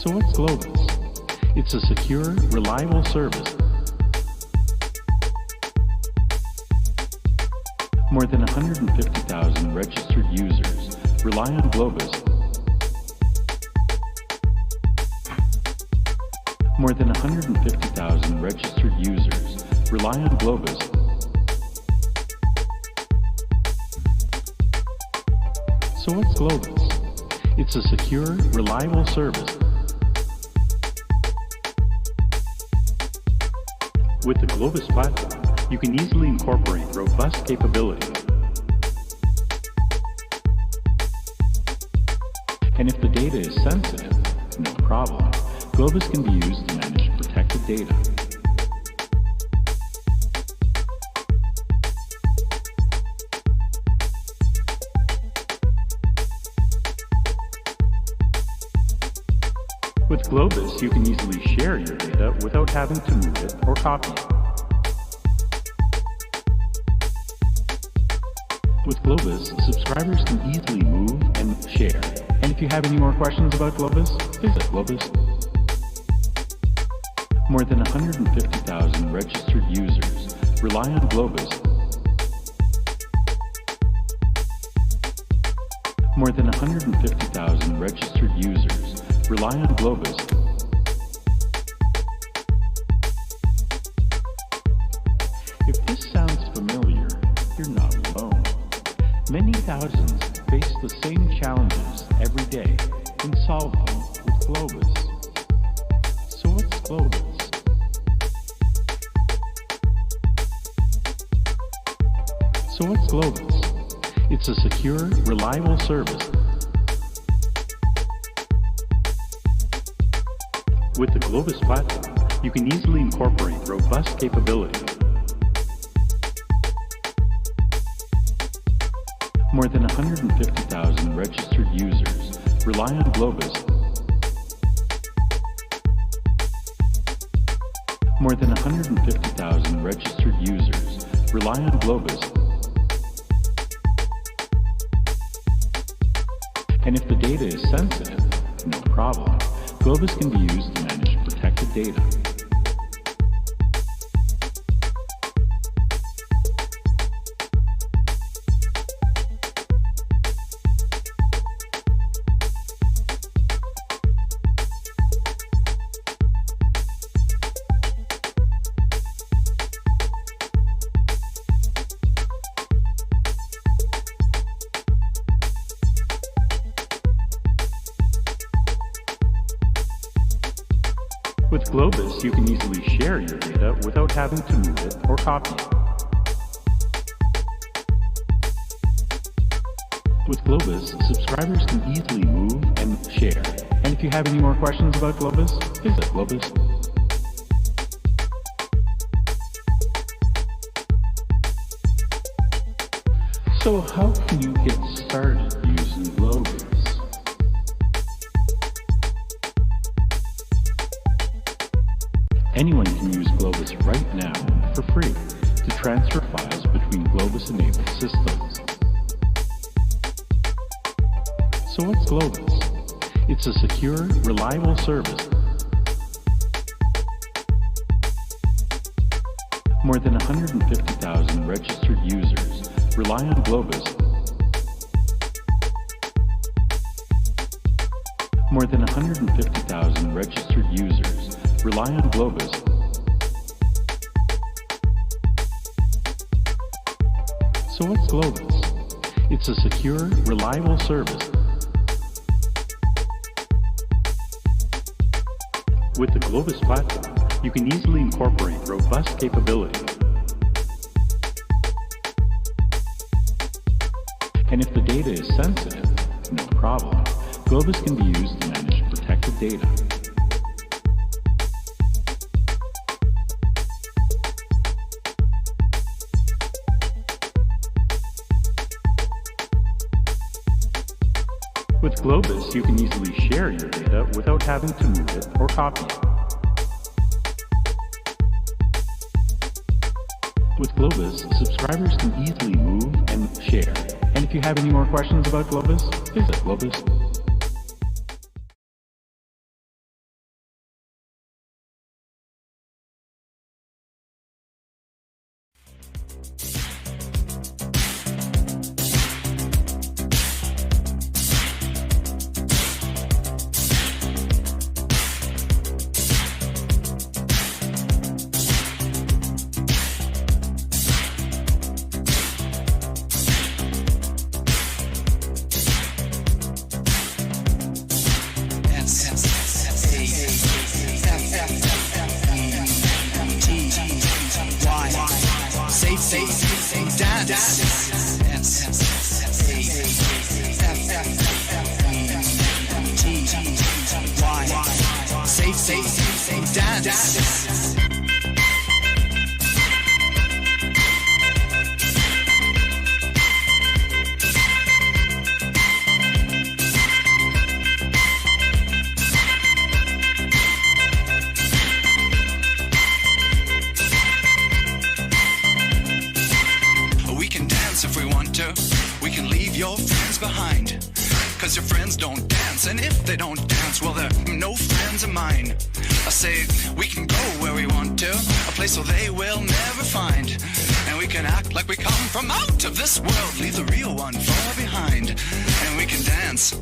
So what's Globus? It's a secure, reliable service. More than 150,000 registered users rely on Globus. More than 150,000 registered users rely on Globus. So what's Globus? It's a secure, reliable service. With the Globus platform, you can easily incorporate robust capabilities. And if the data is sensitive, no problem. Globus can be used to manage protected data. With Globus, you can easily share your data without having to move it or copy it. With Globus, subscribers can easily move and share. And if you have any more questions about Globus, visit Globus. More than 150,000 registered users rely on Globus. More than 150,000 registered users rely on Globus. If this sounds familiar, you're not alone. Many thousands face the same challenges every day and solve them with Globus. So what's Globus? So what's Globus? It's a secure, reliable service. With the Globus platform, you can easily incorporate robust capabilities. More than 150,000 registered users rely on Globus. More than 150,000 registered users rely on Globus. And if the data is sensitive, no problem. Globus can be used to manage protected data. With Globus, you can easily share your data without having to move it or copy it. With Globus, subscribers can easily move and share. And if you have any more questions about Globus, visit Globus. So how can you get started using Globus? Anyone can use Globus right now for free to transfer files between Globus-enabled systems. So what's Globus? It's a secure, reliable service. More than 150,000 registered users rely on Globus. More than 150,000 registered users rely on Globus. So what's Globus? It's a secure, reliable service. With the Globus platform, you can easily incorporate robust capabilities. And if the data is sensitive, no problem. Globus can be used to manage protected data. With Globus, you can easily share your data without having to move it or copy it. With Globus, subscribers can easily move and share. And if you have any more questions about Globus, visit Globus. Cause your friends don't dance, and if they don't dance, well, they're no friends of mine. I say we can go where we want to, a place where they will never find. And we can act like we come from out of this world, leave the real one far behind. And we can dance.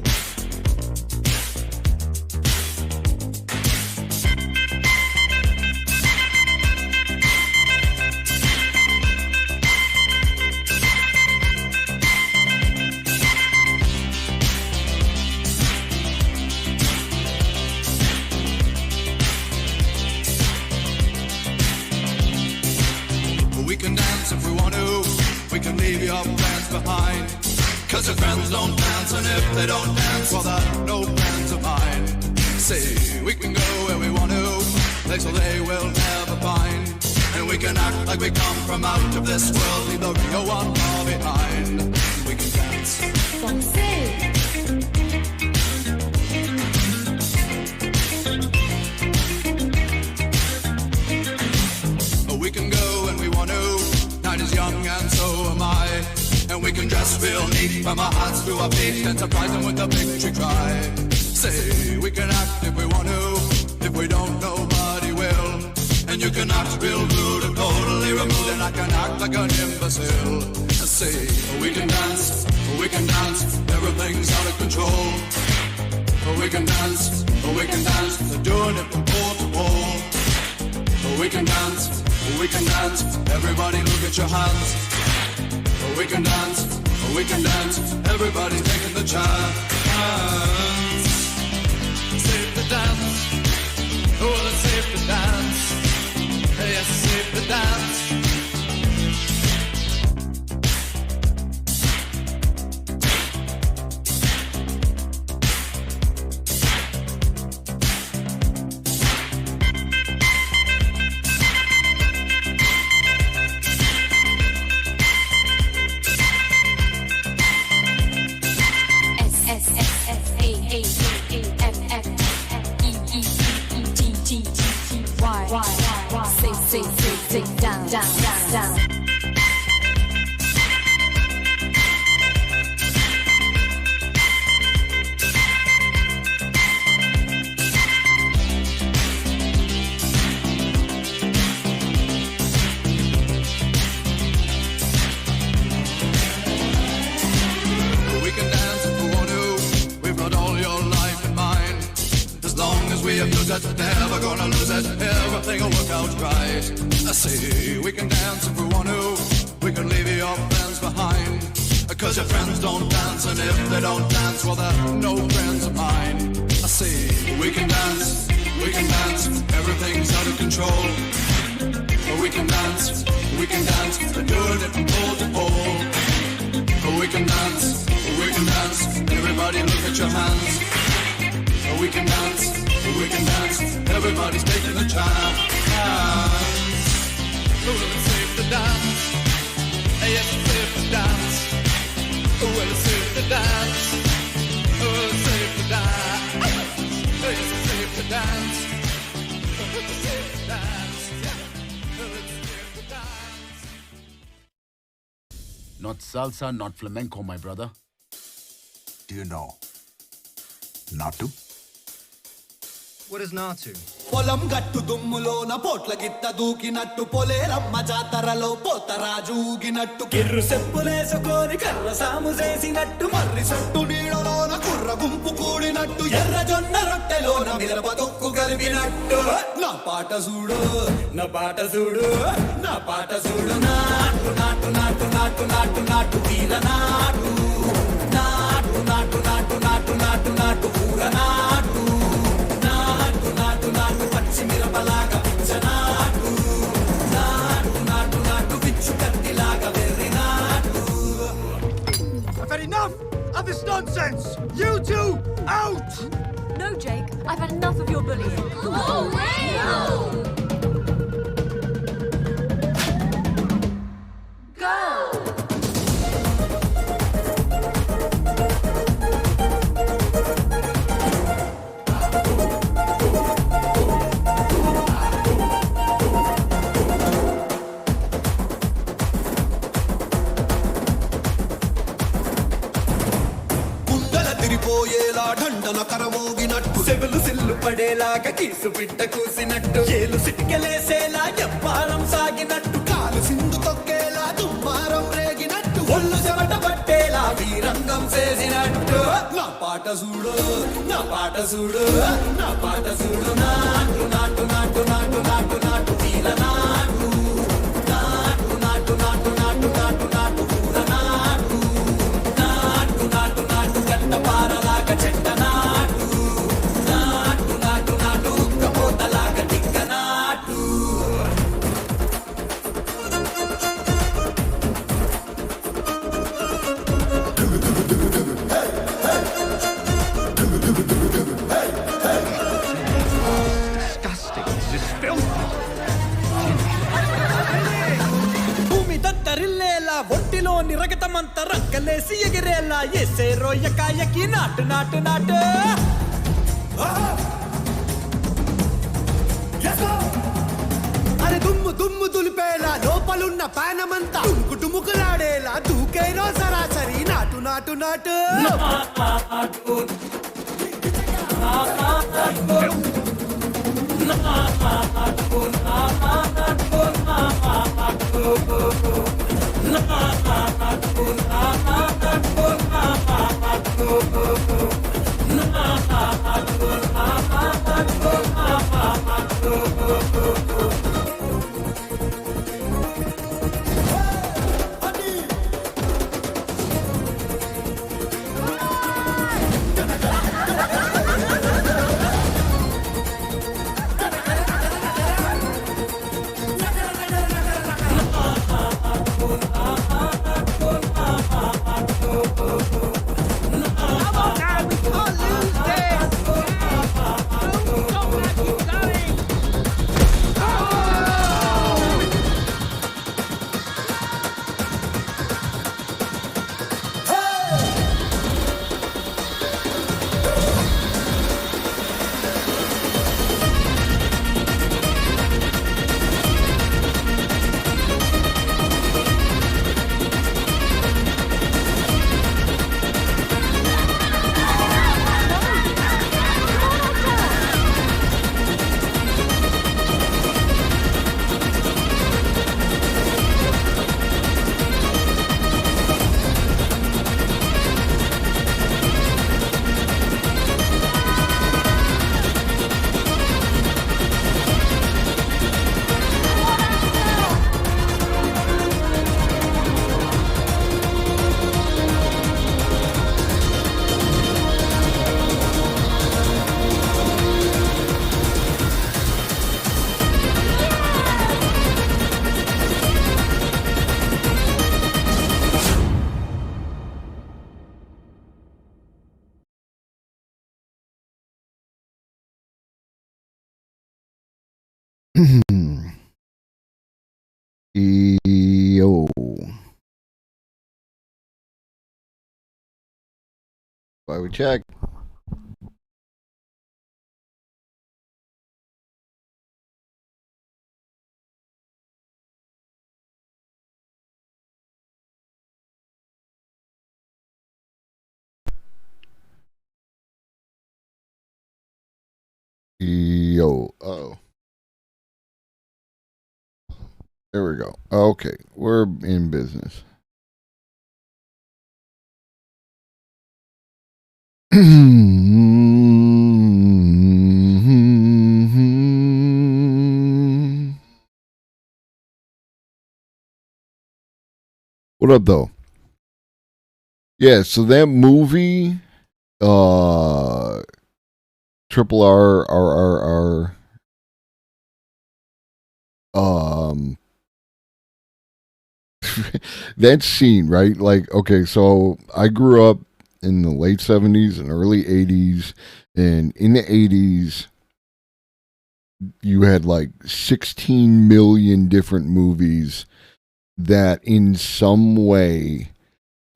We can dance if we want to, we can leave your friends behind. Cause your friends don't dance, and if they don't dance, well, they're no friends of mine. Say, we can go where we want to, place where they will never find. And we can act like we come from out of this world, leave the real one far behind. We can dance. We can go when we want to, night is young and so am I. And we can dress real neat from our hearts to our feet and surprise them with a victory cry. Say, we can act if we want to, if we don't, nobody will. And you can act real rude and totally removed, and I can act like an imbecile. Say, we can dance, everything's out of control. We can dance, doing it from pole to pole. We can dance, everybody look at your hands. We can dance, everybody's taking the chance. Save the dance, oh let's save the dance. Yes, save the dance. Say, down, down, down, down. We can dance if we want to. We've got all your life in mind. As long as we abuse it, never gonna lose it. Everything will work out right. I say we can dance if we want to. We can leave your friends behind. Cause your friends don't dance, and if they don't dance, well, they're no friends of mine. I say we can dance, everything's out of control. We can dance, doing it from pole to pole. We can dance, everybody look at your hands. We can dance, everybody's taking a chance. Let's save the dance. Yes, save the dance. Well, save the dance. Oh, save the dance. Yes, save the dance. Let's save the dance. Let's save the dance. Not salsa, not flamenco, my brother. Do you know? Natu? What is Natu? పొలం గట్టు దుమ్ములోన పోట్ల గిట్ట దూకినట్టు పొలేరమ్మ జాతరలో పోతరాజు ఊగినట్టు కిర్రు సెప్పులేసుకొని కర్ర సాము చేసినట్టు మర్రి సొట్టు నీడలోన కుర్ర గుంపు కూడినట్టు ఎర్ర జొన్న రొట్టెలోన మిరప తొక్కు కలిపినట్టు నా పాట చూడు నా పాట చూడు నా పాట చూడు నాటు నాటు నాటు నాటు నాటు నాటు తీర నాటు నాటు నాటు నాటు నాటు నాటు నాటు కూర నాటు నాటు పచ్చి మిరపలాగా పిచ్చనాటు నాటు నాటు నాటు పిచ్చు కత్తిలాగా వెర్రి నాటు. I've had enough of this nonsense! You two, out! No, Jake, I've had enough of your bullying. Oh, no! Go! పోయేలా ఢండన కరమోగినట్టు సెవులు సిల్లు పడేలాగా కీసు బిడ్డ కూసినట్టు ఏలు సిటికెలేసేలా ఎవ్వారం సాగినట్టు కాలు సింధు తొక్కేలా దుమ్మారం రేగినట్టు ఒళ్ళు చెమట పట్టేలా వీరంగం చేసినట్టు నా పాట చూడు నా పాట చూడు నా పాట చూడు నాటు నాటు నాటు నాటు నాటు నాటు తీల నాటు నాటు నాటు నాటు నాటు నాటు నాటు పూల నాటు నాటు నాటు నాటు గంట పారలాగా చెట్ట నాటు నాటు నాటు నాటు ఉక్కపోతలాగా టిక్క నాటు భూమి దత్తరిల్లేలా ఒంటిలోని రగతమంతా రంకలేసి ఎగిరేలా ఎసే రోయకాయకి నాటు నాటు నాటు అరే దుమ్ము దుమ్ము దులిపేలా లోపలున్న పానమంతా దుమ్కు డుముకులాడేలా దూకేరో సరాసరి నాటు నాటు నాటు Yo. Why we check? Yo. Oh. There we go. Okay, we're in business. What up, though? Yeah, so that movie, Triple R, that scene, right? Like, okay, so I grew up in the late 70s and early 80s, and in the 80s, you had like 16 million different movies that in some way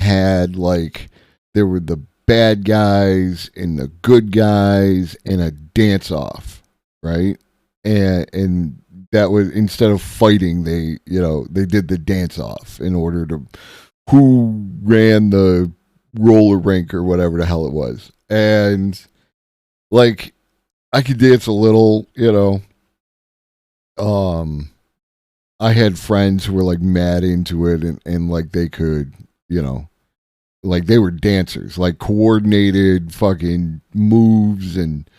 had like, there were the bad guys and the good guys and a dance off, right? And that was, instead of fighting, they did the dance off in order to who ran the roller rink or whatever the hell it was. And like I could dance a little, I had friends who were like mad into it and like they could, like they were dancers, like coordinated fucking moves and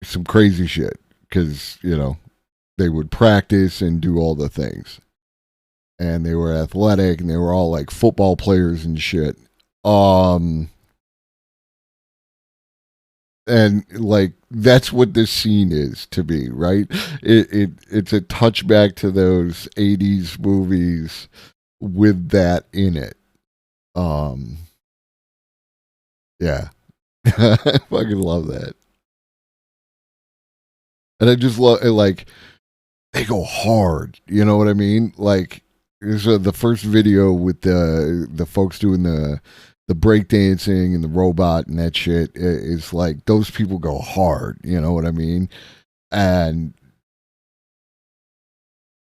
some crazy shit because, they would practice and do all the things. And they were athletic and they were all like football players and shit. And like that's what this scene is to me, right? It's a touchback to those 80s movies with that in it. Yeah. I fucking love that. And I just love it, like they go hard, you know what I mean? Like there's the first video with the folks doing the breakdancing and the robot and that shit is like those people go hard, you know what I mean? And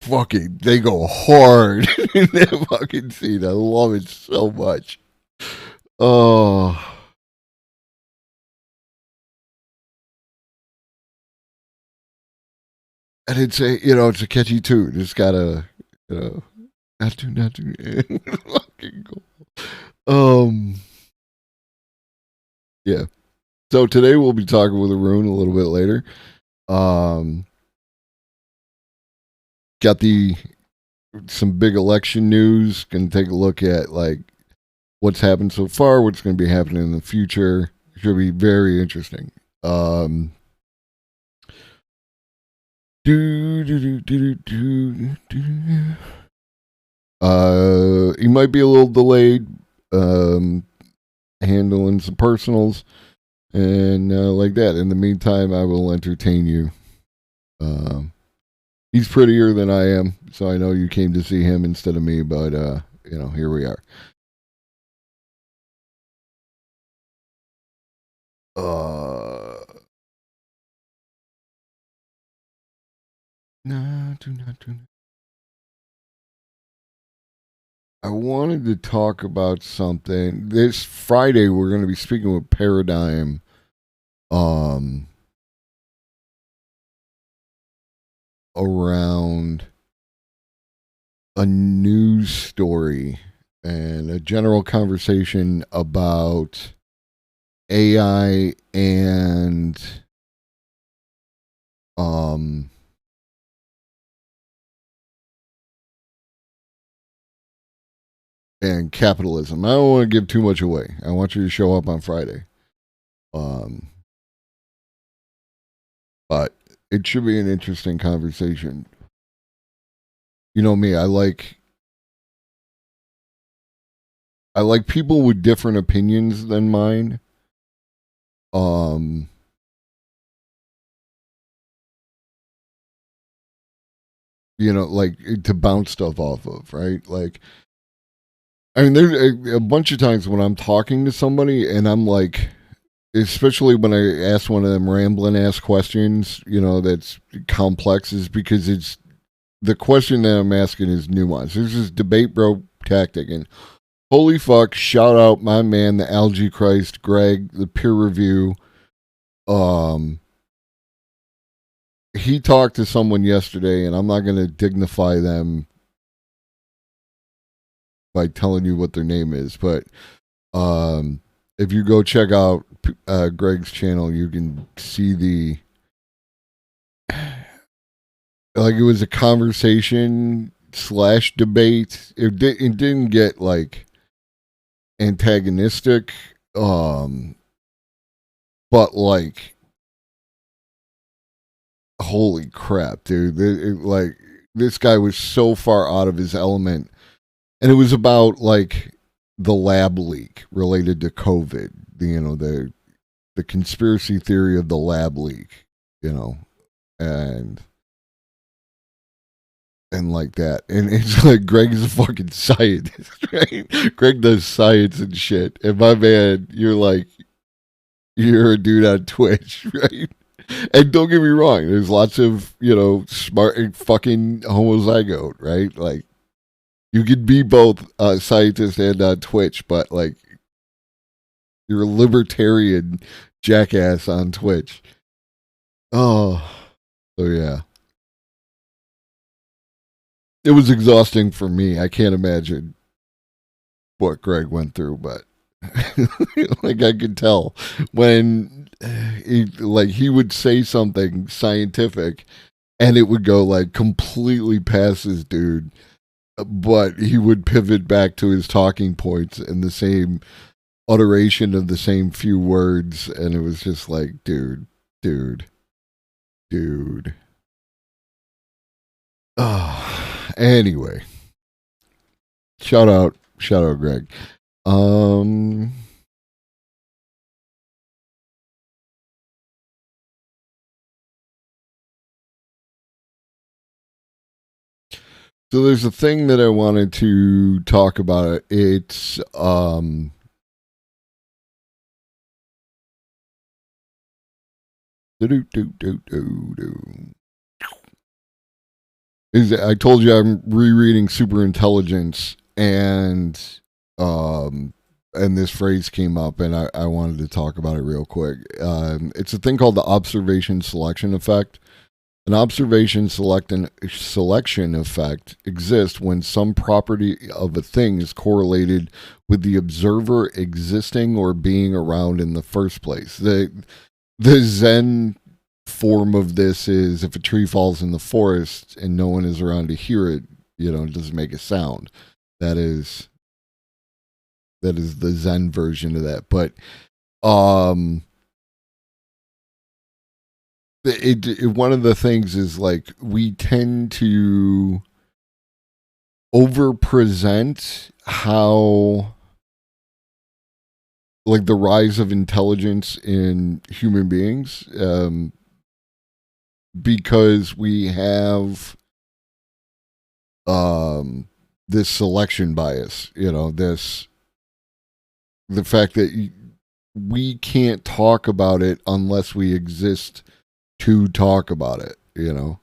fucking they go hard in that fucking scene. I love it so much. Oh. And it's a catchy tune. It's gotta, not to fucking go. Yeah. So today we'll be talking with Arun a little bit later. Got some big election news. Gonna take a look at like what's happened so far, what's gonna be happening in the future. Should be very interesting. He might be a little delayed, handling some personals and like that. In the meantime, I will entertain you. He's prettier than I am, so I know you came to see him instead of me, but here we are. I wanted to talk about something. This Friday, we're going to be speaking with Paradigm. Around a news story and a general conversation about AI and capitalism. I don't want to give too much away. I want you to show up on Friday. But it should be an interesting conversation. You know me, I like people with different opinions than mine. Like to bounce stuff off of, right? Like, I mean, there's a bunch of times when I'm talking to somebody and I'm like, especially when I ask one of them rambling ass questions, that's complex, is because it's the question that I'm asking is nuanced. This is debate bro tactic, and holy fuck, shout out my man, the Algae Christ, Greg, the peer review. He talked to someone yesterday, and I'm not going to dignify them by telling you what their name is, but if you go check out Greg's channel, you can see it was a conversation / debate. It didn't get like antagonistic, but like, holy crap, dude! This guy was so far out of his element, and it was about like the lab leak related to COVID. The conspiracy theory of the lab leak, and like that. And it's like Greg is a fucking scientist, right? Greg does science and shit. And my man, you're a dude on Twitch, right? And don't get me wrong, there's lots of, smart and fucking homozygote, right? Like, you could be both a scientist and on Twitch, but like, You're a libertarian jackass on Twitch. Oh, so yeah. It was exhausting for me. I can't imagine what Greg went through, but like I could tell when he would say something scientific and it would go like completely past his dude, but he would pivot back to his talking points in the same utteration of the same few words, and it was just like, dude. Anyway, shout out, Greg. So there's a thing that I wanted to talk about. It's I told you I'm rereading Superintelligence, and this phrase came up, and I wanted to talk about it real quick. It's a thing called the observation selection effect. An observation selection effect exists when some property of a thing is correlated with the observer existing or being around in the first place. The Zen form of this is if a tree falls in the forest and no one is around to hear it, it doesn't make a sound. That is the Zen version of that. But one of the things is like we tend to overpresent how like the rise of intelligence in human beings, because we have this selection bias, the fact that we can't talk about it unless we exist to talk about it, and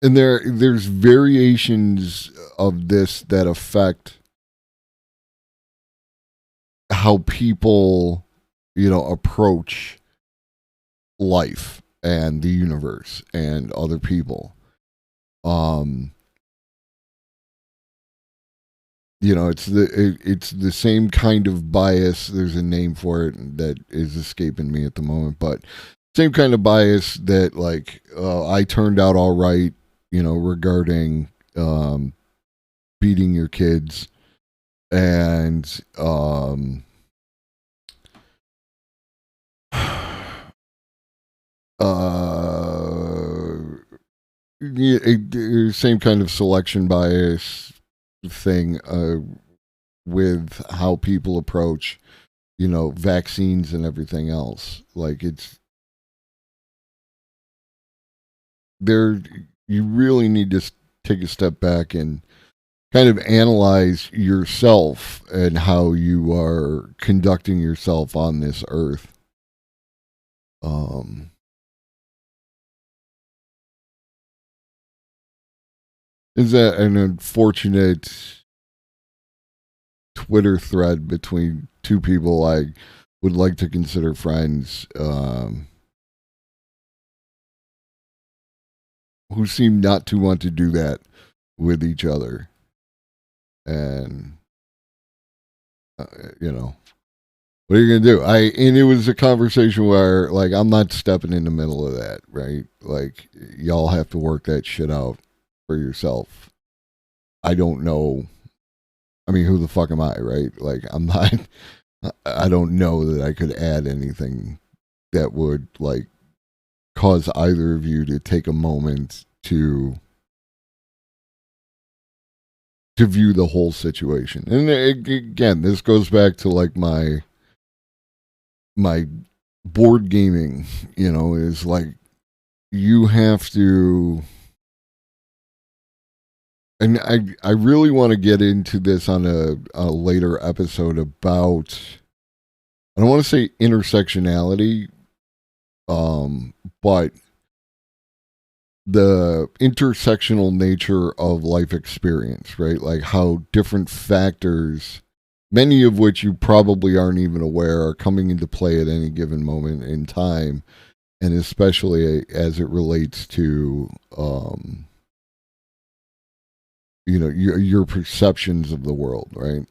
there's variations of this that affect how people, approach life and the universe and other people. It's the same kind of bias. There's a name for it that is escaping me at the moment, but same kind of bias that like I turned out all right, regarding beating your kids, and same kind of selection bias thing with how people approach, vaccines and everything else. Like you really need to take a step back and kind of analyze yourself and how you are conducting yourself on this earth. Is that an unfortunate Twitter thread between two people I would like to consider friends, who seem not to want to do that with each other. And, what are you going to do? And it was a conversation where, like, I'm not stepping in the middle of that, right? Like, y'all have to work that shit out for yourself. I don't know. I mean, who the fuck am I, right? Like, I don't know that I could add anything that would, like, cause either of you to take a moment to view the whole situation. And again, this goes back to, like, my board gaming, is like, you have to. And I really want to get into this on a later episode about, I don't want to say intersectionality, but the intersectional nature of life experience, right? Like how different factors many of which you probably aren't even aware are coming into play at any given moment in time, and especially as it relates to your perceptions of the world, right?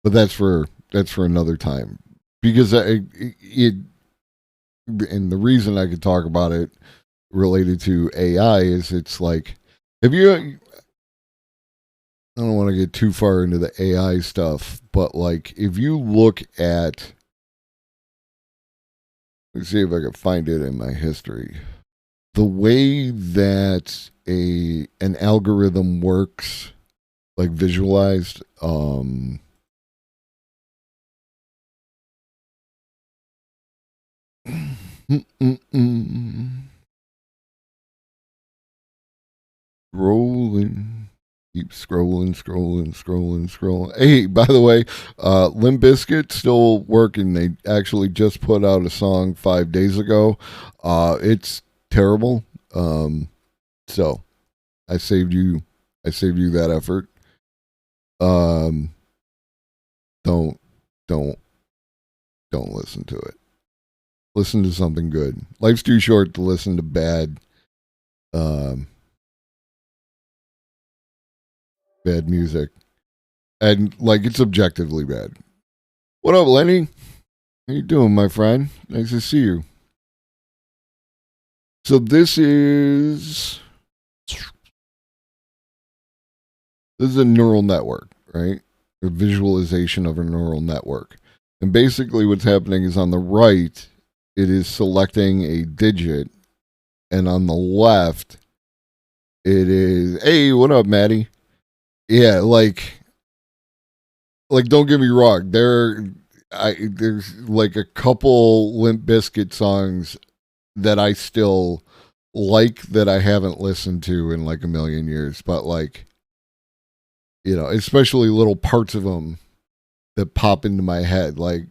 But that's for another time, because and the reason I could talk about it related to AI is it's like, I don't want to get too far into the AI stuff, but like if you look at, let's see if I can find it in my history, the way that an algorithm works, like visualized, scrolling. Hey, by the way, Limp Bizkit still working. They actually just put out a song 5 days ago. It's terrible. So I saved you that effort. Don't listen to it. Listen to something good. Life's too short to listen to bad music. And like, it's objectively bad. What up, Lenny? How you doing, my friend? Nice to see you. So this is a neural network, right? A visualization of a neural network. And basically what's happening is on the right, it is selecting a digit, and on the left, it is, hey, what up, Maddie? Yeah, like don't get me wrong, there's like a couple Limp Bizkit songs that I still like that I haven't listened to in like a million years, but like, especially little parts of them that pop into my head. Like,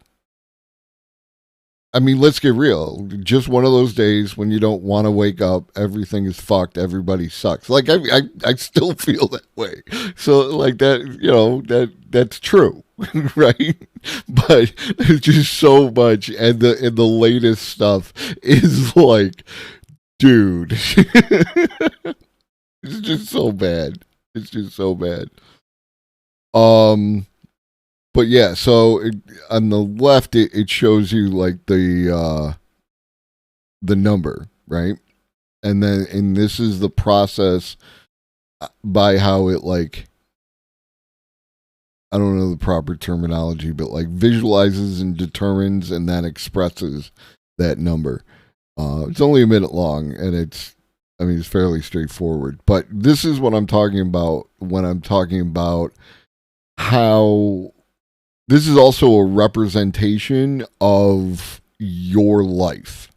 I mean, let's get real. Just one of those days when you don't want to wake up, everything is fucked, everybody sucks. Like, I still feel that way. So like that, that's true, right? But there's just so much, and the latest stuff is like, dude, it's just so bad. It's just so bad. But yeah, so on the left, it shows you like the number, right? And this is the process by how it, like, I don't know the proper terminology, but like visualizes and determines and then expresses that number. It's only a minute long, and it's fairly straightforward. But this is what I'm talking about when I'm talking about how this is also a representation of your life.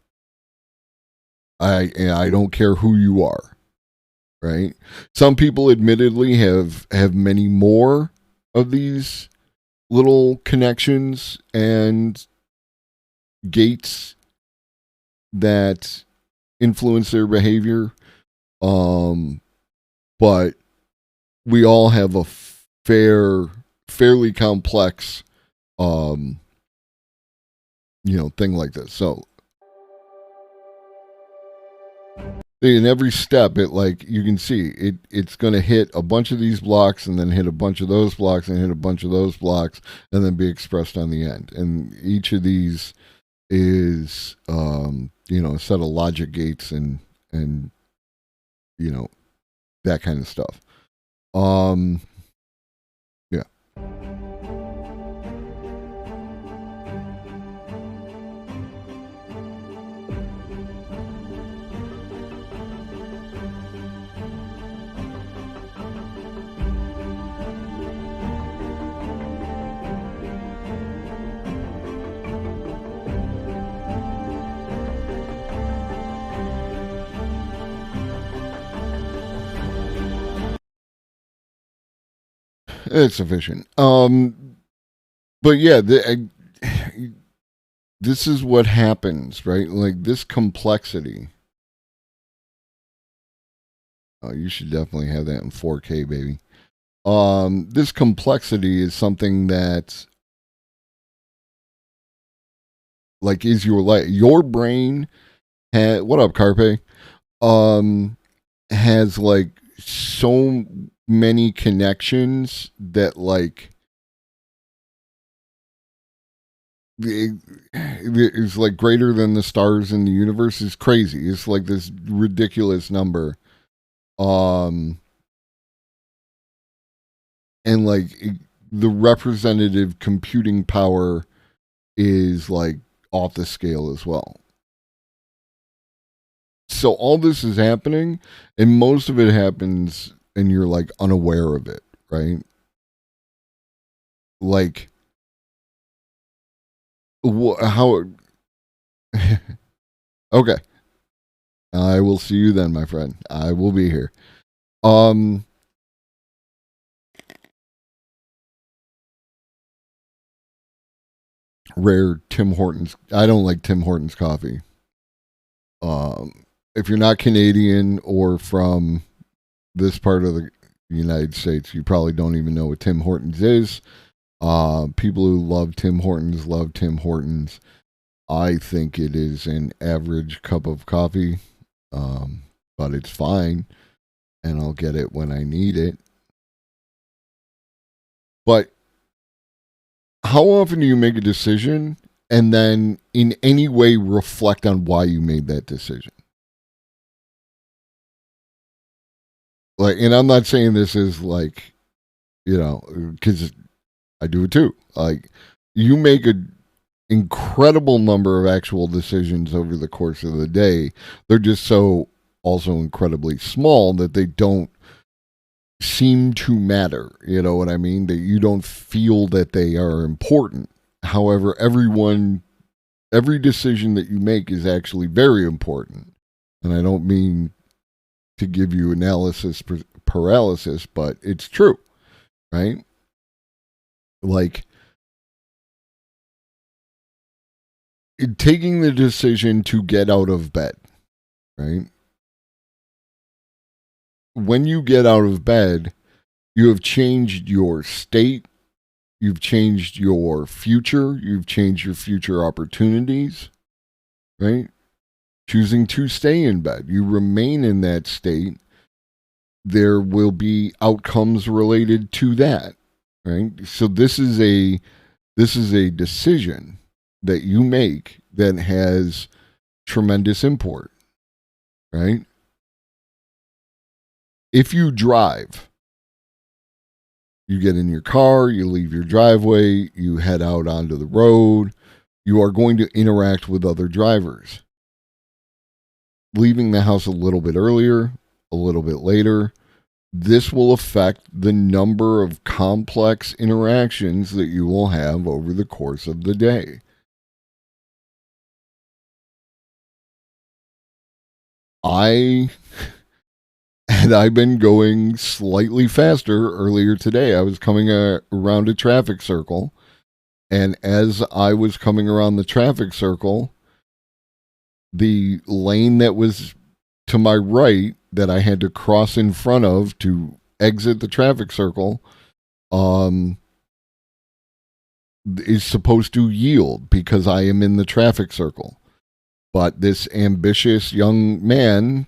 I don't care who you are, right? Some people admittedly have many more of these little connections and gates that influence their behavior. But we all have a fairly complex thing like this. So in every step, it, like, you can see it's going to hit a bunch of these blocks and then hit a bunch of those blocks and hit a bunch of those blocks and then be expressed on the end. And each of these is a set of logic gates and that kind of stuff. Yeah. It's sufficient. But yeah, this is what happens, right? Like, this complexity Oh, you should definitely have that in 4K, baby. This complexity is something that, like, is your brain. What up, Carpe? Has like so many connections that like it's like greater than the stars in the universe is crazy. It's like this ridiculous number. And like the representative computing power is like off the scale as well. So all this is happening, and most of it happens and you're like unaware of it, right? Like how okay. I will see you then, my friend. I will be here. Rare Tim Hortons. I don't like Tim Hortons coffee. If you're not Canadian or from this part of the United States, you probably don't even know what Tim Hortons is. People who love Tim Hortons love Tim Hortons. I think it is an average cup of coffee, but it's fine, and I'll get it when I need it. But how often do you make a decision and then in any way reflect on why you made that decision? Like, and I'm not saying this is like, because I do it too. Like, you make an incredible number of actual decisions over the course of the day. They're just so also incredibly small that they don't seem to matter. You know what I mean? That you don't feel that they are important. However, every decision that you make is actually very important. And I don't mean to give you analysis paralysis, but it's true, right? Like, taking the decision to get out of bed, right? When you get out of bed, you have changed your state, you've changed your future, you've changed your future opportunities, right? Choosing to stay in bed, you remain in that state, there will be outcomes related to that, right? So this is a decision that you make that has tremendous import, right? If you drive, you get in your car, you leave your driveway, you head out onto the road, you are going to interact with other drivers. Leaving the house a little bit earlier, a little bit later, this will affect the number of complex interactions that you will have over the course of the day. Had I been going slightly faster earlier today, I was coming around a traffic circle, and as I was coming around the traffic circle, the lane that was to my right that I had to cross in front of to exit the traffic circle is supposed to yield because I am in the traffic circle. But this ambitious young man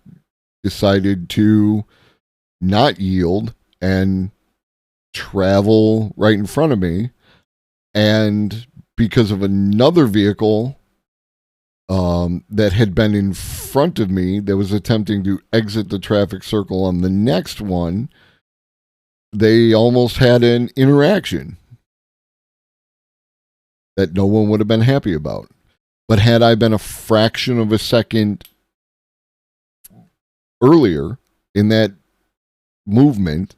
decided to not yield and travel right in front of me. And because of another vehicle that had been in front of me that was attempting to exit the traffic circle on the next one, they almost had an interaction that no one would have been happy about. But had I been a fraction of a second earlier in that movement,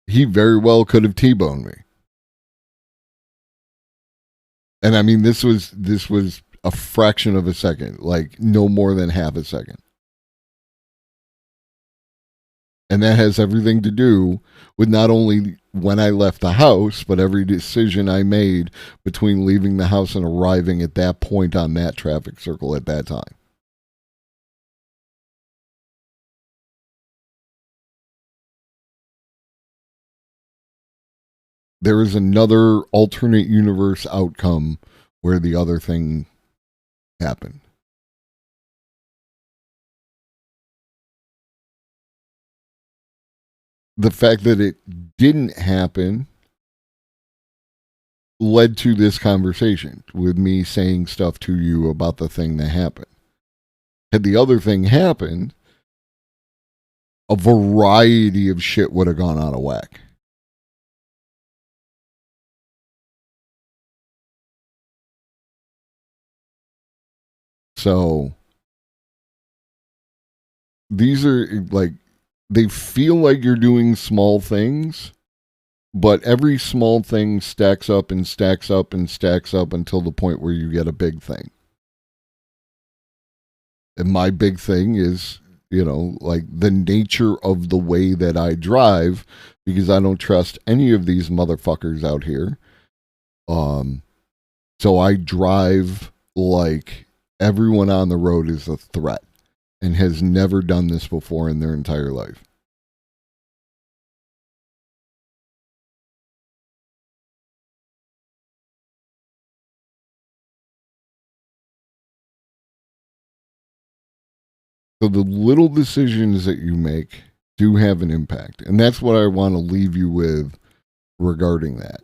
he very well could have T-boned me. And I mean, this was a fraction of a second, like no more than half a second. And that has everything to do with not only when I left the house, but every decision I made between leaving the house and arriving at that point on that traffic circle at that time. there is another alternate universe outcome where the other thing happened. The fact that it didn't happen led to this conversation with me saying stuff to you about the thing that happened. Had the other thing happened, a variety of shit would have gone out of whack. So these are like, they feel like you're doing small things, but every small thing stacks up and stacks up and stacks up until the point where you get a big thing. And my big thing is, like the nature of the way that I drive, because I don't trust any of these motherfuckers out here. So I drive like everyone on the road is a threat and has never done this before in their entire life. So the little decisions that you make do have an impact. And that's what I want to leave you with regarding that.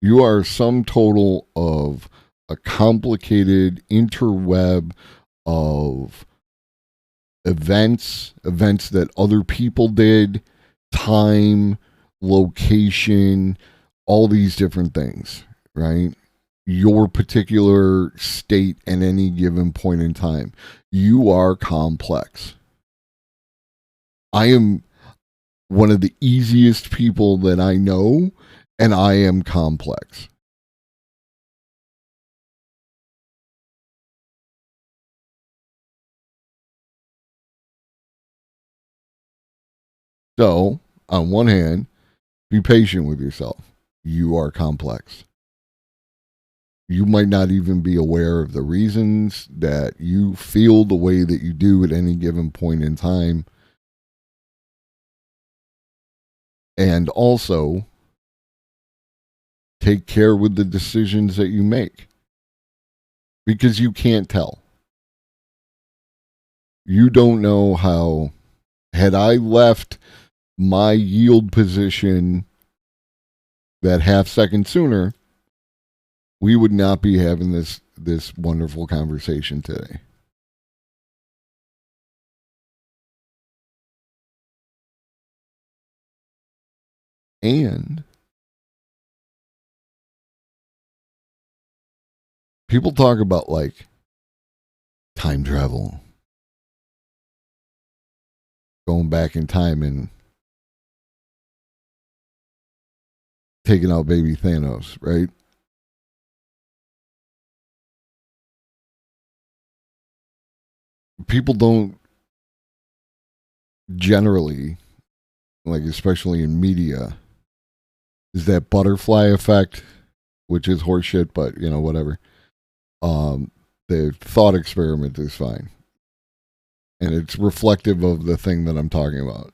You are sum total of a complicated interweb of events that other people did, time, location, all these different things, right? Your particular state at any given point in time. You are complex. I am one of the easiest people that I know, and I am complex. So, on one hand, be patient with yourself. You are complex. You might not even be aware of the reasons that you feel the way that you do at any given point in time. And also, take care with the decisions that you make. Because you can't tell. You don't know how, had I left my yield position that half second sooner, we would not be having this wonderful conversation today. And people talk about like time travel, going back in time and taking out baby Thanos, right? People don't generally, like especially in media, is that butterfly effect, which is horseshit, but whatever. The thought experiment is fine. And it's reflective of the thing that I'm talking about.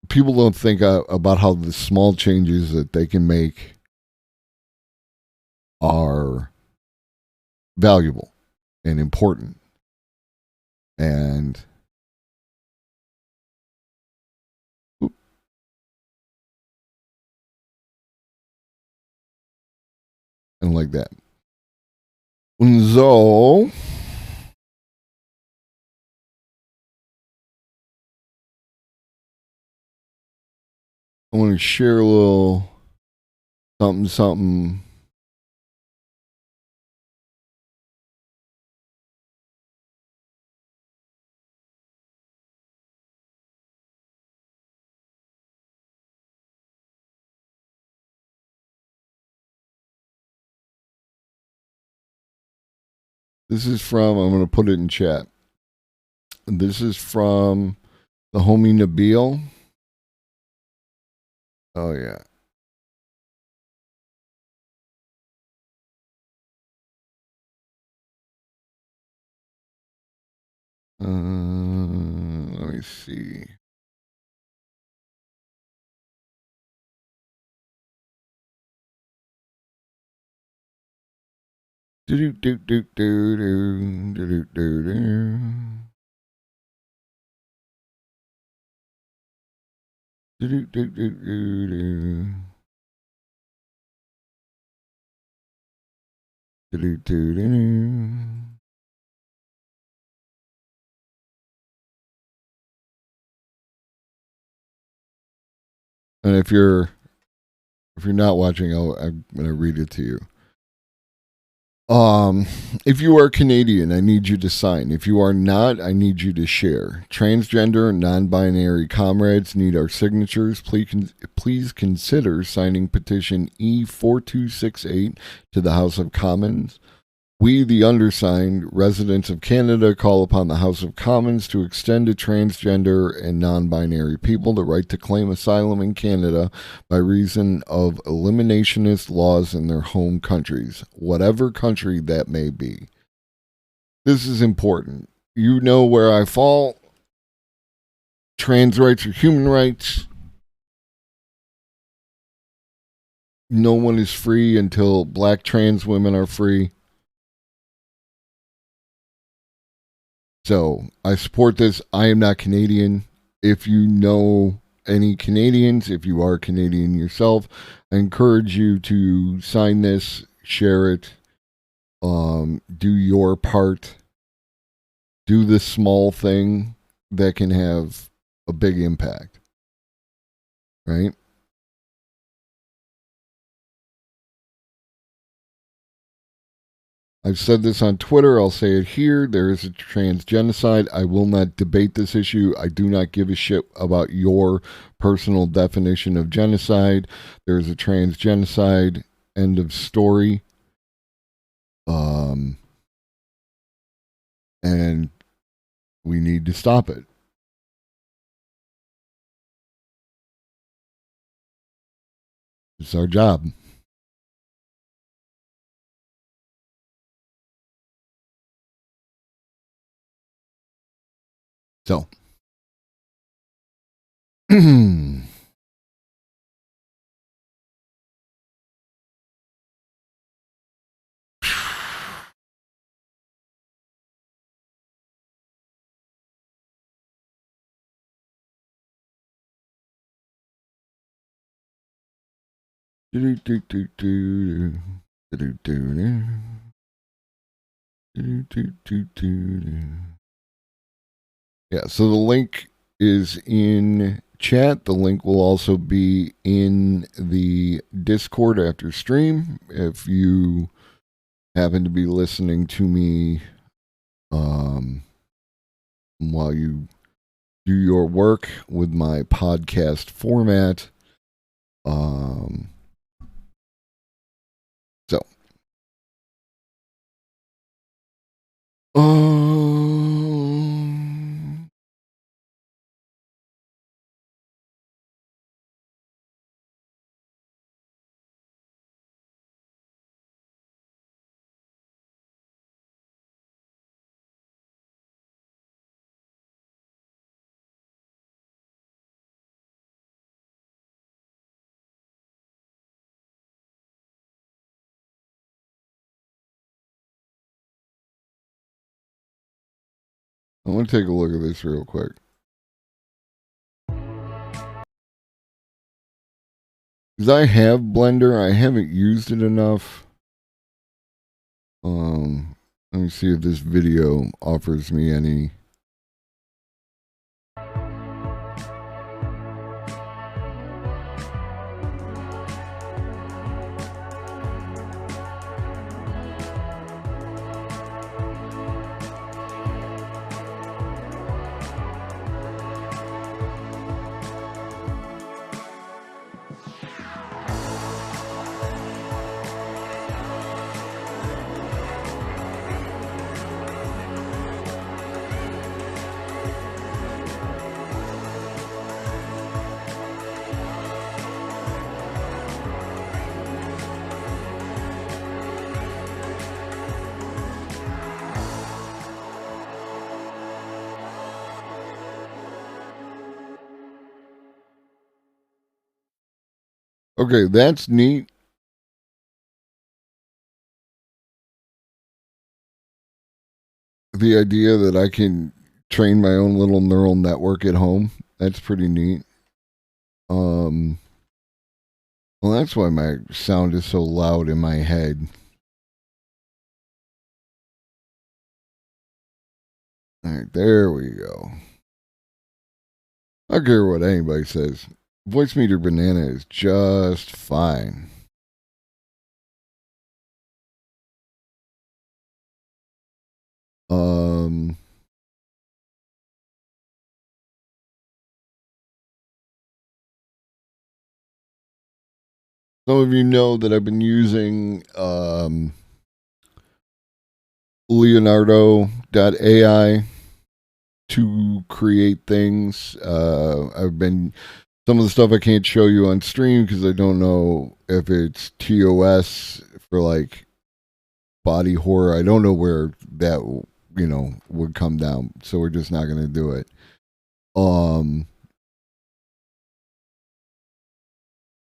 People don't think about how the small changes that they can make are valuable and important. And like that. So I want to share a little something. This is from, I'm going to put it in chat. This is from the homie Nabil. Oh, yeah. Let me see. Do do do do do do do do. Do do do do do do. Do do do do. And if you're not watching, I'm gonna read it to you. If you are Canadian, I need you to sign. If you are not, I need you to share. Transgender and non-binary comrades need our signatures. Please consider signing petition E4268 to the House of Commons. We, the undersigned, residents of Canada, call upon the House of Commons to extend to transgender and non-binary people the right to claim asylum in Canada by reason of eliminationist laws in their home countries, whatever country that may be. This is important. You know where I fall. Trans rights are human rights. No one is free until black trans women are free. So I support this. I am not Canadian. If you know any Canadians, if you are Canadian yourself, I encourage you to sign this, share it, do your part, do the small thing that can have a big impact, right? I've said this on Twitter. I'll say it here. There is a trans genocide. I will not debate this issue. I do not give a shit about your personal definition of genocide. There is a trans genocide. End of story. And we need to stop it. It's our job. So, yeah, so the link is in chat. The link will also be in the Discord after stream. If you happen to be listening to me while you do your work with my podcast format. So. I want to take a look at this real quick. Because I have Blender, I haven't used it enough. Let me see if this video offers me any. Okay, that's neat. The idea that I can train my own little neural network at home, that's pretty neat. Well, that's why my sound is so loud in my head. All right, there we go. I don't care what anybody says. Voice meter banana is just fine. Some of you know that I've been using Leonardo.ai to create things. I've been some of the stuff I can't show you on stream because I don't know if it's TOS for like body horror. I don't know where that would come down, so we're just not going to do it.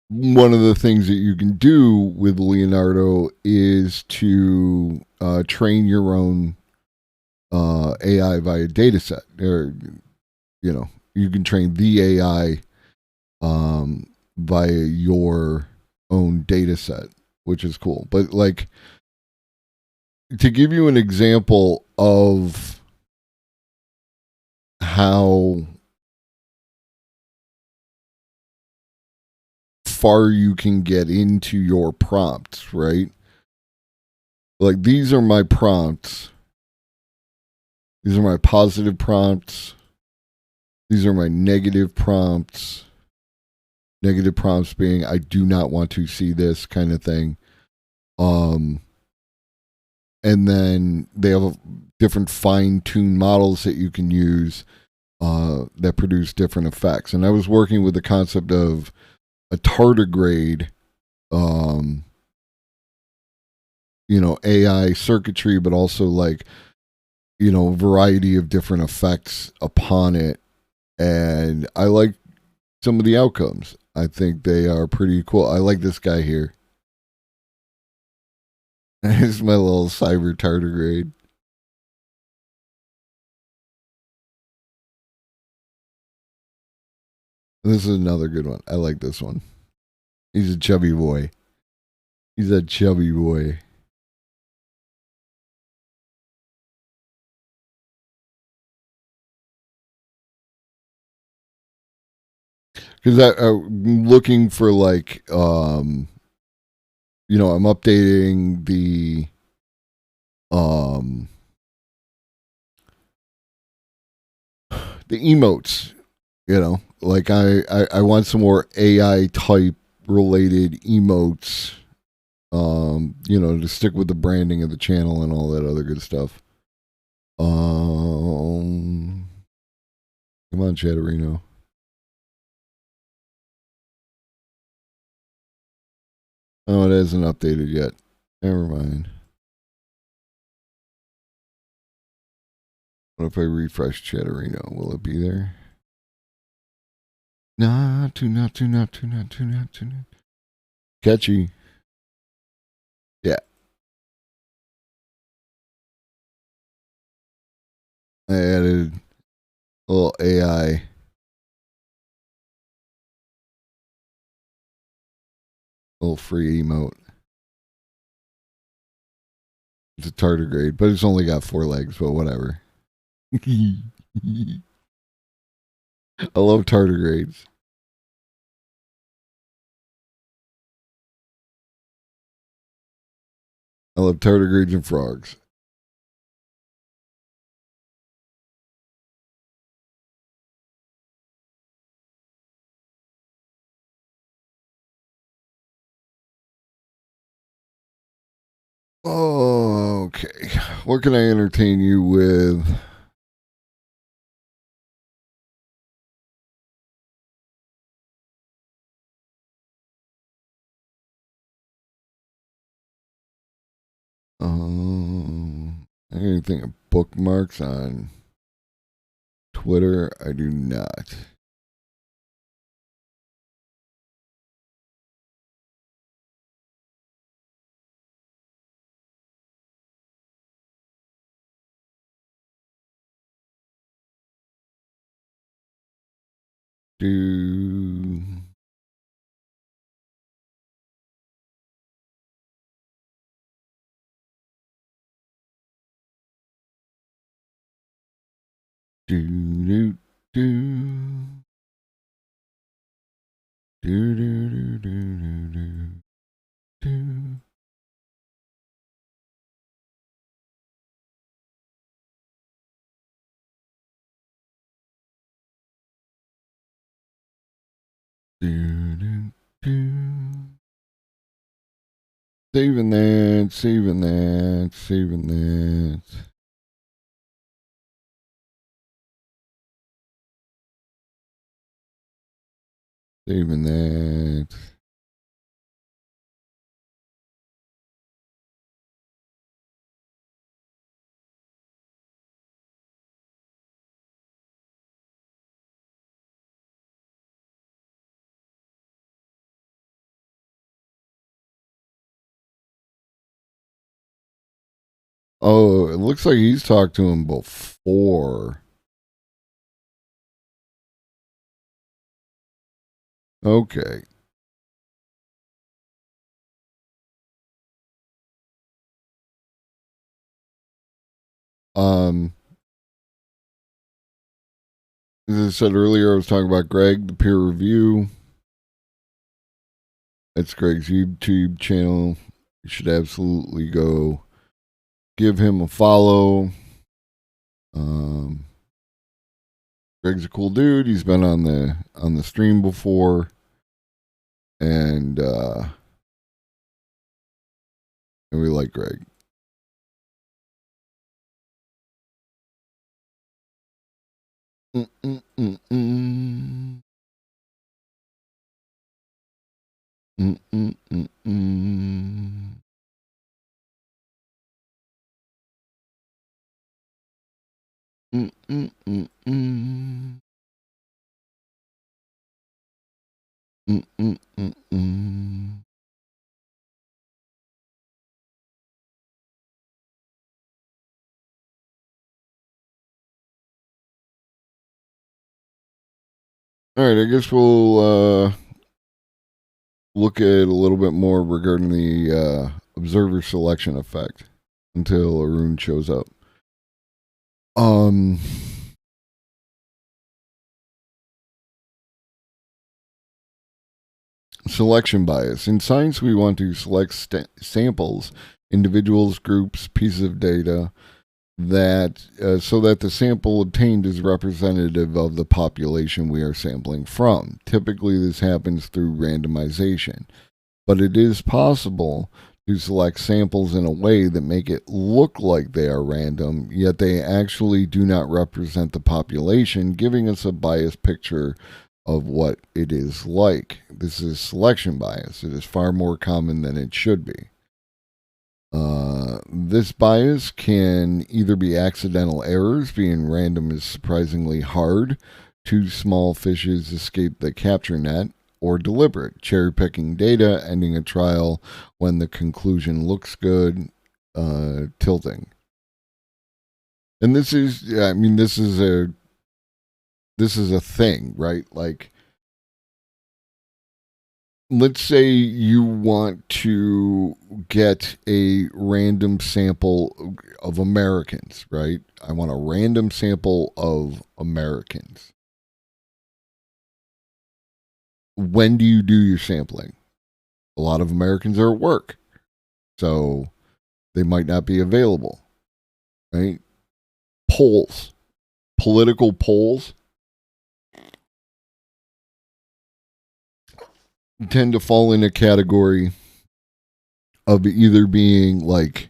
One of the things that you can do with Leonardo is to train your own AI via dataset. Or, you can train the AI via your own dataset, which is cool. But like, to give you an example of how far you can get into your prompts, right? Like, these are my prompts. These are my positive prompts. These are my negative prompts. Negative prompts being, I do not want to see this kind of thing. And then they have different fine-tuned models that you can use that produce different effects. And I was working with the concept of a tardigrade, AI circuitry, but also like, a variety of different effects upon it. And I like some of the outcomes. I think they are pretty cool. I like this guy here. Here's my little cyber tardigrade. This is another good one. I like this one. He's a chubby boy. He's a chubby boy. Because I'm looking for like, I'm updating the emotes. Like I want some more AI type related emotes. To stick with the branding of the channel and all that other good stuff. Come on, Chatterino. Oh, it hasn't updated yet. Never mind. What if I refresh Chatterino? Will it be there? Not too. Catchy. Yeah. I added a little AI. Little free emote. It's a tardigrade, but it's only got 4 legs, but whatever. I love tardigrades. I love tardigrades and frogs. Okay. What can I entertain you with? Anything of bookmarks on Twitter? I do not. do. Do do do do do do do do do. Do, do, do. Saving that, saving that, saving that. Saving that. Oh, it looks like he's talked to him before. Okay. As I said earlier, I was talking about Greg, the peer review. It's Greg's YouTube channel. You should absolutely go give him a follow. Greg's a cool dude. He's been on the stream before, and we like Greg. Mm-mm-mm-mm. Mm-mm-mm-mm. Mm-mm-mm-mm. Mm-mm-mm-mm. All right, I guess we'll look at a little bit more regarding the observer selection effect until Arun shows up. Selection bias. In science, we want to select samples, individuals, groups, pieces of data that so that the sample obtained is representative of the population we are sampling from. Typically, this happens through randomization, but it is possible to select samples in a way that make it look like they are random, yet they actually do not represent the population, giving us a biased picture of what it is like. This is selection bias. It is far more common than it should be. This bias can either be accidental errors, being random is surprisingly hard, too small fishes escape the capture net, or deliberate, cherry picking data, ending a trial when the conclusion looks good, tilting. And this is a thing, right? Like, let's say you want to get a random sample of Americans, right? I want a random sample of Americans. When do you do your sampling? A lot of Americans are at work, so they might not be available, right? Polls, political polls, tend to fall in a category of either being like,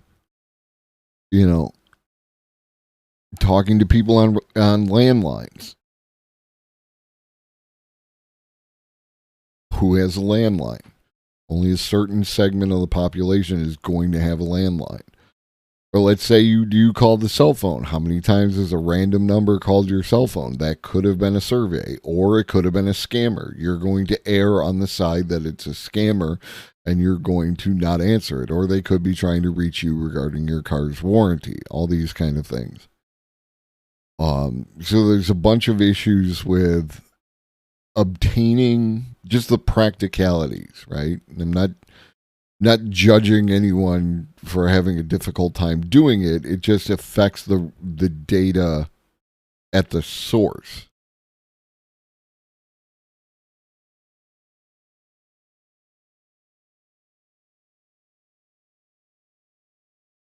talking to people on landlines. Who has a landline? Only a certain segment of the population is going to have a landline. Or let's say you do call the cell phone. How many times has a random number called your cell phone? That could have been a survey, or it could have been a scammer. You're going to err on the side that it's a scammer, and you're going to not answer it. Or they could be trying to reach you regarding your car's warranty. All these kind of things. So there's a bunch of issues with obtaining just the practicalities, right? I'm not judging anyone for having a difficult time doing it. It just affects the data at the source.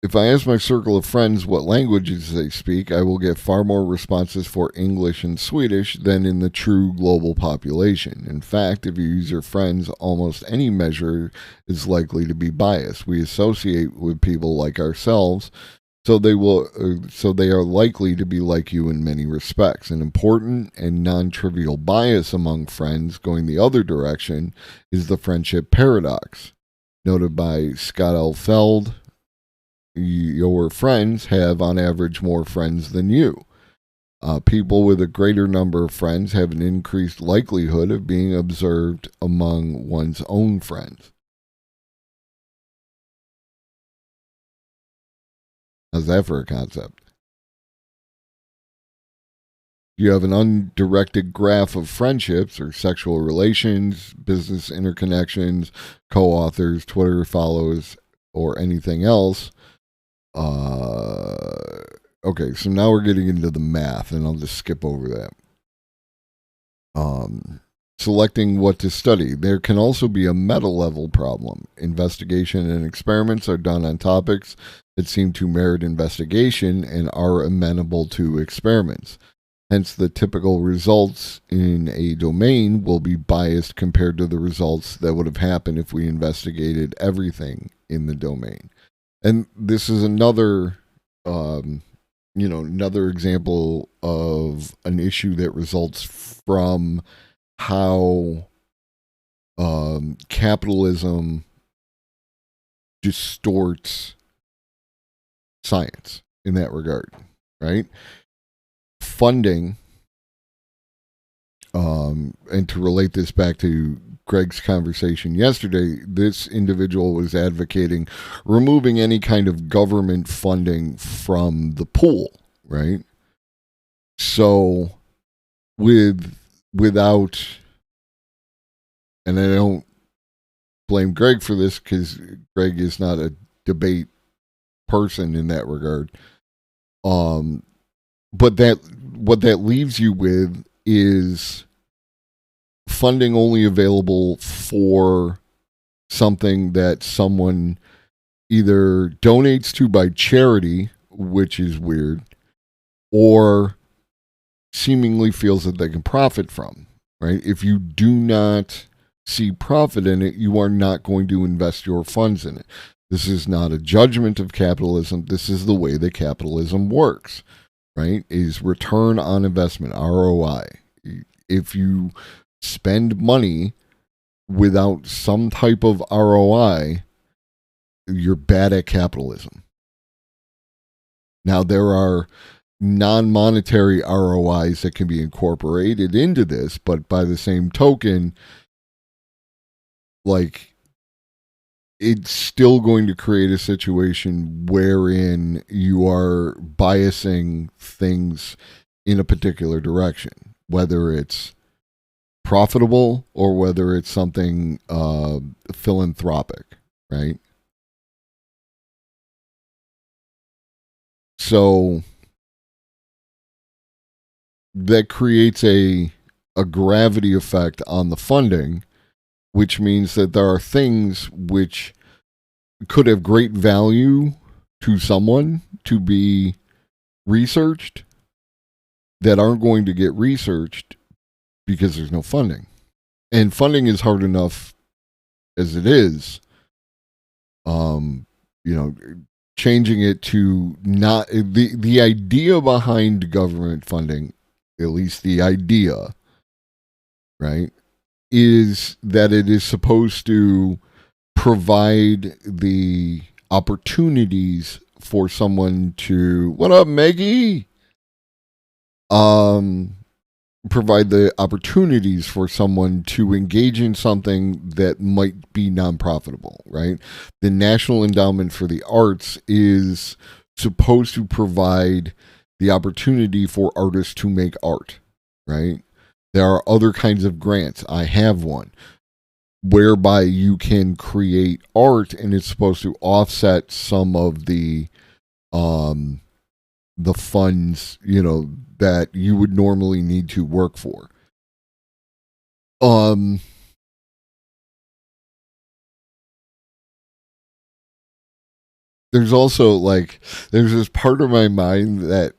If I ask my circle of friends what languages they speak, I will get far more responses for English and Swedish than in the true global population. In fact, if you use your friends, almost any measure is likely to be biased. We associate with people like ourselves, so they are likely to be like you in many respects. An important and non-trivial bias among friends going the other direction is the friendship paradox, noted by Scott L. Feld. Your friends have, on average, more friends than you. People with a greater number of friends have an increased likelihood of being observed among one's own friends. How's that for a concept? You have an undirected graph of friendships or sexual relations, business interconnections, co-authors, Twitter follows, or anything else. Okay, so now we're getting into the math, and I'll just skip over that. Selecting what to study. There can also be a meta-level problem. Investigation and experiments are done on topics that seem to merit investigation and are amenable to experiments. Hence, the typical results in a domain will be biased compared to the results that would have happened if we investigated everything in the domain. And this is another, another example of an issue that results from how capitalism distorts science in that regard, right? Funding, and to relate this back to Greg's conversation yesterday, this individual was advocating removing any kind of government funding from the pool, right? So without, and I don't blame Greg for this because Greg is not a debate person in that regard. But what that leaves you with is funding only available for something that someone either donates to by charity, which is weird, or seemingly feels that they can profit from, right? If you do not see profit in it, you are not going to invest your funds in it. This is not a judgment of capitalism. This is the way that capitalism works, right? Is return on investment, ROI. If you spend money without some type of ROI, you're bad at capitalism. Now, there are non-monetary ROIs that can be incorporated into this, but by the same token, like, it's still going to create a situation wherein you are biasing things in a particular direction, whether it's profitable or whether it's something philanthropic, right? So that creates a gravity effect on the funding, which means that there are things which could have great value to someone to be researched that aren't going to get researched because there's no funding. And funding is hard enough as it is. Changing it to not the idea behind government funding, at least the idea, right, is that it is supposed to provide the opportunities for someone to, what up, Maggie? Provide the opportunities for someone to engage in something that might be non-profitable, right? The National Endowment for the Arts is supposed to provide the opportunity for artists to make art, right? There are other kinds of grants. I have one whereby you can create art and it's supposed to offset some of the funds, that you would normally need to work for. There's also there's this part of my mind that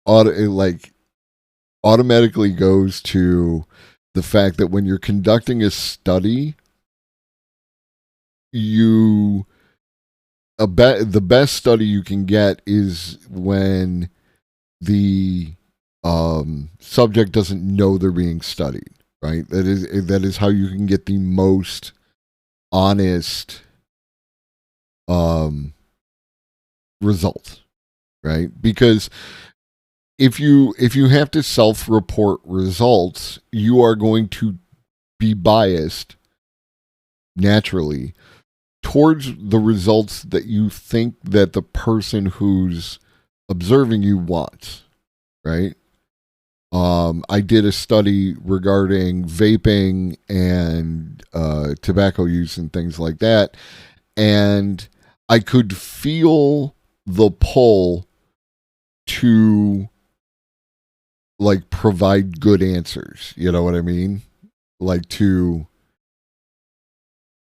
automatically goes to the fact that when you're conducting a study, the best study you can get is when the subject doesn't know they're being studied, right? That is how you can get the most honest results, right? Because if you have to self-report results, you are going to be biased naturally towards the results that you think that the person who's observing you wants, right? I did a study regarding vaping and tobacco use and things like that, and I could feel the pull to provide good answers. You know what I mean?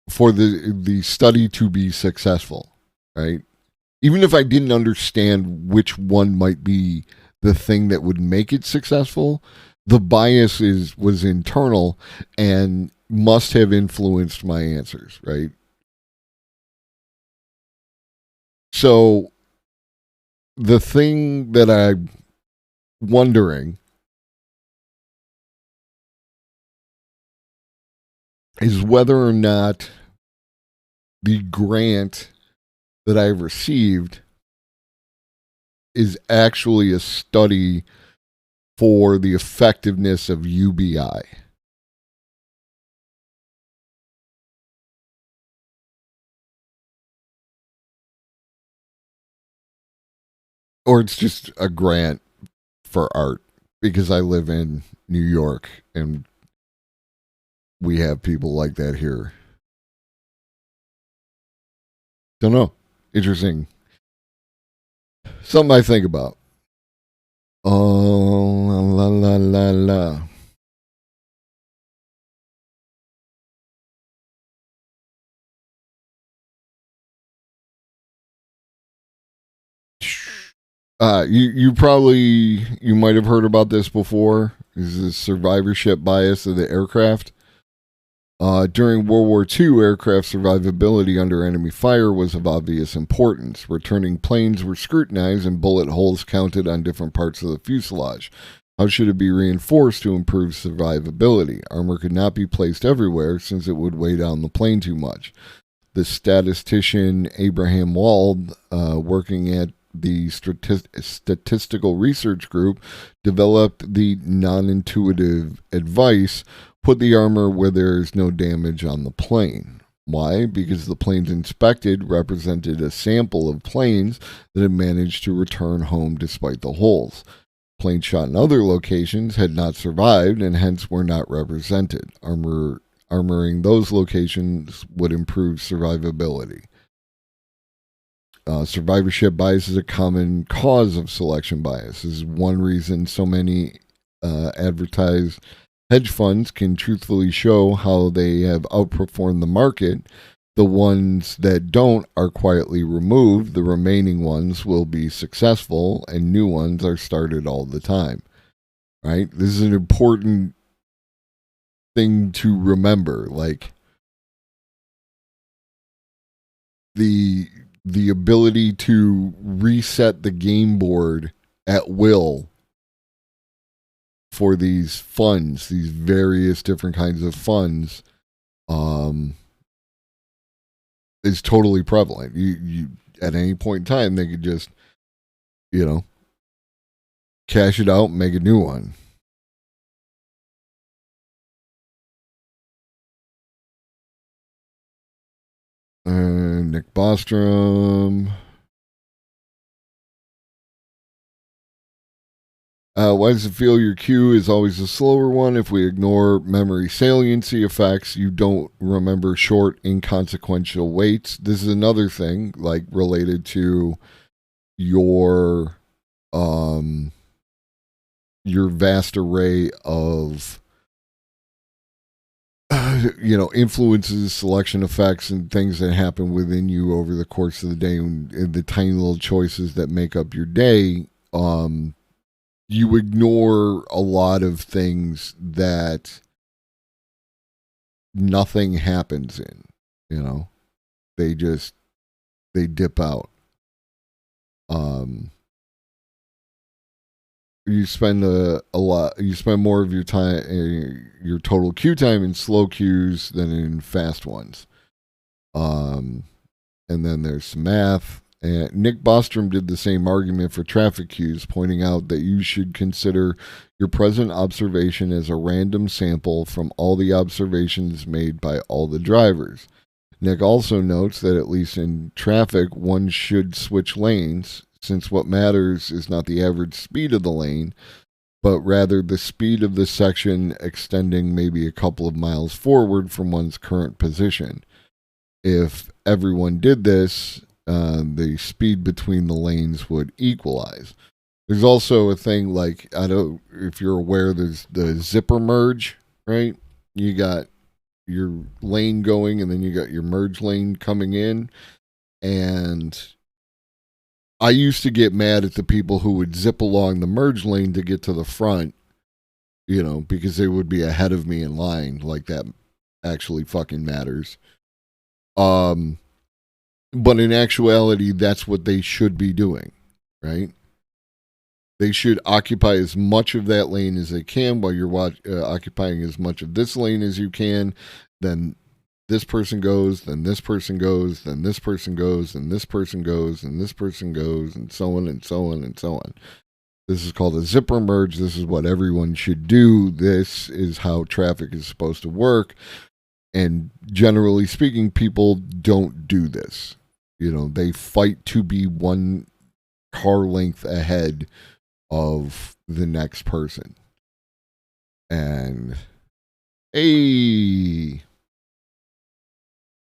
For the study to be successful, right? Even if I didn't understand which one might be the thing that would make it successful, the bias was internal and must have influenced my answers, right? So the thing that I'm wondering is whether or not the grant that I received is actually a study for the effectiveness of UBI. Or it's just a grant for art because I live in New York and we have people like that here. Don't know. Interesting. Something I think about. Oh, la la la la. You might have heard about this before. This is the survivorship bias of the aircraft. During World War II, aircraft survivability under enemy fire was of obvious importance. Returning planes were scrutinized and bullet holes counted on different parts of the fuselage. How should it be reinforced to improve survivability? Armor could not be placed everywhere since it would weigh down the plane too much. The statistician Abraham Wald, working at the Statistical Research Group, developed the non-intuitive advice: put the armor where there is no damage on the plane. Why? Because the planes inspected represented a sample of planes that had managed to return home despite the holes. Planes shot in other locations had not survived and hence were not represented. Armoring those locations would improve survivability. Survivorship bias is a common cause of selection bias. This is one reason so many advertised hedge funds can truthfully show how they have outperformed the market. The ones that don't are quietly removed. The remaining ones will be successful, and new ones are started all the time. Right? This is an important thing to remember. The ability to reset the game board at will for these funds, these various different kinds of funds, is totally prevalent. You at any point in time, they could just, cash it out and make a new one. Nick Bostrom. Why does it feel your cue is always a slower one? If we ignore memory saliency effects, you don't remember short, inconsequential waits. This is another thing, like related to your vast array of influences, selection effects, and things that happen within you over the course of the day, and the tiny little choices that make up your day. You ignore a lot of things that nothing happens in, they dip out. You spend you spend more of your time, your total queue time in slow queues than in fast ones. And then there's some math. And Nick Bostrom did the same argument for traffic queues, pointing out that you should consider your present observation as a random sample from all the observations made by all the drivers. Nick also notes that at least in traffic, one should switch lanes, since what matters is not the average speed of the lane, but rather the speed of the section extending maybe a couple of miles forward from one's current position. If everyone did this, the speed between the lanes would equalize. There's also a thing like, I don't, if you're aware, there's the zipper merge, right? You got your lane going, and then you got your merge lane coming in. And I used to get mad at the people who would zip along the merge lane to get to the front, because they would be ahead of me in line. Like, that actually fucking matters. But in actuality, that's what they should be doing, right? They should occupy as much of that lane as they can while you're occupying as much of this lane as you can. Then this person goes, then this person goes, then this person goes, and this person goes, and this person goes, and so on and so on and so on. This is called a zipper merge. This is what everyone should do. This is how traffic is supposed to work. And generally speaking, people don't do this. They fight to be one car length ahead of the next person. And, hey.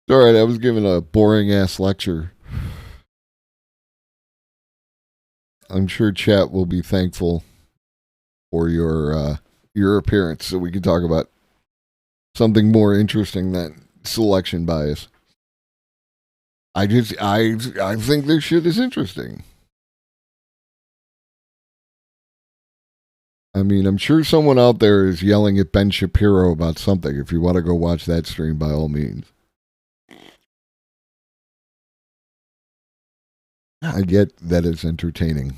All right, I was giving a boring-ass lecture. I'm sure chat will be thankful for your appearance so we can talk about something more interesting than selection bias. I think this shit is interesting. I mean, I'm sure someone out there is yelling at Ben Shapiro about something. If you want to go watch that stream, by all means. I get that it's entertaining.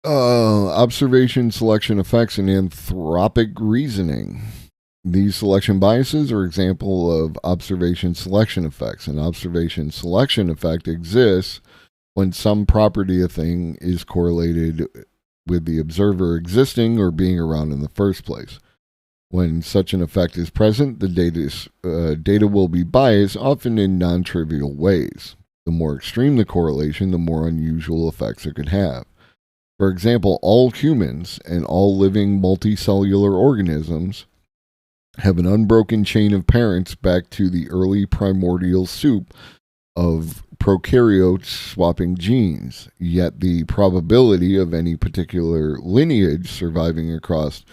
Observation, selection effects, and anthropic reasoning. These selection biases are example of observation selection effects. An observation selection effect exists when some property of thing is correlated with the observer existing or being around in the first place. When such an effect is present, the data will be biased, often in non-trivial ways. The more extreme the correlation, the more unusual effects it could have. For example, all humans and all living multicellular organisms have an unbroken chain of parents back to the early primordial soup of prokaryotes swapping genes, yet the probability of any particular lineage surviving across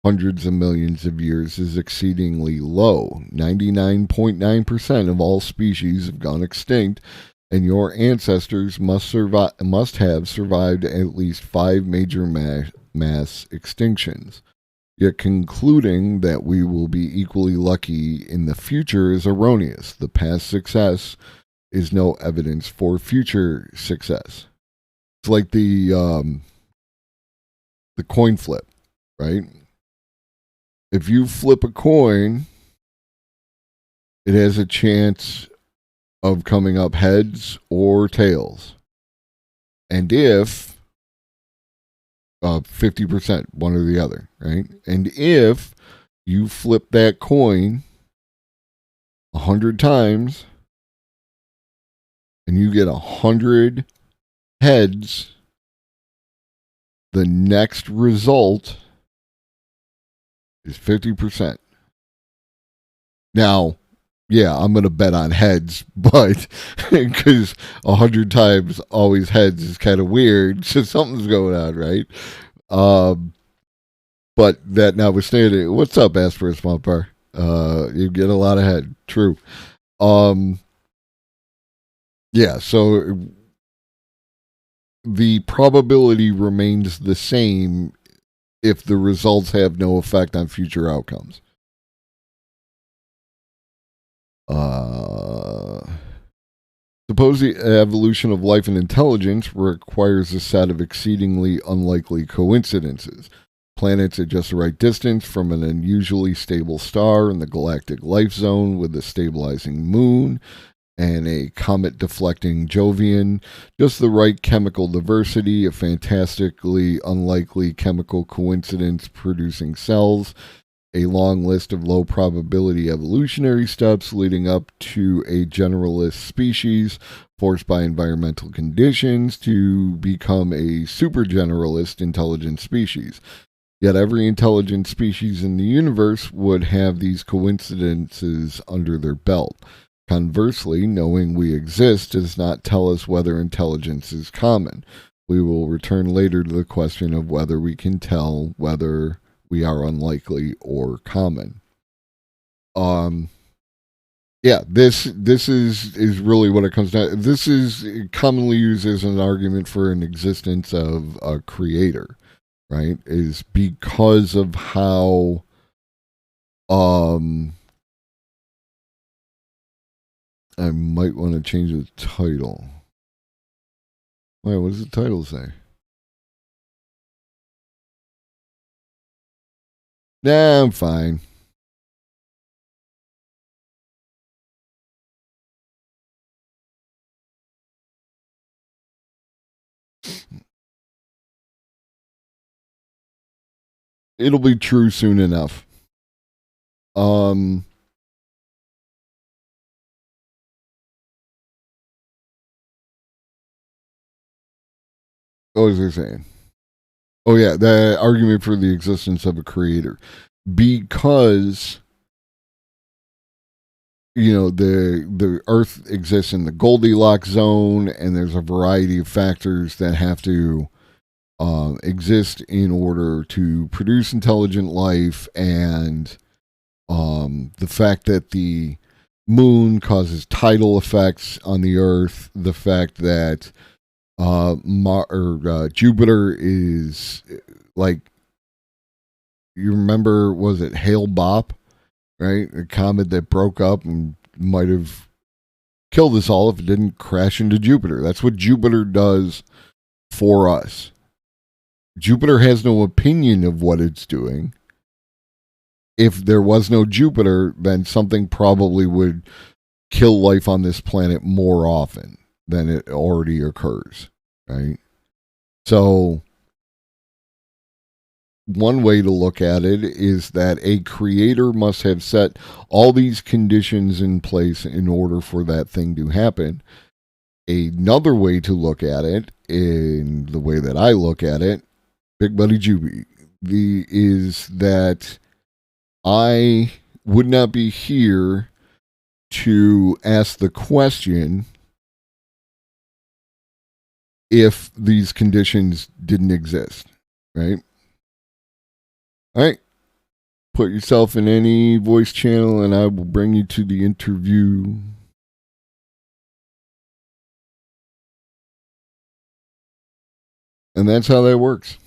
hundreds of millions of years is exceedingly low. 99.9% of all species have gone extinct, and your ancestors must have survived at least 5 major mass extinctions. Yet concluding that we will be equally lucky in the future is erroneous. The past success is no evidence for future success. It's like the coin flip, right? If you flip a coin, it has a chance of coming up heads or tails. And if 50%, one or the other, right? And if you flip that coin 100 times and you get 100 heads, the next result is 50%. Now, yeah, I'm going to bet on heads, but because 100 times always heads is kind of weird, so something's going on, right? But that notwithstanding, what's up, Asper Small Bar? You get a lot of head. True. Yeah, so the probability remains the same if the results have no effect on future outcomes. Suppose the evolution of life and intelligence requires a set of exceedingly unlikely coincidences. Planets at just the right distance from an unusually stable star in the galactic life zone with a stabilizing moon and a comet-deflecting Jovian, just the right chemical diversity, a fantastically unlikely chemical coincidence producing cells, a long list of low-probability evolutionary steps leading up to a generalist species forced by environmental conditions to become a super-generalist intelligent species. Yet every intelligent species in the universe would have these coincidences under their belt. Conversely, knowing we exist does not tell us whether intelligence is common. We will return later to the question of whether we can tell whether we are unlikely or common. Yeah, this is really what it comes down to. This is commonly used as an argument for an existence of a creator, right? Is because of how I might want to change the title. Wait, what does the title say? Nah, I'm fine. It'll be true soon enough. What was I saying? Oh yeah, the argument for the existence of a creator. Because the Earth exists in the Goldilocks zone, and there's a variety of factors that have to exist in order to produce intelligent life, and the fact that the moon causes tidal effects on the Earth, the fact that Jupiter is like, you remember, was it Hale-Bopp, right? A comet that broke up and might have killed us all if it didn't crash into Jupiter. That's what Jupiter does for us. Jupiter has no opinion of what it's doing. If there was no Jupiter, then something probably would kill life on this planet more often than it already occurs, right? So one way to look at it is that a creator must have set all these conditions in place in order for that thing to happen. Another way to look at it, in the way that I look at it, Big Buddy Juby, is that I would not be here to ask the question if these conditions didn't exist, right? All right. Put yourself in any voice channel and I will bring you to the interview. And that's how that works.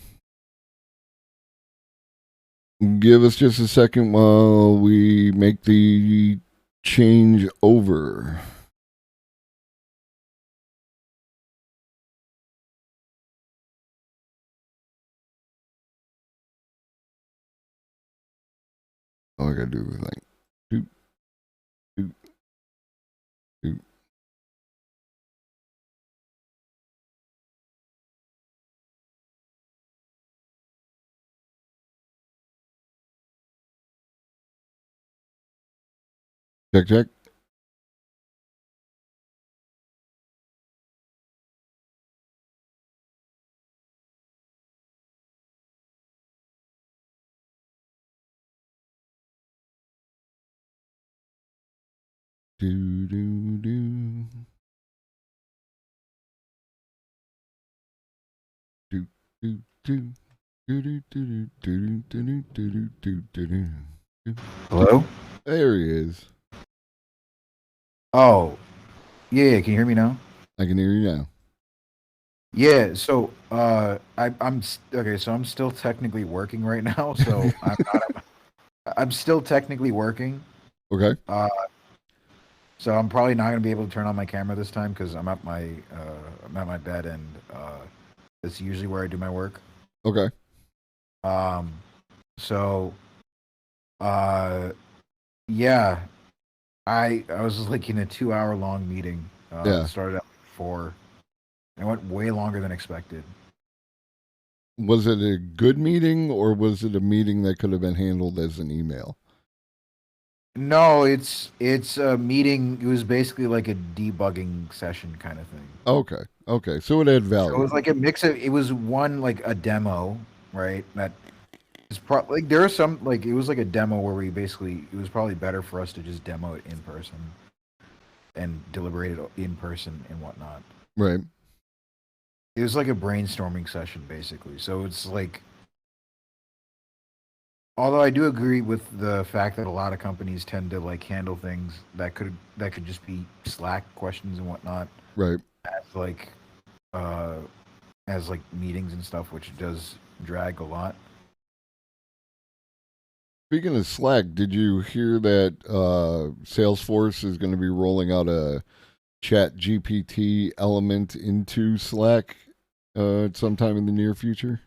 Give us just a second while we make the change over. All I gotta do is like doot, doot, doot. Check, check. Do do do. Do do do. Do do do do do do do do do. Hello? There he is. Oh, yeah. Can you hear me now? I can hear you now. Yeah. So, okay. So I'm still technically working right now. So I'm still technically working. Okay. So I'm probably not gonna be able to turn on my camera this time because I'm at my bed and that's usually where I do my work. Okay. So, yeah, I was like in a 2 hour long meeting. It started at 4. It went way longer than expected. Was it a good meeting or was it a meeting that could have been handled as an email? No, it's a meeting. It was basically like a debugging session kind of thing. Okay. Okay. So it had value. So it was like a mix of. It was one like a demo, right? That is like there are some like it was like a demo where we basically it was probably better for us to just demo it in person and deliberate it in person and whatnot. Right. It was like a brainstorming session basically. So it's like. Although I do agree with the fact that a lot of companies tend to like handle things that could just be Slack questions and whatnot, Right. as like meetings and stuff, which does drag a lot. Speaking of Slack, did you hear that Salesforce is going to be rolling out a Chat GPT element into Slack sometime in the near future?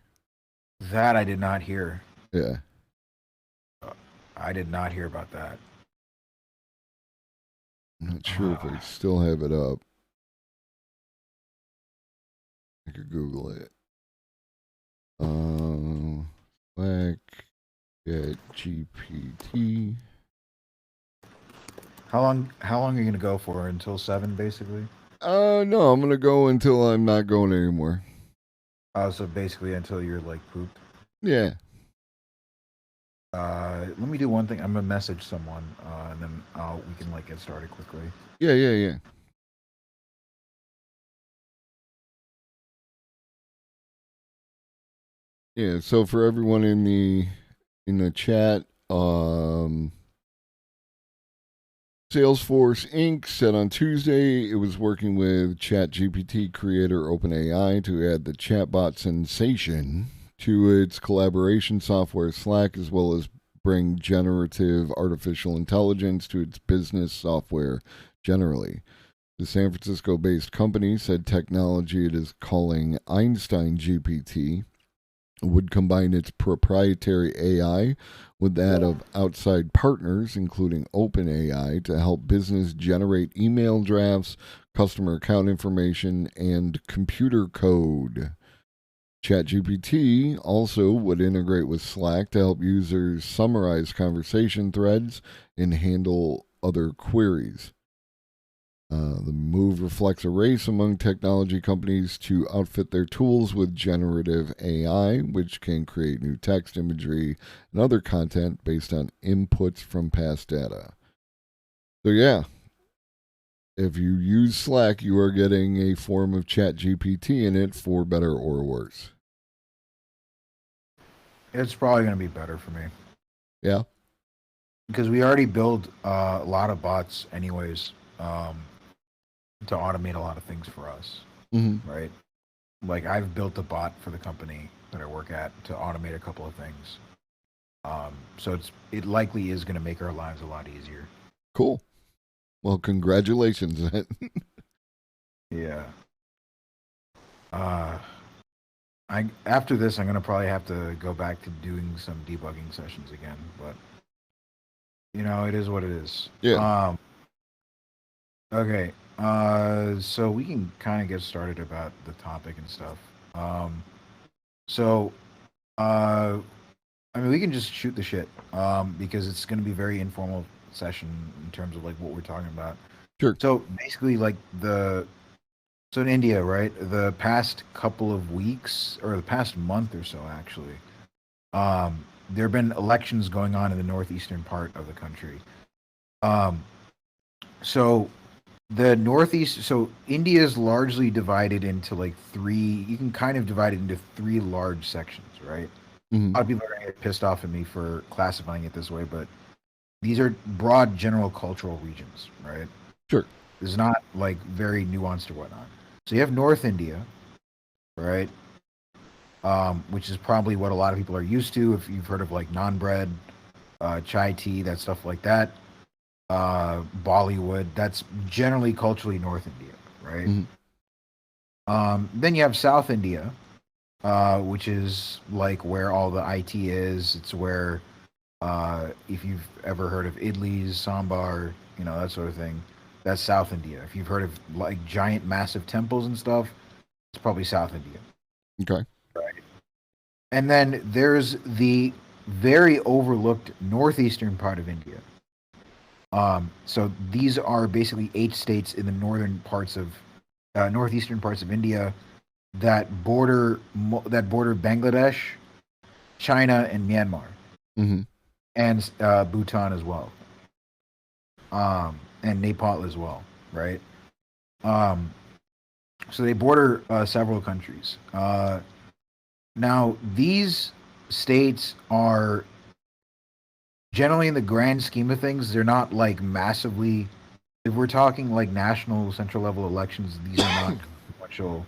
That I did not hear. Yeah. I did not hear about that. I'm not sure if I still have it up. I could Google it. Slack, Chat GPT. How long are you gonna go for? Until 7, basically? No, I'm gonna go until I'm not going anymore. So basically until you're like pooped. Yeah. Let me do one thing. I'm gonna message someone, and then we can like get started quickly. Yeah. Yeah, so for everyone in the chat, Salesforce Inc. said on Tuesday it was working with ChatGPT creator OpenAI to add the chatbot sensation to its collaboration software Slack, as well as bring generative artificial intelligence to its business software generally. The San Francisco-based company said technology it is calling Einstein GPT would combine its proprietary AI with that of outside partners, including OpenAI, to help business generate email drafts, customer account information, and computer code. ChatGPT also would integrate with Slack to help users summarize conversation threads and handle other queries. The move reflects a race among technology companies to outfit their tools with generative AI, which can create new text, imagery, and other content based on inputs from past data. So yeah, if you use Slack, you are getting a form of ChatGPT in it, for better or worse. It's probably gonna be better for me. Yeah. Because we already build a lot of bots anyways. To automate a lot of things for us, right? Like I've built a bot for the company that I work at to automate a couple of things. So it likely is going to make our lives a lot easier. Cool. Well, congratulations. Yeah. After this, I'm going to probably have to go back to doing some debugging sessions again, but you know, it is what it is. Yeah. Okay. So we can kind of get started about the topic and stuff. I mean, we can just shoot the shit, because it's going to be a very informal session in terms of like what we're talking about. Sure. So basically, like so in India, right? The past couple of weeks, or the past month or so, actually, there have been elections going on in the northeastern part of the country. So the Northeast, so India is largely divided into like three. You can kind of divide it into three large sections, right? A lot of people are going to get pissed off at me for classifying it this way, but these are broad general cultural regions, right? Sure. It's not like very nuanced or whatnot. So you have North India, right? Which is probably what a lot of people are used to. If you've heard of like naan bread, chai tea, that stuff like that, Bollywood, that's generally culturally North India, right? Then you have South India, which is like where all the IT is. It's where, if you've ever heard of idlis, sambar, that sort of thing, that's South India. If you've heard of like giant, massive temples and stuff, it's probably South India. Okay. Right. And then there's the very overlooked northeastern part of India. So these are basically 8 states in the northern parts of northeastern parts of India that border Bangladesh, China, and Myanmar, and Bhutan as well, and Nepal as well, right? So they border several countries. Now these states are generally, in the grand scheme of things, they're not like massively. If we're talking like national central level elections, these are not influential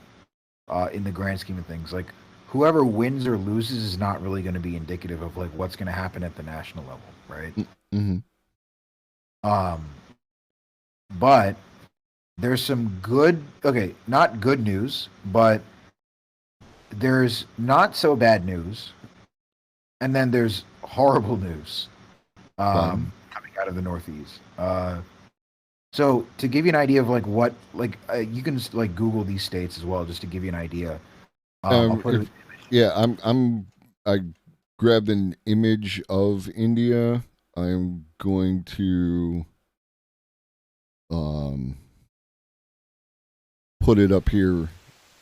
in the grand scheme of things. Like whoever wins or loses is not really going to be indicative of like what's going to happen at the national level, right? But there's some good, not good news, but there's not so bad news, and then there's horrible news coming out of the Northeast. So to give you an idea of like what, you can just like Google these states as well, just to give you an idea. I grabbed an image of India. I'm going to put it up here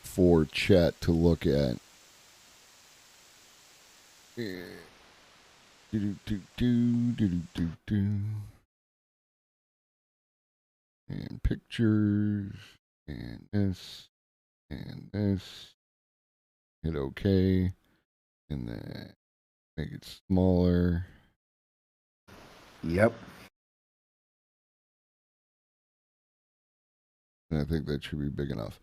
for chat to look at. And pictures, and this, hit OK, and then make it smaller. Yep. And I think that should be big enough.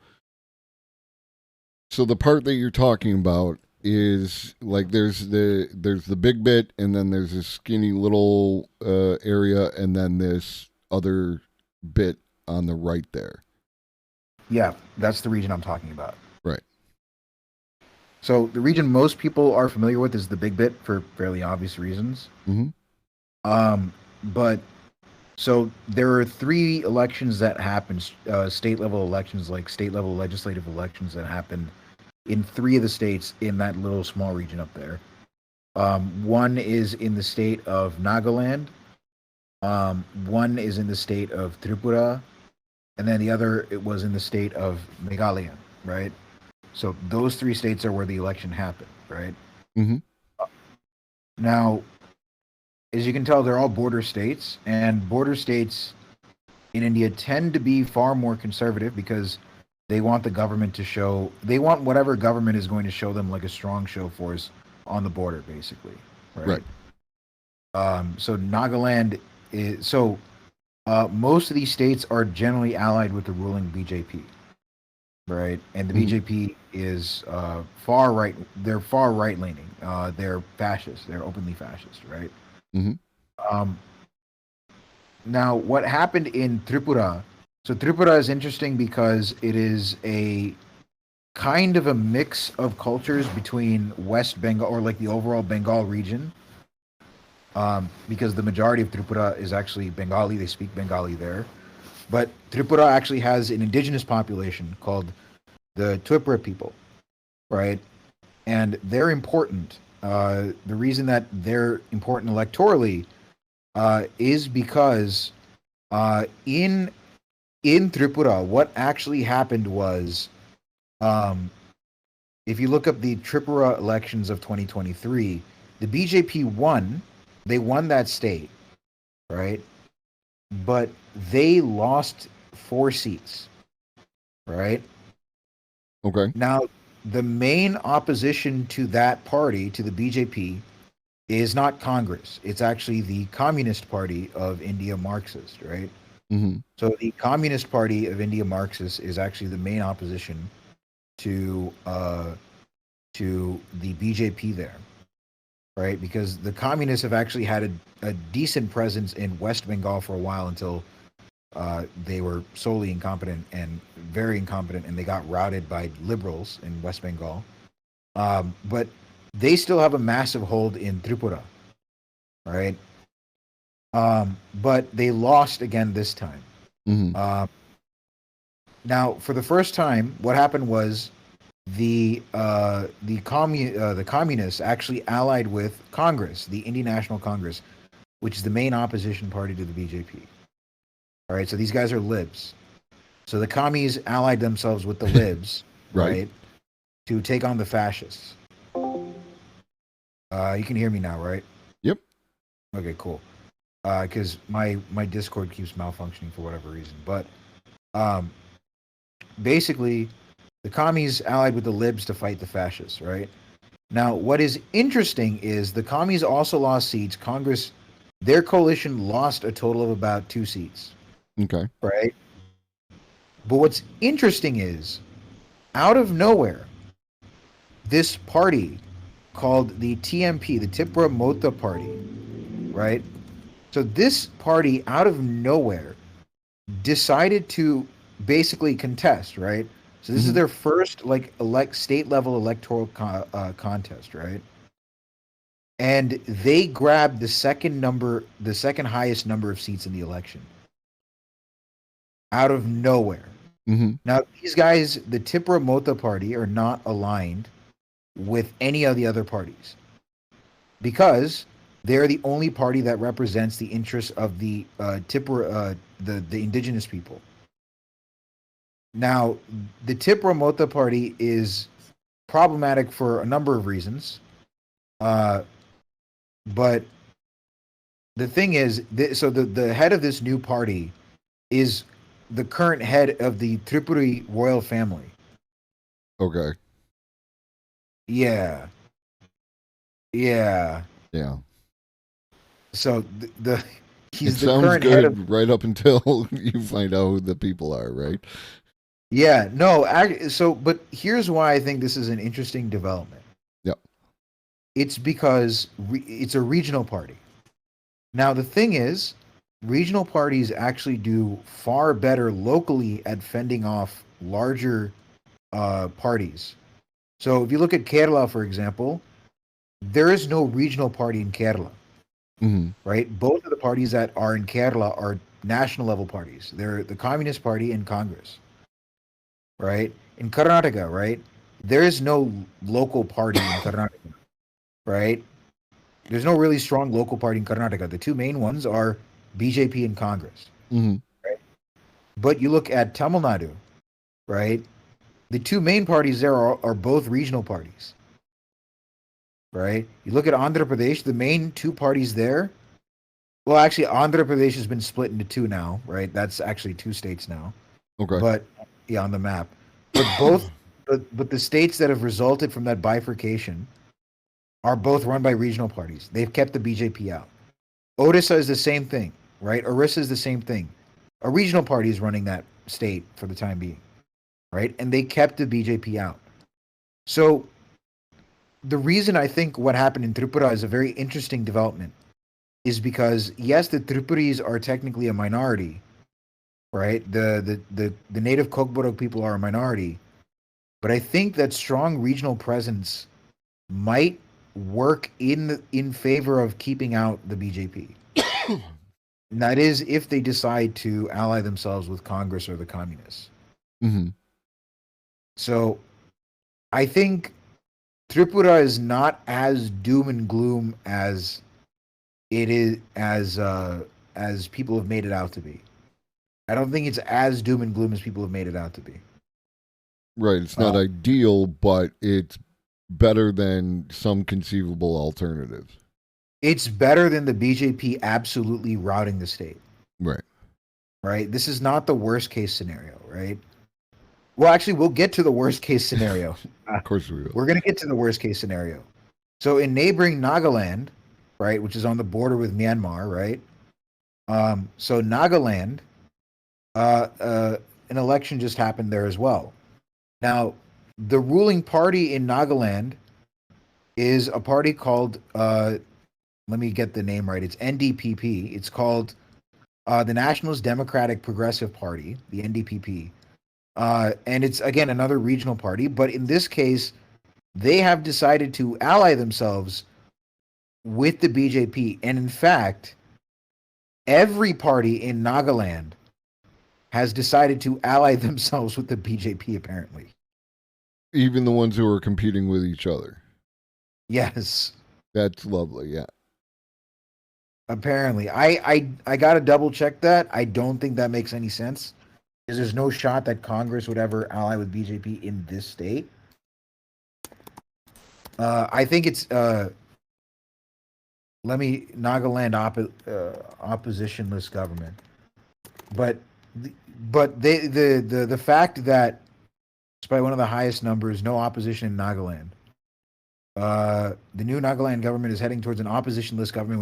So the part that you're talking about is like there's the big bit, and then there's this skinny little area, and then this other bit on the right there. Yeah, that's the region I'm talking about. Right. So the region most people are familiar with is the big bit for fairly obvious reasons. But so there are 3 elections that happen, state level elections, like state level legislative elections that happen in 3 of the states in that little small region up there. One is in the state of Nagaland. One is in the state of Tripura, and then the other, it was in the state of Meghalaya, right? So those 3 states are where the election happened, right? Now, as you can tell, they're all border states, and border states in India tend to be far more conservative because they want the government to show, they want whatever government is going to show them like a strong show force on the border, basically, right? So Nagaland is, most of these states are generally allied with the ruling BJP, right? And the BJP is far right. They're far right leaning. They're fascist. They're openly fascist, right? Now, what happened in Tripura? So Tripura is interesting because it is a kind of a mix of cultures between West Bengal, or like the overall Bengal region, because the majority of Tripura is actually Bengali. They speak Bengali there. But Tripura actually has an indigenous population called the Twipra people, right? And they're important. The reason that they're important electorally is because in Tripura, what actually happened was, if you look up the Tripura elections of 2023, the BJP won. They won that state, right? but they lost 4 seats, right? Okay. Now, the main opposition to that party, to the BJP, is not Congress. It's actually the Communist Party of India Marxist, right? Mm-hmm. So the Communist Party of India Marxist is actually the main opposition to the BJP there, right? Because the communists have actually had a decent presence in West Bengal for a while until they were solely incompetent and very incompetent, and they got routed by liberals in West Bengal. But they still have a massive hold in Tripura, right? But they lost again this time. Mm-hmm. Now, for the first time, what happened was the communists actually allied with Congress, the Indian National Congress, which is the main opposition party to the BJP. All right, so these guys are libs. So the commies allied themselves with the libs, right, to take on the fascists. You can hear me now, right? Yep. Okay, cool. Because my Discord keeps malfunctioning for whatever reason. But basically, the commies allied with the libs to fight the fascists, right? Now, what is interesting is the commies also lost seats. Congress, their coalition lost a total of about 2 seats. Okay. Right? But what's interesting is, out of nowhere, this party called the TMP, the Tripura Mota Party, right? So this party, out of nowhere, decided to basically contest, right? So this is their first state level electoral contest, right? And they grabbed the second highest number of seats in the election. Out of nowhere. Mm-hmm. Now, these guys, the Tripura Mota Party, are not aligned with any of the other parties because they're the only party that represents the interests of the Tripura, the indigenous people. Now, the Tripura Mota Party is problematic for a number of reasons, but the thing is, so the head of this new party is the current head of the Tripuri royal family. Okay. Yeah. So he's the current head of, right up until you find out who the people are, right? Yeah. No. But here's why I think this is an interesting development. Yep. It's because it's a regional party. Now the thing is, regional parties actually do far better locally at fending off larger parties. So if you look at Kerala, for example, there is no regional party in Kerala, right? Both of the parties that are in Kerala are national level parties. They're the Communist Party and Congress, right? In Karnataka, right, there is no local party in Karnataka, right? There's no really strong local party in Karnataka. The two main ones are BJP and Congress, right? But you look at Tamil Nadu, right? The two main parties there are both regional parties, right? You look at Andhra Pradesh, the main two parties there. Well, actually, Andhra Pradesh has been split into two now, right? That's actually 2 states now. Okay. But yeah, on the map. But but the states that have resulted from that bifurcation are both run by regional parties. They've kept the BJP out. Odisha is the same thing, right? Orissa is the same thing. A regional party is running that state for the time being, right? And they kept the BJP out. So the reason I think what happened in Tripura is a very interesting development is because, yes, the Tripuris are technically a minority, right? The native Kokborok people are a minority, but I think that strong regional presence might work in favor of keeping out the BJP. And that is if they decide to ally themselves with Congress or the communists. So I think Tripura is not as doom and gloom as it is as people have made it out to be. I don't think it's as doom and gloom as people have made it out to be. Right. It's not ideal, but it's better than some conceivable alternatives. It's better than the BJP absolutely routing the state. Right. right? This is not the worst case scenario, right? Well, actually, we'll get to the worst case scenario. Of course we will. We're going to get to the worst case scenario. So in neighboring Nagaland, right, which is on the border with Myanmar, right? So Nagaland, an election just happened there as well. Now, the ruling party in Nagaland is a party called, let me get the name right. It's NDPP. It's called the Nationalist Democratic Progressive Party, the NDPP. And it's, again, another regional party. But in this case, they have decided to ally themselves with the BJP. And in fact, every party in Nagaland has decided to ally themselves with the BJP, apparently. Even the ones who are competing with each other. Yes. That's lovely, yeah. Apparently. I got to double check that. I don't think that makes any sense. Because there's no shot that Congress would ever ally with BJP in this state. I think it's Nagaland oppositionless government. But the fact that despite one of the highest numbers, no opposition in Nagaland. The new Nagaland government is heading towards an oppositionless government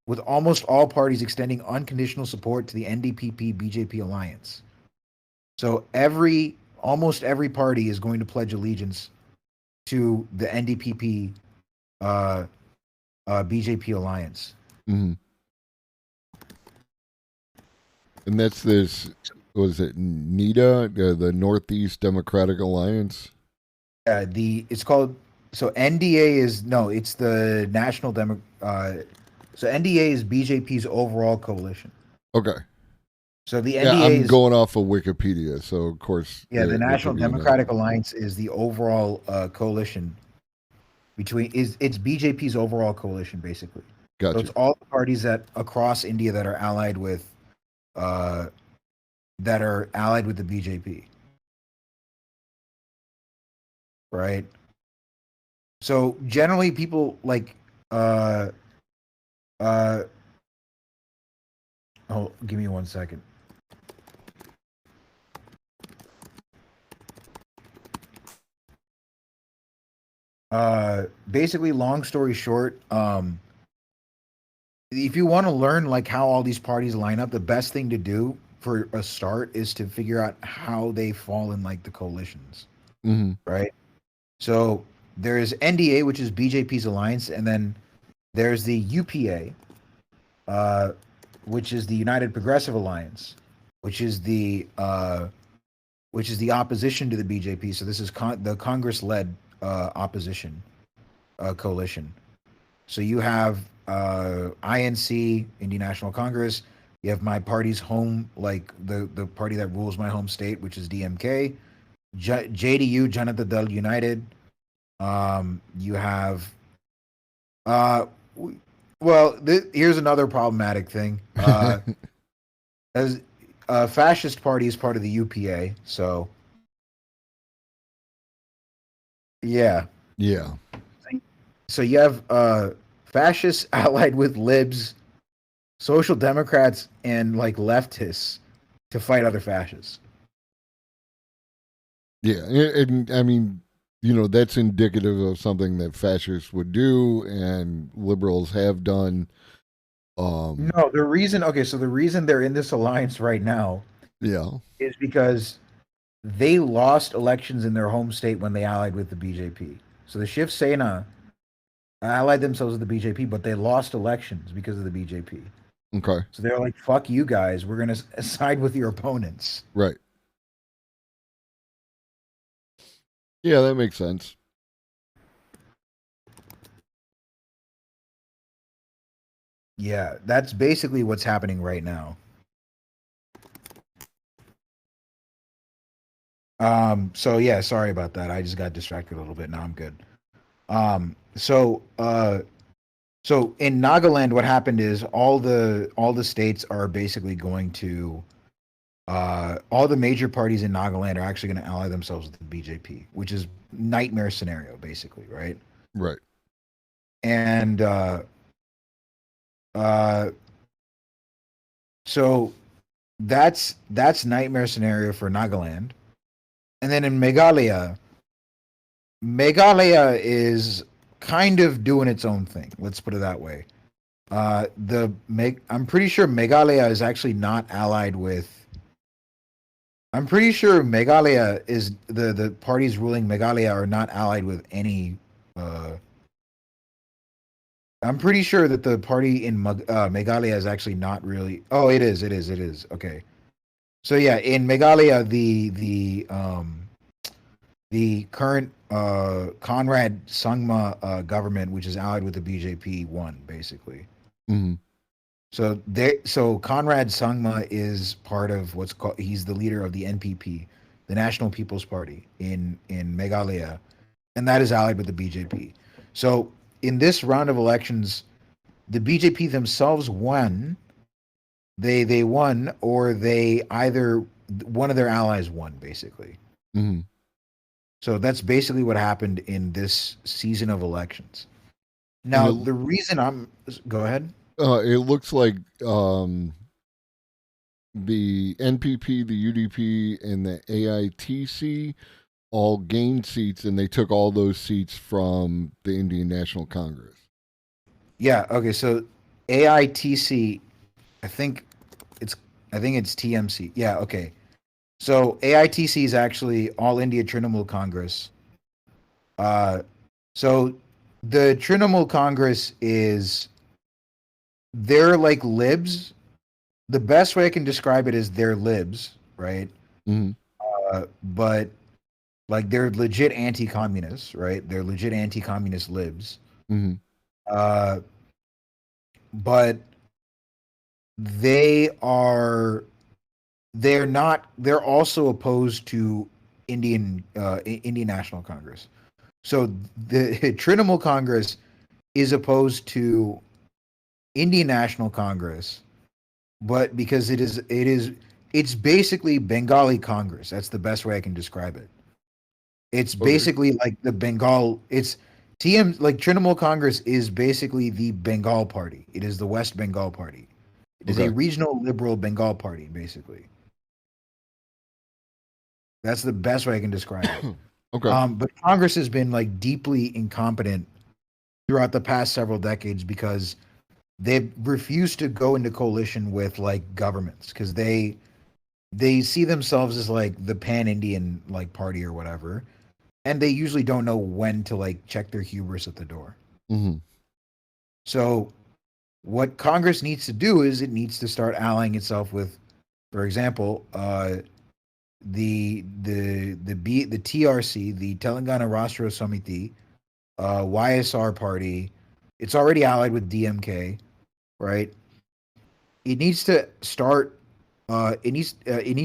with almost all parties extending unconditional support to the NDPP BJP alliance. So almost every party is going to pledge allegiance to the NDPP BJP alliance. Mm-hmm. And that's this, what is it, NEDA, the Northeast Democratic Alliance? It's called, so NDA it's the National so NDA is BJP's overall coalition. Okay. So the NDA I'm going off of Wikipedia, so of course. Yeah, the National Democratic Alliance is the overall coalition it's BJP's overall coalition, basically. Gotcha. So it's all the parties that across India that are allied with the BJP. Right? So generally people like give me 1 second. Basically, long story short, if you want to learn like how all these parties line up, the best thing to do for a start is to figure out how they fall in like the coalitions. Mm-hmm. Right? So there's NDA, which is BJP's alliance, and then there's the UPA, which is the United Progressive Alliance, which is the opposition to the BJP. So this is the Congress-led opposition coalition. So you have INC, Indian National Congress. You have my party's home, like the party that rules my home state, which is DMK. JDU, Janata Dal United. You have here's another problematic thing. As a fascist party is part of the UPA, so yeah. So you have fascists allied with libs, social democrats, and like leftists to fight other fascists. Yeah, and I mean, that's indicative of something that fascists would do and liberals have done. No, the reason they're in this alliance right now, is because they lost elections in their home state when they allied with the BJP. So the Shiv Sena allied themselves with the BJP, but they lost elections because of the BJP. Okay. So they're like, fuck you guys, we're going to side with your opponents. Right. Yeah, that makes sense. Yeah, that's basically what's happening right now. So yeah, sorry about that. I just got distracted a little bit. Now I'm good. So in Nagaland, what happened is all the states are basically going to all the major parties in Nagaland are actually going to ally themselves with the BJP, which is nightmare scenario, basically, right? Right. And so that's nightmare scenario for Nagaland. And then in Meghalaya is kind of doing its own thing. Let's put it that way. I'm pretty sure Meghalaya is actually not allied with. I'm pretty sure Meghalaya is the parties ruling Meghalaya are not allied with any. I'm pretty sure that the party in Meghalaya is actually not really. Oh, it is. Okay. So yeah, in Meghalaya, the current Conrad Sangma government, which is allied with the BJP, won basically. Mm-hmm. So Conrad Sangma is part of what's called. He's the leader of the NPP, the National People's Party in Meghalaya, and that is allied with the BJP. So in this round of elections, the BJP themselves won. They won, or they either one of their allies won, basically. Mm-hmm. So that's basically what happened in this season of elections. Now, the reason go ahead. It looks like the NPP, the UDP, and the AITC all gained seats, and they took all those seats from the Indian National Congress. Yeah. Okay. So AITC, I think it's TMC. Yeah. Okay. So AITC is actually All India Trinamool Congress. So the Trinamool Congress they're like libs. The best way I can describe it is they're libs, right? Mm-hmm. But like they're legit anti-communists, right? They're legit anti-communist libs. Mm-hmm. But they're also opposed to Indian National Congress. So the Trinamool Congress is opposed to Indian National Congress, but because it's basically Bengali Congress. That's the best way I can describe it. It's basically like the Bengal. It's like Trinamool Congress is basically the Bengal Party. It is the West Bengal Party. It is a regional liberal Bengal party, basically. That's the best way I can describe it. Okay. But Congress has been like deeply incompetent throughout the past several decades because they've refused to go into coalition with like governments because they see themselves as like the pan-Indian like party or whatever, and they usually don't know when to like check their hubris at the door. Mm-hmm. So what Congress needs to do is it needs to start allying itself with, for example, the TRC, the Telangana Rashtra Samiti, YSR party. It's already allied with DMK, right? It needs to start. It needs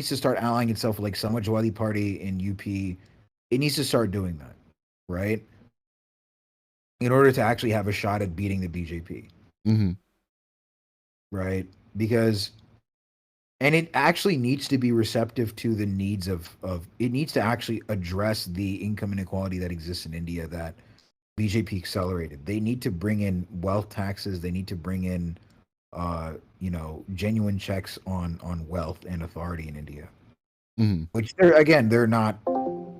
to start allying itself with like Samajwadi Party in UP. It needs to start doing that, right? In order to actually have a shot at beating the BJP. Mm-hmm. Right? Because, and it actually needs to be receptive to the needs of it needs to actually address the income inequality that exists in India that BJP accelerated. They need to bring in wealth taxes. They need to bring in, genuine checks on wealth and authority in India. Mm-hmm. Which they're not.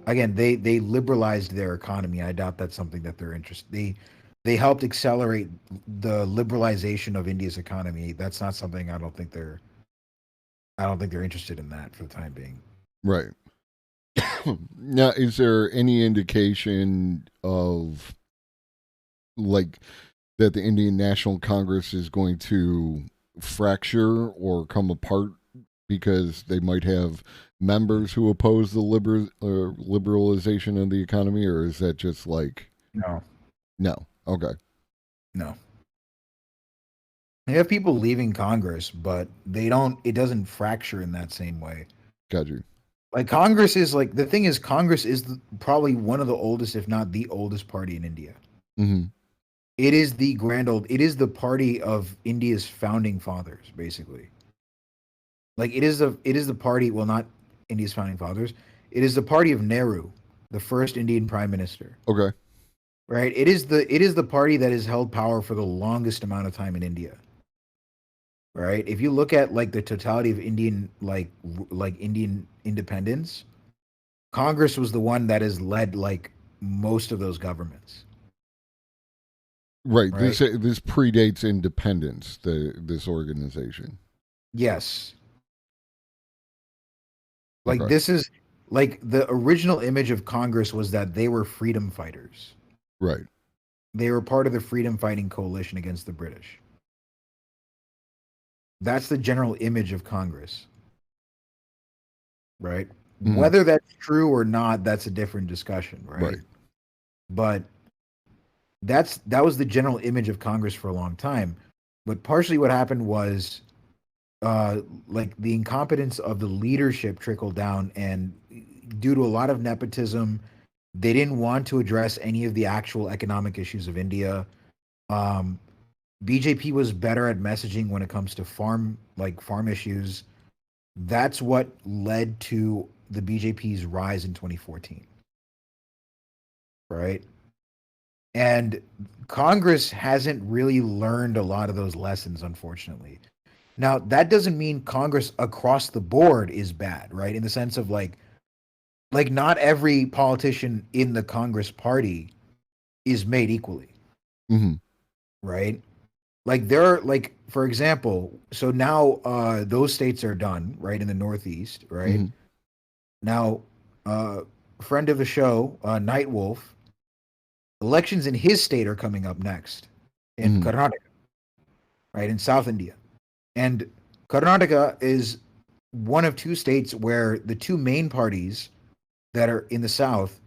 Again, they liberalized their economy. I doubt that's something that they're interested. They helped accelerate the liberalization of India's economy. That's not something I don't think they're interested in that for the time being. Right. Now, is there any indication of like that the Indian National Congress is going to fracture or come apart because they might have members who oppose the liberalization of the economy, or is that just like no? Okay. No. They have people leaving Congress, but it doesn't fracture in that same way. Got you. Like Congress is like, the thing is Congress is probably one of the oldest, if not the oldest party in India. Mm-hmm. It is it is the party of India's founding fathers, basically. Like it is the party, well, not India's founding fathers. It is the party of Nehru, the first Indian prime minister. Okay. Right? It is the party that has held power for the longest amount of time in India. right? If you look at like the totality of Indian Indian independence, Congress was the one that has led like most of those governments. Right. Right. This predates independence. This organization. Yes. Like Okay. this is like the original image of Congress was that they were freedom fighters. Right. They were part of the freedom fighting coalition against the British. That's the general image of Congress. Right? Mhm. Whether that's true or not, that's a different discussion, right? Right. But that was the general image of Congress for a long time. But partially what happened was like the incompetence of the leadership trickled down, and due to a lot of nepotism, they didn't want to address any of the actual economic issues of India. BJP was better at messaging when it comes to farm issues. That's what led to the BJP's rise in 2014. Right? And Congress hasn't really learned a lot of those lessons, unfortunately. Now, that doesn't mean Congress across the board is bad, right? In the sense of like not every politician in the Congress party is made equally. Mm-hmm. Right? Like there are like, for example, so now those states are done, right, in the Northeast, right? Mhm. Now, friend of the show, Nightwolf, elections in his state are coming up next in Karnataka, right, in South India. And Karnataka is one of two states where the two main parties that are in the South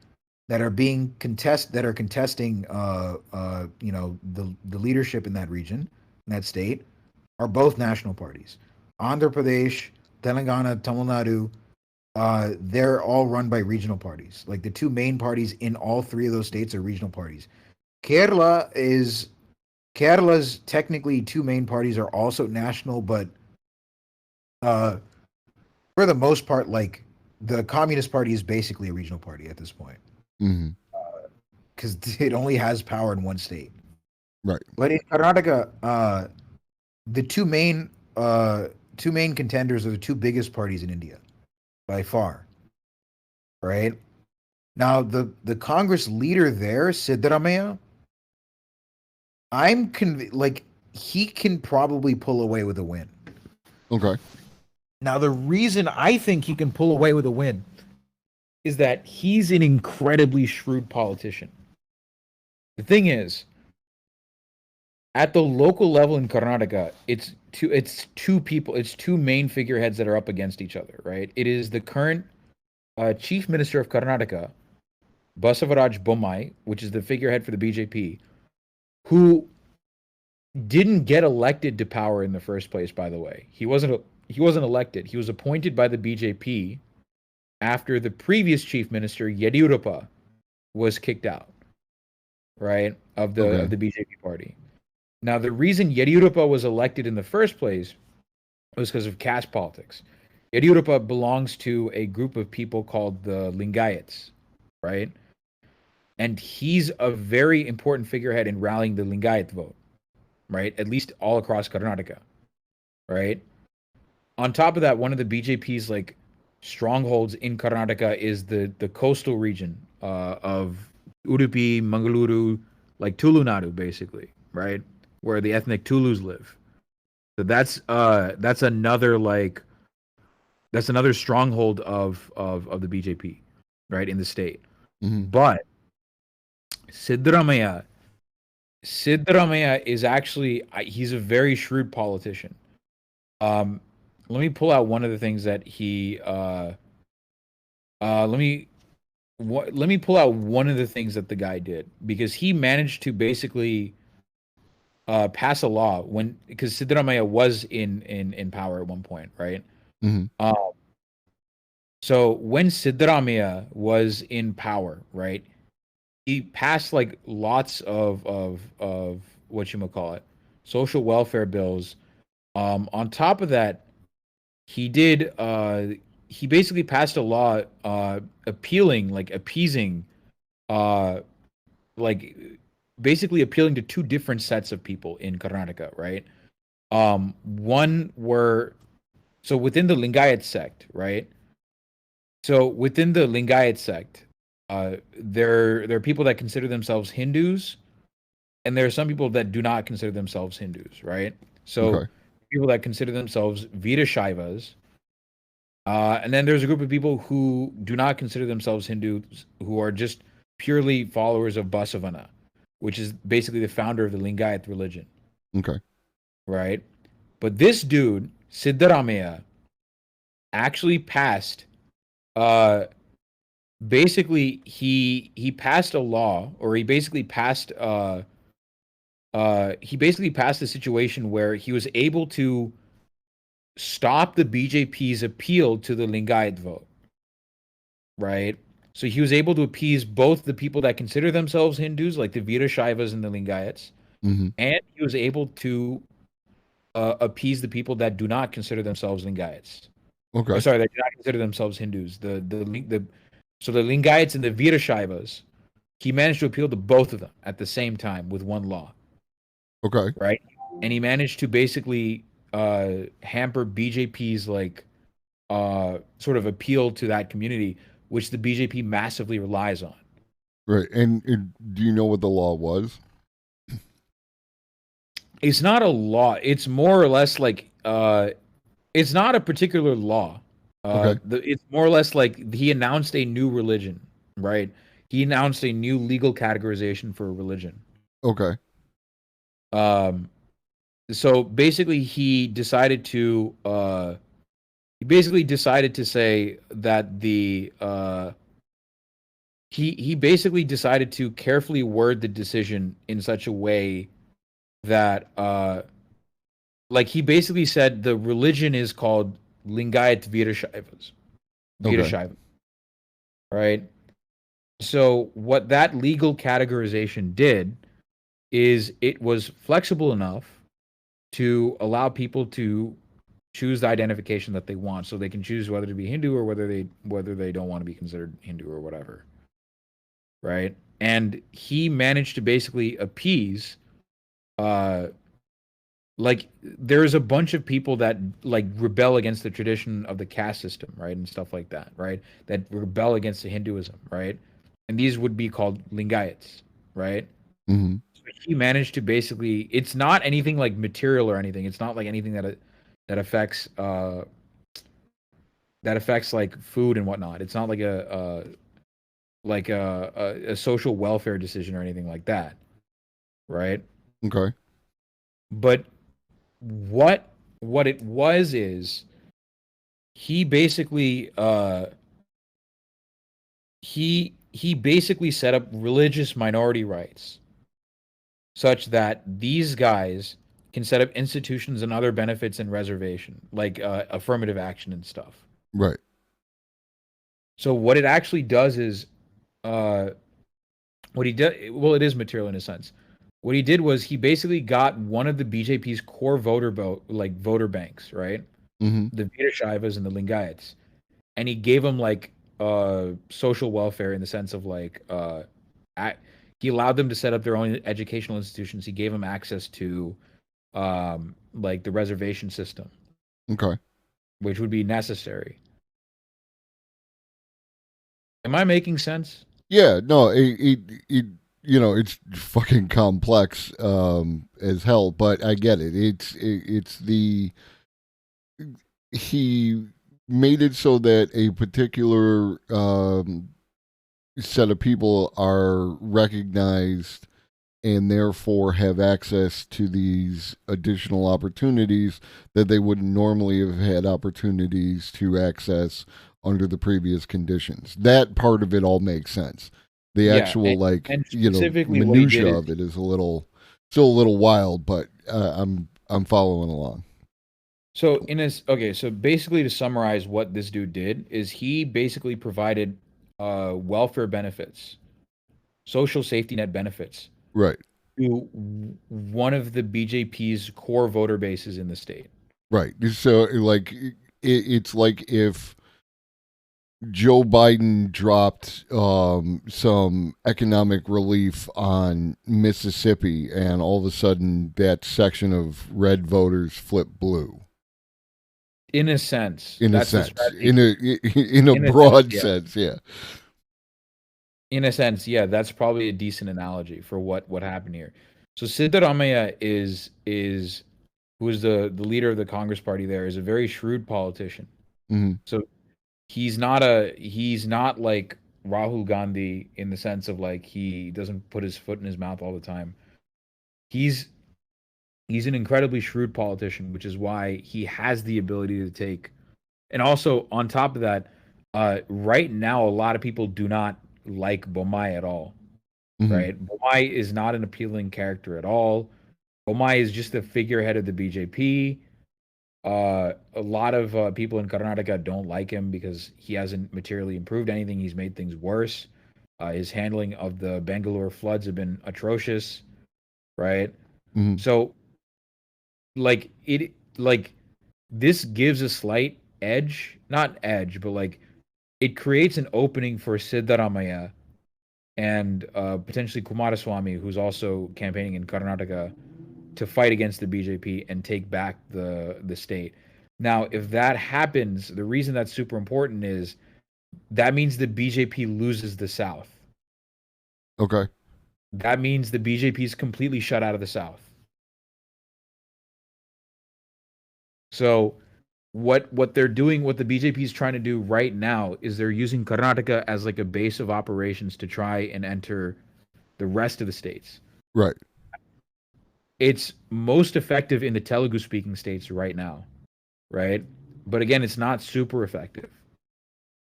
that are contesting you know, the leadership in that region, in that state, are both national parties. Andhra Pradesh, Telangana, Tamil Nadu, they're all run by regional parties. Like the two main parties in all three of those states are regional parties. Kerala's technically two main parties are also national, but for the most part, like the Communist Party is basically a regional party at this point. Because it only has power in one state. Right. But in Karnataka, the two main contenders are the two biggest parties in India, by far. Right? Now, the Congress leader there, Siddaramaiah, I'm like he can probably pull away with a win. Okay. Now, the reason I think he can pull away with a win is that he's an incredibly shrewd politician. The thing is, at the local level in Karnataka, it's two main figureheads that are up against each other, right? It is the current chief minister of Karnataka, Basavaraj Bommai, which is the figurehead for the BJP, who didn't get elected to power in the first place, by the way. He wasn't elected. He was appointed by the BJP after the previous chief minister, Yediyurappa, was kicked out, right, of the BJP party. Now, the reason Yediyurappa was elected in the first place was because of caste politics. Yediyurappa belongs to a group of people called the Lingayats, right? And he's a very important figurehead in rallying the Lingayat vote, right? At least all across Karnataka, right? On top of that, one of the BJP's like strongholds in Karnataka is the coastal region of Udupi, Mangaluru, like Tulunadu, basically, right, where the ethnic Tulus live. So that's another stronghold of the BJP, right, in the state. But Siddaramaiah is actually he's a very shrewd politician. Let me pull out one of the things that he let me pull out one of the things that the guy did, because he managed to basically pass a law because Siddaramaiah was in power at one point, right? So when Siddaramaiah was in power, right, he passed like lots of whatchamacallit, social welfare bills. On top of that, he basically passed a law basically appealing to two different sets of people in Karnataka, right? One were so within the Lingayat sect, right? So within the Lingayat sect, there are people that consider themselves Hindus, and there are some people that do not consider themselves Hindus, right? So Okay. people that consider themselves Veerashaivas, and then there's a group of people who do not consider themselves Hindus, who are just purely followers of Basavana, which is basically the founder of the Lingayat religion, Okay. right? But this dude, Siddharamaya, actually passed. Basically, he passed a law, or he basically passed. He basically passed a situation where he was able to stop the BJP's appeal to the Lingayat vote, right? So he was able to appease both the people that consider themselves Hindus, like the Veerashaivas and the Lingayats, and he was able to appease the people that do not consider themselves Lingayats. Okay. Sorry, they do not consider themselves Hindus. So the Lingayats and the Veerashaivas, he managed to appeal to both of them at the same time with one law. Okay. Right, and he managed to basically hamper BJP's like sort of appeal to that community, which the BJP massively relies on. Right. And do you know what the law was? It's not a law. It's more or less like it's not a particular law. Okay. It's more or less like he announced a new religion, right? He announced a new legal categorization for a religion. Okay. So basically he decided to say that the he basically decided to carefully word the decision in such a way that like he basically said the religion is called Lingayat Veerashaivas. Veerashaiva. Right? So what that legal categorization did is it was flexible enough to allow people to choose the identification that they want, so they can choose whether to be Hindu or whether they don't want to be considered Hindu or whatever, right? And he managed to basically appease, like there's a bunch of people that like rebel against the tradition of the caste system, right, and stuff like that, right? That rebel against the Hinduism, right? And these would be called Lingayats, right? Mm-hmm. He managed to basically, it's not anything like material or anything. It's not like anything that affects like food and whatnot. It's not like a social welfare decision or anything like that, right? Okay. But what it was is he basically he basically set up religious minority rights such that these guys can set up institutions and other benefits and reservation, like affirmative action and stuff. Right. So what it actually does is, what he did, well, it is material in a sense. What he did was he basically got one of the BJP's core voter banks, right? Mm-hmm. The Veerashaivas and the Lingayats, and he gave them like social welfare in the sense of like he allowed them to set up their own educational institutions. He gave them access to like the reservation system. Okay. Which would be necessary. Am I making sense? Yeah, no, it you know, it's fucking complex as hell, but I get it. It's the he made it so that a particular set of people are recognized and therefore have access to these additional opportunities that they wouldn't normally have had opportunities to access under the previous conditions. That part of it all makes sense. The actual and minutia of it is still a little wild, but I'm following along. So so basically to summarize what this dude did is he basically provided welfare benefits, social safety net benefits, right, to one of the BJP's core voter bases in the state. Right. So like it's like if Joe Biden dropped some economic relief on Mississippi, and all of a sudden, that section of red voters flipped blue. In a sense, In that's a the sense, strategy. in a broad sense, yeah. In a sense, yeah, that's probably a decent analogy for what happened here. So Siddaramaiah is who is the leader of the Congress party there, is a very shrewd politician. Mhm. So he's not like Rahul Gandhi in the sense of like he doesn't put his foot in his mouth all the time. He's an incredibly shrewd politician, which is why he has the ability to take. And also on top of that, right now a lot of people do not like Bomai at all. Mhm. Right? Bomai is not an appealing character at all. Bomai is just the figurehead of the BJP. A lot of people in Karnataka don't like him because he hasn't materially improved anything. He's made things worse. His handling of the Bangalore floods have been atrocious, right? Mhm. So, like this gives a slight edge, not edge, but like it creates an opening for Siddaramaiah and potentially Kumaraswamy, who's also campaigning in Karnataka, to fight against the BJP and take back the state. Now, if that happens, the reason that's super important is that means the BJP loses the South. Okay. That means the BJP is completely shut out of the South. So what they're doing, what the BJP is trying to do right now is they're using Karnataka as like a base of operations to try and enter the rest of the states. Right. It's most effective in the Telugu speaking states right now, right? But again, it's not super effective,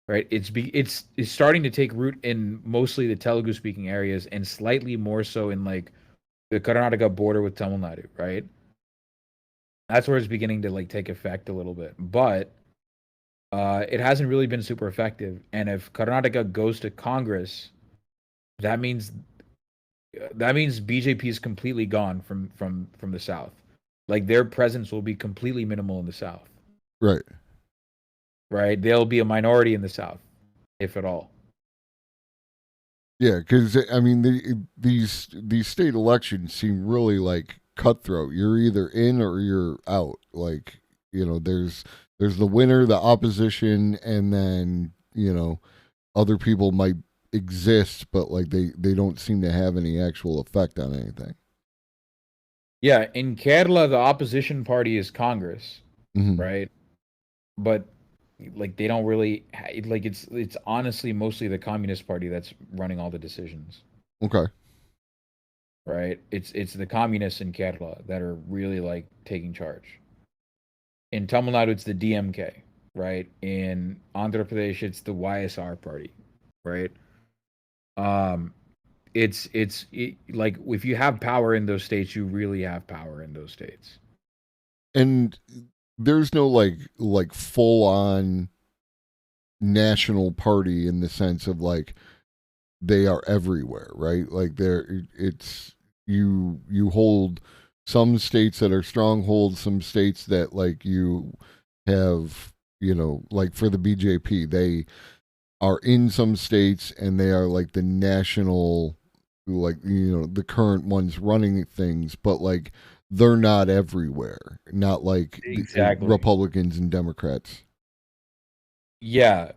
right? It's starting to take root in mostly the Telugu speaking areas and slightly more so in like the Karnataka border with Tamil Nadu, right? That's where it's beginning to like take effect a little bit, but it hasn't really been super effective. And if Karnataka goes to Congress, that means BJP is completely gone from the South. Like their presence will be completely minimal in the South. Right. Right. They'll be a minority in the South, if at all. Yeah, because I mean, these state elections seem really like cutthroat. You're either in or you're out. Like, you know, there's the winner, the opposition, and then, you know, other people might exist, but like they don't seem to have any actual effect on anything. Yeah, in Kerala, the opposition party is Congress, right? But like they don't really like it's honestly mostly the Communist Party that's running all the decisions. Okay. Right? It's the communists in Kerala that are really like taking charge. In Tamil Nadu, it's the DMK, right? In Andhra Pradesh, it's the YSR party, right? It's like if you have power in those states, you really have power in those states. And there's no like full on national party in the sense of like they are everywhere, right? Like it's you hold some states that are strongholds, some states that like you have, you know, like for the BJP, they are in some states and they are like the national, like, you know, the current ones running things, but like they're not everywhere, not like exactly Republicans and Democrats. Yeah.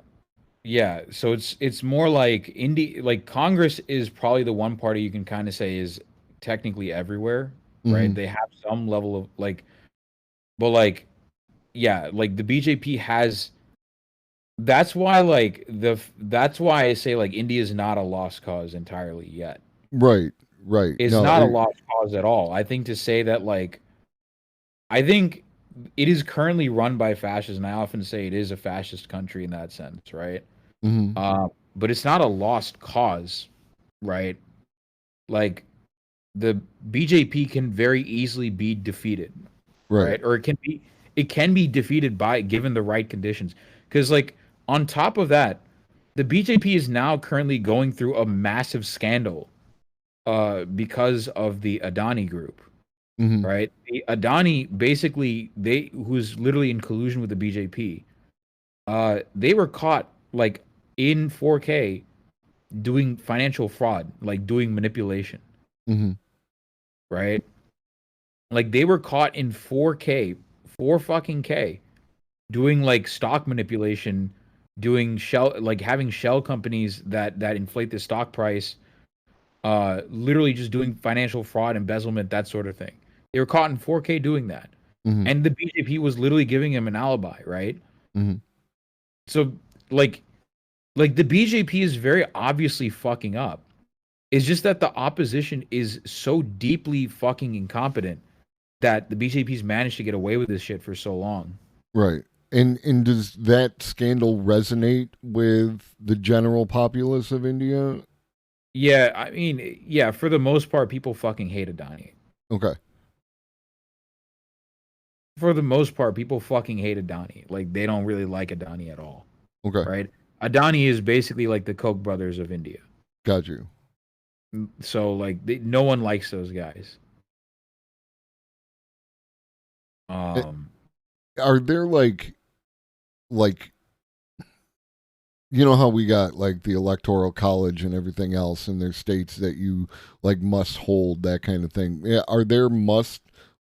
So it's more like like Congress is probably the one party you can kind of say is technically everywhere, right? They have some level of like, but like, yeah, like the BJP has. That's why I say like India is not a lost cause entirely yet. Right. It's not a lost cause at all. I think to say that like, I think it is currently run by fascists, and I often say it is a fascist country in that sense, right? But it's not a lost cause, right? Like the BJP can very easily be defeated, right? Or it can be defeated by given the right conditions. Because like on top of that, the BJP is now currently going through a massive scandal because of the Adani group. Right? The Adani basically who's literally in collusion with the BJP. They were caught like in 4K doing financial fraud, like doing manipulation. Mm-hmm. Right? Like they were caught in 4K, 4 fucking K, doing like stock manipulation, doing having shell companies that inflate the stock price, literally just doing financial fraud, embezzlement, that sort of thing. They were caught in 4K doing that. Mm-hmm. And the BJP was literally giving him an alibi, right? Mm-hmm. So like the BJP is very obviously fucking up. It's just that the opposition is so deeply fucking incompetent that the BJP's managed to get away with this shit for so long. Right. And does that scandal resonate with the general populace of India? Yeah, I mean, yeah, for the most part, people fucking hate Adani. Okay. For the most part, people fucking hate Adani. Like, they don't really like Adani at all. Okay. Right? Adani is basically like the Koch brothers of India. Got you. So, like, no one likes those guys. Are there like you know how we got like the electoral college and everything else, and there's states that you like must hold, that kind of thing? Yeah, are there must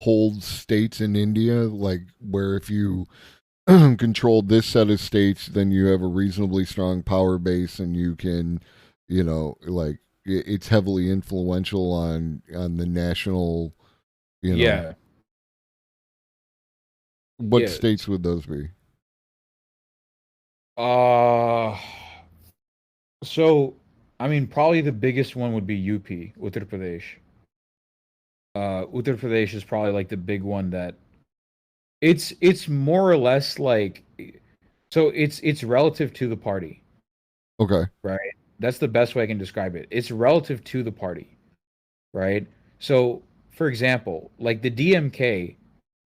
hold states in India, like where if you control this set of states, then you have a reasonably strong power base and you can, you know, like it's heavily influential on the national, you know. Yeah. What states would those be? So, I mean, probably the biggest one would be UP, Uttar Pradesh. Uttar Pradesh is probably like the big one that it's more or less like, so it's relative to the party. Okay. Right? That's the best way I can describe it. It's relative to the party. Right? So, for example, like the DMK,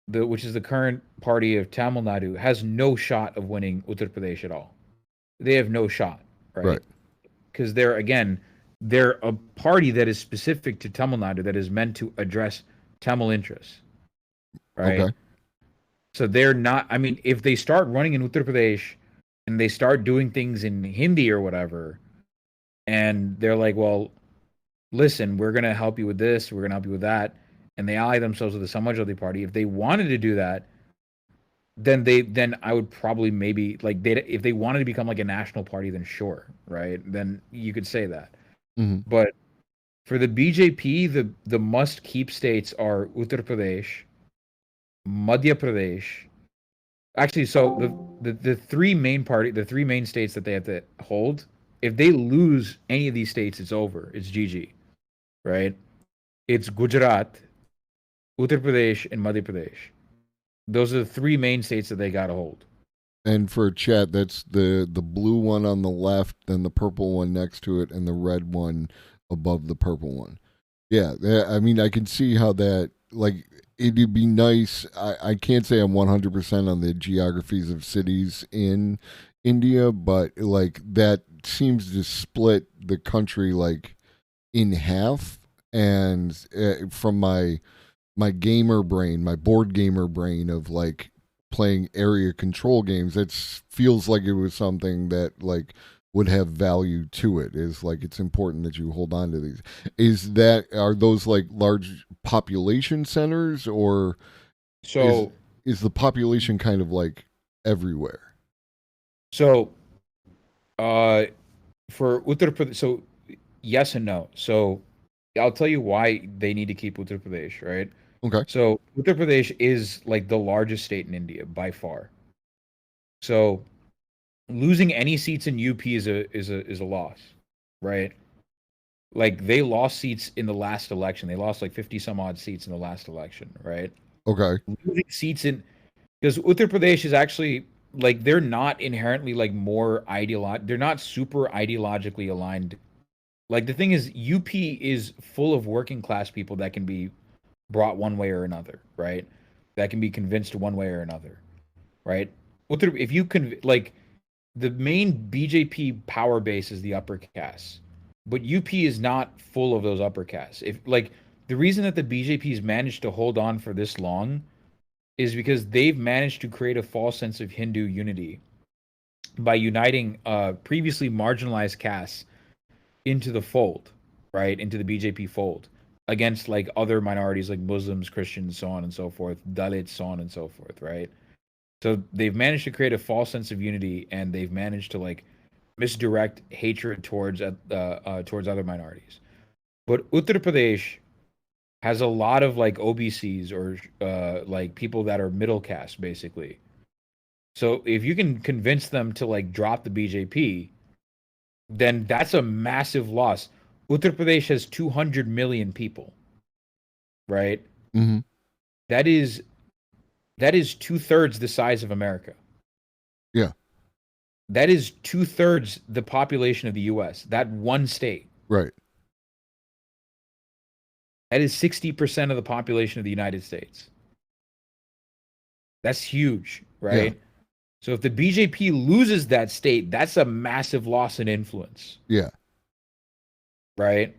which is the current party of Tamil Nadu, has no shot of winning Uttar Pradesh at all. They have no shot, right? Because they're a party that is specific to Tamil Nadu, that is meant to address Tamil interests, right? Okay. So they're not. I mean, if they start running in Uttar Pradesh and they start doing things in Hindi or whatever, and they're like, well, listen, we're gonna help you with this, we're gonna help you with that, and they ally themselves with the Samajwadi Party. If they wanted to do that, then I would probably maybe like if they wanted to become like a national party, then sure, right? Then you could say that. Mm-hmm. But for the BJP, the must keep states are Uttar Pradesh, Madhya Pradesh. Actually, so the three main states that they have to hold, if they lose any of these states, it's over. It's GG, right? It's Gujarat, Uttar Pradesh, and Madhya Pradesh. Those are the three main states that they got to hold. And for chat, that's the blue one on the left, then the purple one next to it, and the red one above the purple one. Yeah, I mean, I can see how that, like, it'd be nice. I can't say I'm 100% on the geographies of cities in India, but, like, that seems to split the country, like, in half. And from my gamer brain, my board gamer brain of like playing area control games, it feels like it was something that like would have value to it. Is like it's important that you hold on to these. Are those like large population centers, or so is the population kind of like everywhere? So for Uttar Pradesh, so yes and no. So I'll tell you why they need to keep Uttar Pradesh, right? Okay. So Uttar Pradesh is like the largest state in India by far. So losing any seats in UP is a loss, right? Like they lost seats in the last election. They lost like 50 some odd seats in the last election, right? Okay. Losing seats because Uttar Pradesh is actually like they're not inherently like more they're not super ideologically aligned. Like the thing is, UP is full of working class people that can be brought one way or another, right? That can be convinced one way or another, right? If you like the main BJP power base is the upper caste, but UP is not full of those upper castes. If like the reason that the BJP has managed to hold on for this long is because they've managed to create a false sense of Hindu unity by uniting previously marginalized castes into the fold, right? Into the BJP fold against like other minorities like Muslims, Christians, so on and so forth, Dalits, so on and so forth, right? So they've managed to create a false sense of unity, and they've managed to like misdirect hatred towards other minorities. But Uttar Pradesh has a lot of like OBCs or like people that are middle caste, basically. So if you can convince them to like drop the BJP, then that's a massive loss. Uttar Pradesh has 200 million people, right? Mm-hmm. That is 2/3 the size of America. Yeah. That is 2/3 the population of the U.S. That one state. Right. That is 60% of the population of the United States. That's huge, right? Yeah. So if the BJP loses that state, that's a massive loss in influence. Yeah. Right?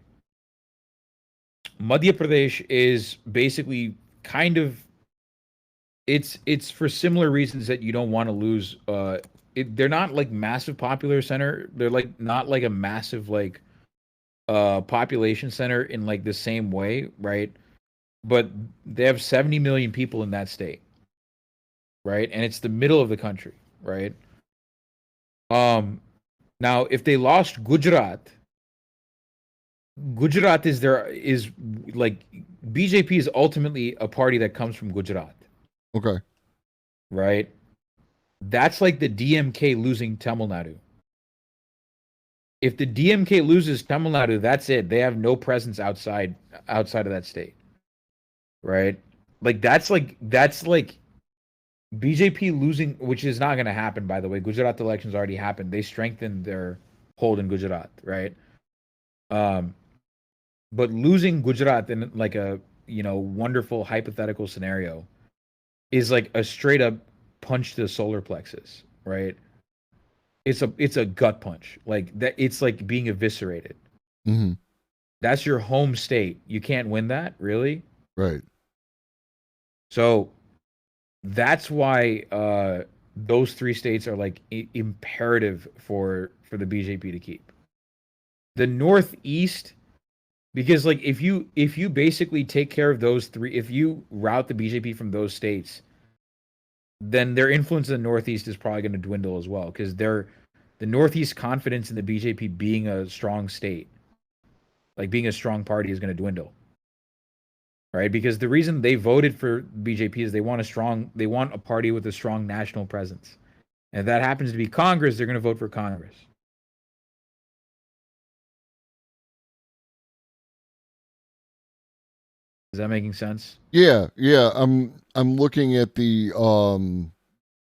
Madhya Pradesh is basically kind of it's for similar reasons that you don't want to lose they're not like massive popular center. They're like not like a massive like population center in like the same way, right? But they have 70 million people in that state, right? And it's the middle of the country, right? Now if they lost Gujarat is like BJP is ultimately a party that comes from Gujarat. Okay. Right? That's like the DMK losing Tamil Nadu. If the DMK loses Tamil Nadu, that's it. They have no presence outside of that state. Right? That's like BJP losing, which is not going to happen, by the way. Gujarat elections already happened. They strengthened their hold in Gujarat, right? But losing Gujarat in like a, wonderful hypothetical scenario is like a straight up punch to the solar plexus, right? It's a gut punch. Like that, it's like being eviscerated. Mm-hmm. That's your home state. You can't win that, really? Right. So that's why those three states are like imperative for the BJP to keep. The Northeast, because like if you basically take care of those three, if you route the BJP from those states, then their influence in the Northeast is probably going to dwindle as well, because the Northeast confidence in the BJP being a strong state, like being a strong party, is going to dwindle. Right? Because the reason they voted for BJP is they want a party with a strong national presence. And if that happens to be Congress, they're going to vote for Congress. Is that making sense? Yeah. I'm looking at the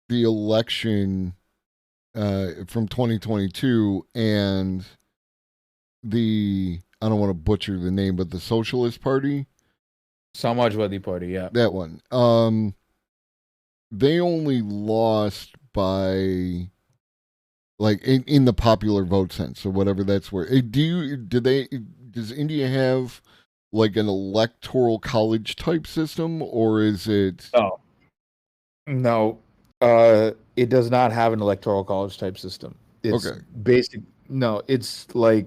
election from 2022, and I don't want to butcher the name, but the Socialist Party. Samajwadi Party, yeah. That one. They only lost by like in the popular vote sense, or whatever that's worth. Does India have like an electoral college type system, or is it? No. It does not have an electoral college type system. It's okay. Basic. No, it's a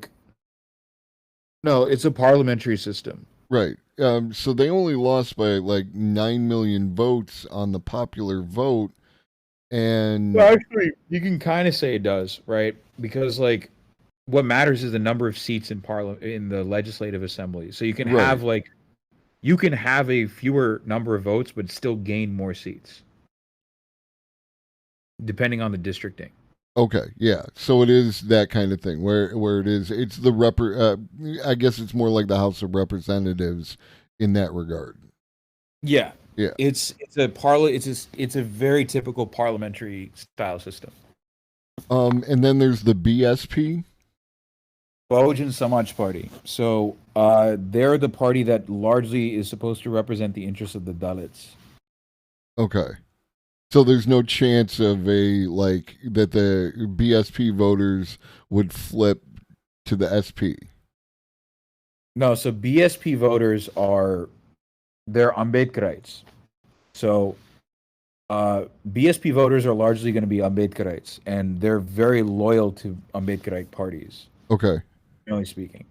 parliamentary system. Right. So they only lost by like 9 million votes on the popular vote, and well, actually, you can kind of say it does, right? Because like, what matters is the number of seats in the legislative assembly. So you can have a fewer number of votes, but still gain more seats, depending on the districting. Okay, yeah. So it is that kind of thing where it is. It's the I guess it's more like the House of Representatives in that regard. Yeah. Yeah. It's a very typical parliamentary style system. And then there's the BSP. Bahujan Samaj Party. So they're the party that largely is supposed to represent the interests of the Dalits. Okay. So there's no chance of that the BSP voters would flip to the SP. No, so BSP voters they're Ambedkarites. So BSP voters are largely going to be Ambedkarites, and they're very loyal to Ambedkarite parties, Okay. generally speaking.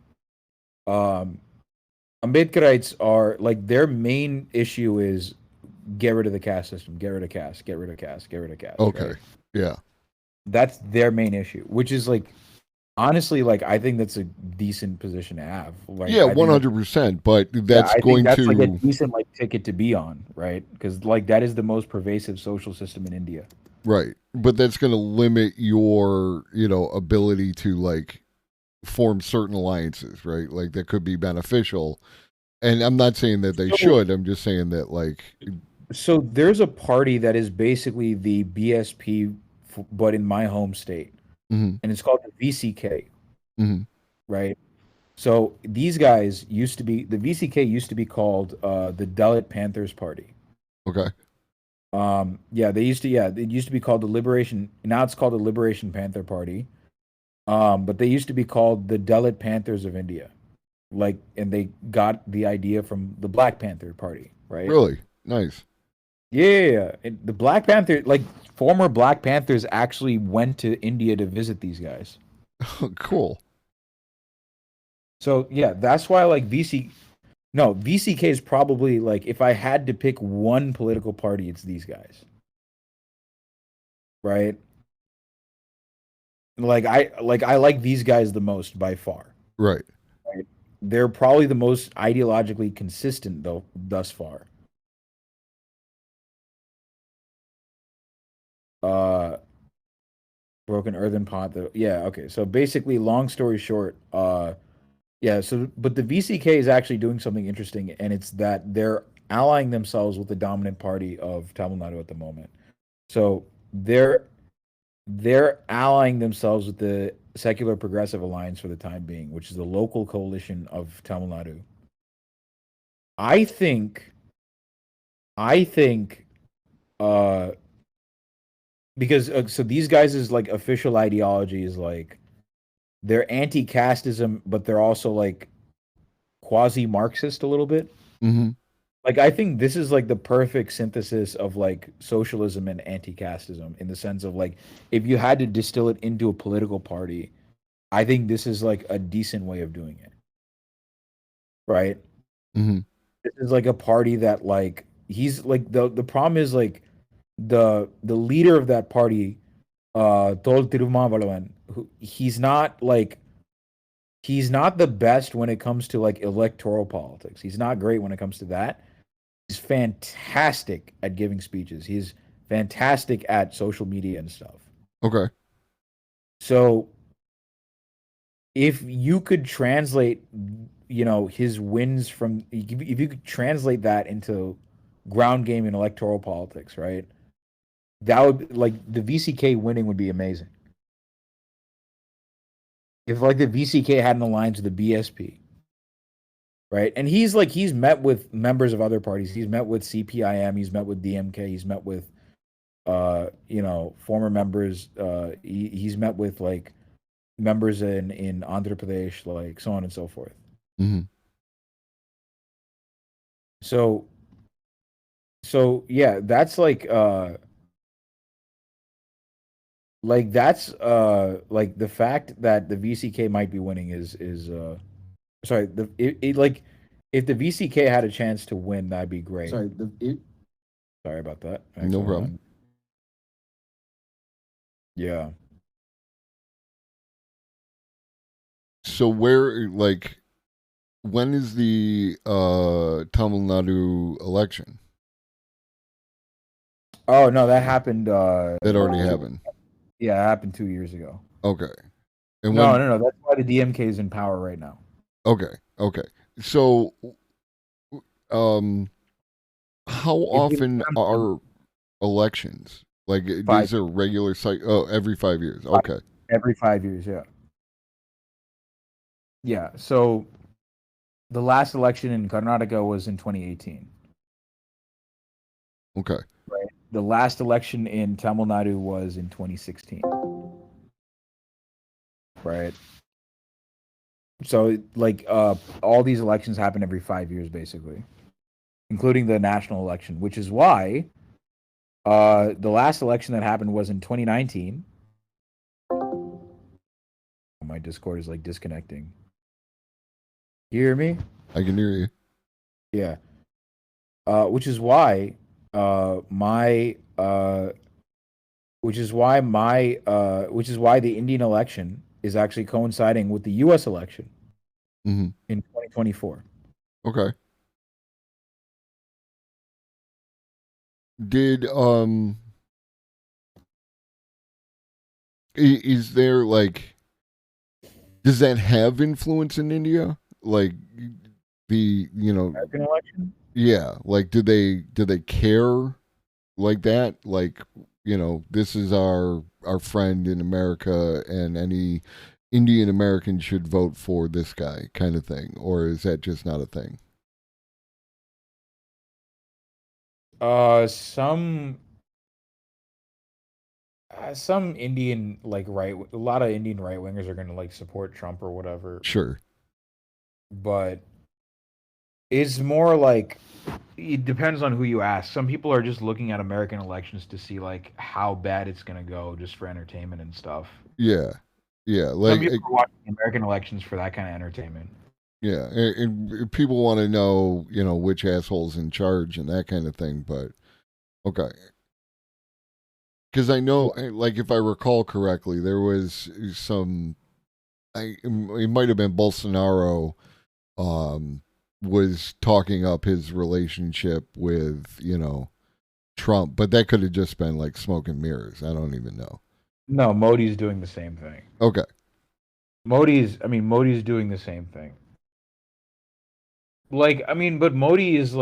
Ambedkarites are like their main issue is get rid of the caste system, get rid of caste, get rid of caste, get rid of caste. Okay. Right? Yeah. That's their main issue, which is like honestly, like I think that's a decent position to have. Like, Yeah, I think 100%. But yeah, that's I going think that's to like a decent like ticket to be on, right? Because like that is the most pervasive social system in India. right. But that's going to limit your, ability to like form certain alliances, right? Like that could be beneficial. And I'm not saying that they should. I'm just saying that like So there's a party that is basically the BSP, but in my home state, Mhm. and it's called the VCK, Mhm. right? So these guys used to be the VCK used to be called the Dalit Panthers Party. Okay. Yeah, they used to it used to be called the Liberation. Now it's called the Liberation Panther Party. But they used to be called the Dalit Panthers of India, like, and they got the idea from the Black Panther Party, right? Really? Nice. Yeah. And the Black Panther, like former Black Panthers, actually went to India to visit these guys. Cool. So yeah, that's why like VCK is probably like if I had to pick one political party, it's these guys, right? Like I like these guys the most by far. Right. Right? They're probably the most ideologically consistent though thus far. Broken earthen pot though. Yeah, okay. So basically, long story short, yeah, so but the VCK is actually doing something interesting, and it's that they're allying themselves with the dominant party of Tamil Nadu at the moment. So they're allying themselves with the Secular Progressive Alliance for the time being, which is the local coalition of Tamil Nadu. I think because so these guys' like official ideology is like they're anti-casteism, but they're also like quasi-Marxist a little bit. Mm-hmm. Like I think this is like the perfect synthesis of like socialism and anti-casteism in the sense of like if you had to distill it into a political party, I think this is like a decent way of doing it. Right? Mm-hmm. This is like a party that like he's like the problem is like the leader of that party, Tol Tirumavalavan, he's not the best when it comes to like electoral politics. He's not great when it comes to that. He's fantastic at giving speeches. He's fantastic at social media and stuff. Okay. So if you could translate, his wins from if you could translate that into ground game and electoral politics, right? That would like the VCK winning would be amazing. If like the VCK had an alliance with the BSP, right? And he's met with members of other parties. He's met with CPIM. He's met with DMK. He's met with, former members. He's met with like members in Andhra Pradesh, like so on and so forth. Mm-hmm. So yeah, that's like that's like the fact that the VCK might be winning is sorry, like if the VCK had a chance to win, that'd be great. Sorry about that. No problem. Yeah. So where like when is the Tamil Nadu election? Oh no, that happened. That already happened. Yeah, it happened 2 years ago. Okay. And no. That's why the DMK is in power right now. Okay. So, how often are elections? Like these are regular cycle? Oh, every 5 years. Okay. Every 5 years, yeah. Yeah. So, the last election in Karnataka was in 2018. Okay. Right. The last election in Tamil Nadu was in 2016. Right. So like all these elections happen every 5 years basically, including the national election, which is why The last election that happened was in 2019. My Discord is like disconnecting. You hear me? I can hear you. Yeah. Which is why the Indian election is actually coinciding with the US election in 2024. Okay. Did is there like, does that have influence in India? Like the, American election? yeah, like do they care like that? Like, this is our friend in America, and any Indian American should vote for this guy, kind of thing, or is that just not a thing? Some Indian a lot of Indian right wingers are gonna support Trump or whatever, Sure. but it's more like it depends on who you ask. Some people are just looking at American elections to see how bad it's gonna go, just for entertainment and stuff. Yeah. Some Like, people are watching American elections for that kind of entertainment. yeah, and people want to know, which asshole's in charge and that kind of thing. But okay, because I know, like, if I recall correctly, there was some. It might have been Bolsonaro, was talking up his relationship with Trump, but that could have just been like smoke and mirrors. I don't even know. No, Modi's doing the same thing. Okay. Modi's doing the same thing. But Modi is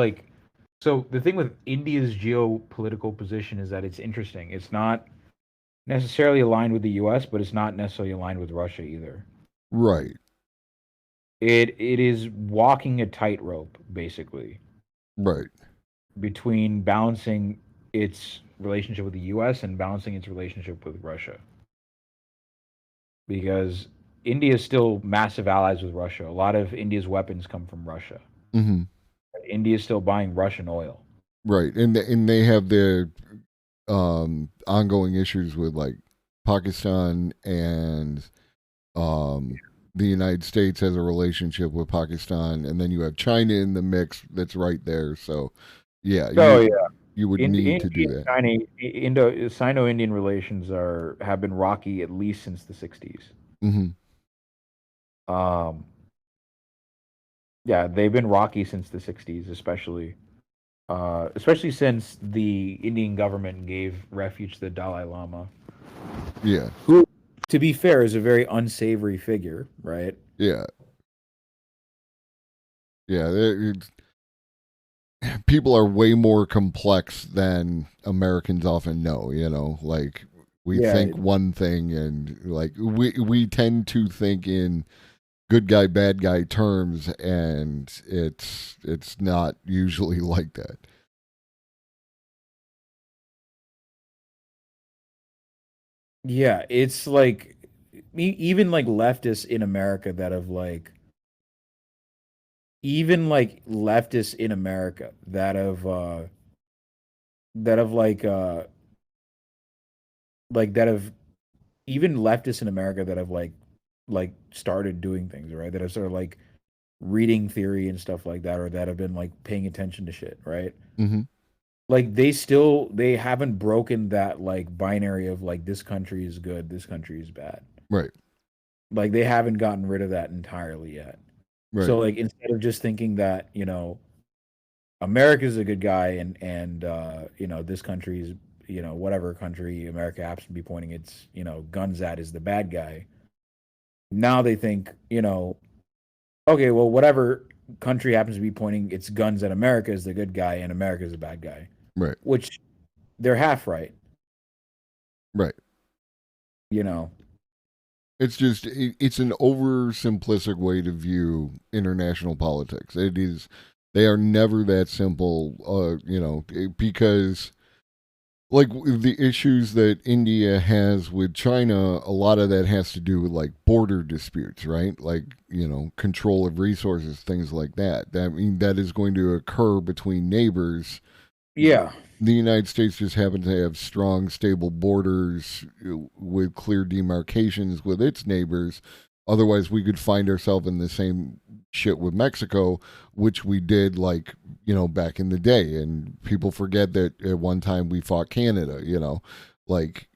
so the thing with India's geopolitical position is that it's interesting. It's not necessarily aligned with the US, but it's not necessarily aligned with Russia either. Right. It is walking a tightrope, basically. Right. Between balancing its relationship with the US and balancing its relationship with Russia. Because India is still massive allies with Russia. A lot of India's weapons come from Russia. Mm-hmm. India is still buying Russian oil. Right, and they have their ongoing issues with Pakistan, and the United States has a relationship with Pakistan, and then you have China in the mix that's right there. So yeah, you would need to do that. Sino-Indian relations have been rocky at least since the 60s. Mm-hmm. Yeah, they've been rocky since the 60s, especially since the Indian government gave refuge to the Dalai Lama. Yeah. Who, to be fair, is a very unsavory figure, right? Yeah. Yeah, people are way more complex than Americans often know, like we think one thing, and we tend to think in good guy, bad guy terms, and it's not usually like that. Yeah, it's even leftists in America that have even leftists in America that have even leftists in America that have started doing things, right? That have sort of reading theory and stuff like that, or that have been paying attention to shit, right? Mm-hmm. They haven't broken that binary of this country is good, this country is bad. Right. They haven't gotten rid of that entirely yet. Right. So instead of just thinking that, America's a good guy and this country is, whatever country America happens to be pointing its, guns at is the bad guy. Now they think, okay, well, whatever country happens to be pointing its guns at America is the good guy and America is the bad guy. Right. Which they're half right. Right. It's just, it's an oversimplistic way to view international politics. They are never that simple, because the issues that India has with China, a lot of that has to do with border disputes, right? Control of resources, things like that. That is going to occur between neighbors Yeah. The United States just happens to have strong, stable borders with clear demarcations with its neighbors. Otherwise, we could find ourselves in the same shit with Mexico, which we did, like, back in the day. And people forget that at one time we fought Canada, like,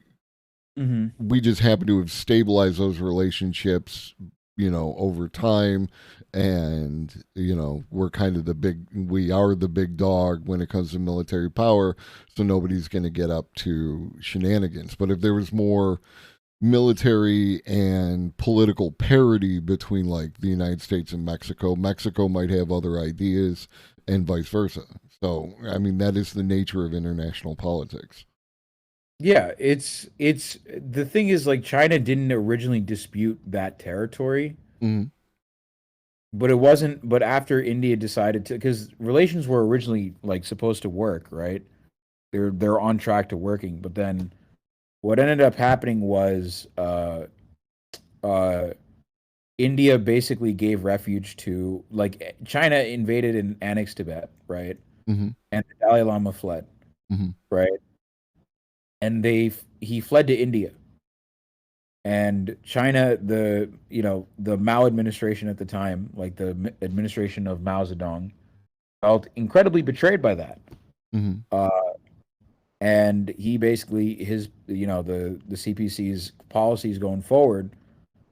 we just happen to have stabilized those relationships, over time. And, we're kind of we are the big dog when it comes to military power. So nobody's going to get up to shenanigans. But if there was more military and political parity between, like, the United States and Mexico might have other ideas and vice versa. So, I mean, that is the nature of international politics. Yeah, it's the thing is, like, China didn't originally dispute that territory. But it wasn't. But after India decided to, because relations were originally, like, supposed to work, right? They're on track to working. But then, what ended up happening was, India basically gave refuge to, like, China invaded and annexed Tibet, right? And the Dalai Lama fled, right? And he fled to India. And China, the Mao administration at the time, like the administration of Mao Zedong, felt incredibly betrayed by that. And he basically, the CPC's policies going forward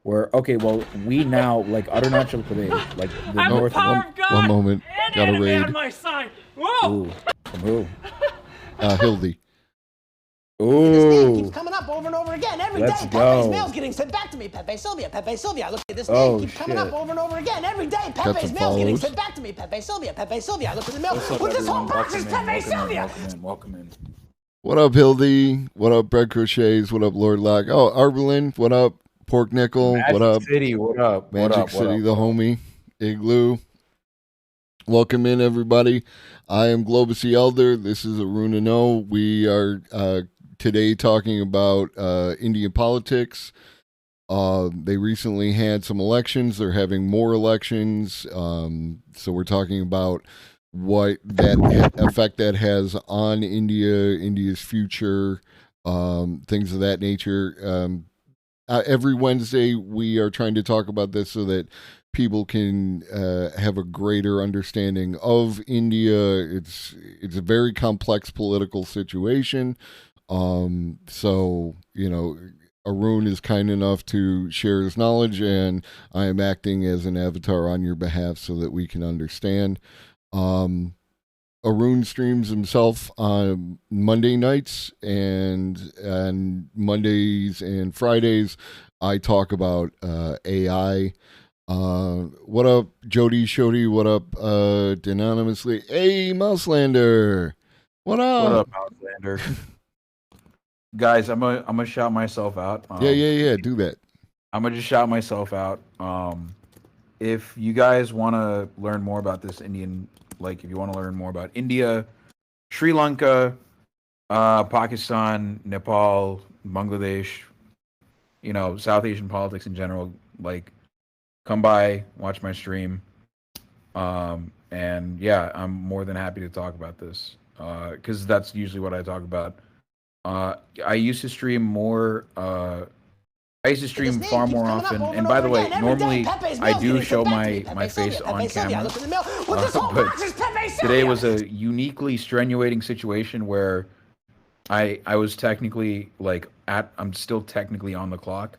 were, okay, well, we now, like, Arunachal Pradesh, like the north. One moment, got a raid. On my side. Whoa! Ooh, from who? Hildy. His name Ooh, keeps coming up over and over again every Let's day. go. Pepe's mail's getting sent back to me. Pepe Sylvia, Pepe Sylvia. Look at this Oh, name keeps coming shit. up over and over again every day. Got Pepe's some mail's getting follows. sent back to me. Pepe Sylvia, Pepe Sylvia. Look at the mail. what's up, With this whole everyone? box is Welcome in, Pepe Sylvia. welcome in. What up, Hildy? What up, Bread Crochets? What up, Lord Lock? Oh, Arbalin, what up? Pork Nickel, Magic what up? City, what up? Magic what up? City, what up? the homie. Igloo. Welcome in, everybody. I am Globus the Elder. This is Aruna No. We are today talking about Indian politics. They recently had some elections. They're having more elections. So we're talking about what that effect that has on India's future, things of that nature. Every Wednesday, we are trying to talk about this so that people can have a greater understanding of India. It's a very complex political situation. So, Arun is kind enough to share his knowledge, and I am acting as an avatar on your behalf so that we can understand. Arun streams himself on Monday nights, and on Mondays and Fridays, I talk about AI. What up, Jody Shody? What up, anonymously? Hey, Mouselander. What up? What up, Outlander? Guys, I'm gonna shout myself out. Yeah. Do that. I'm gonna just shout myself out. If you guys want to learn more about this Indian, like, if you want to learn more about India, Sri Lanka, Pakistan, Nepal, Bangladesh, South Asian politics in general, like, come by, watch my stream. And yeah, I'm more than happy to talk about this, because that's usually what I talk about. I used to stream more. I used to stream far more often. And by the way, normally I do show my face on camera. But today was a uniquely strenuating situation where I was technically, like, I'm still technically on the clock.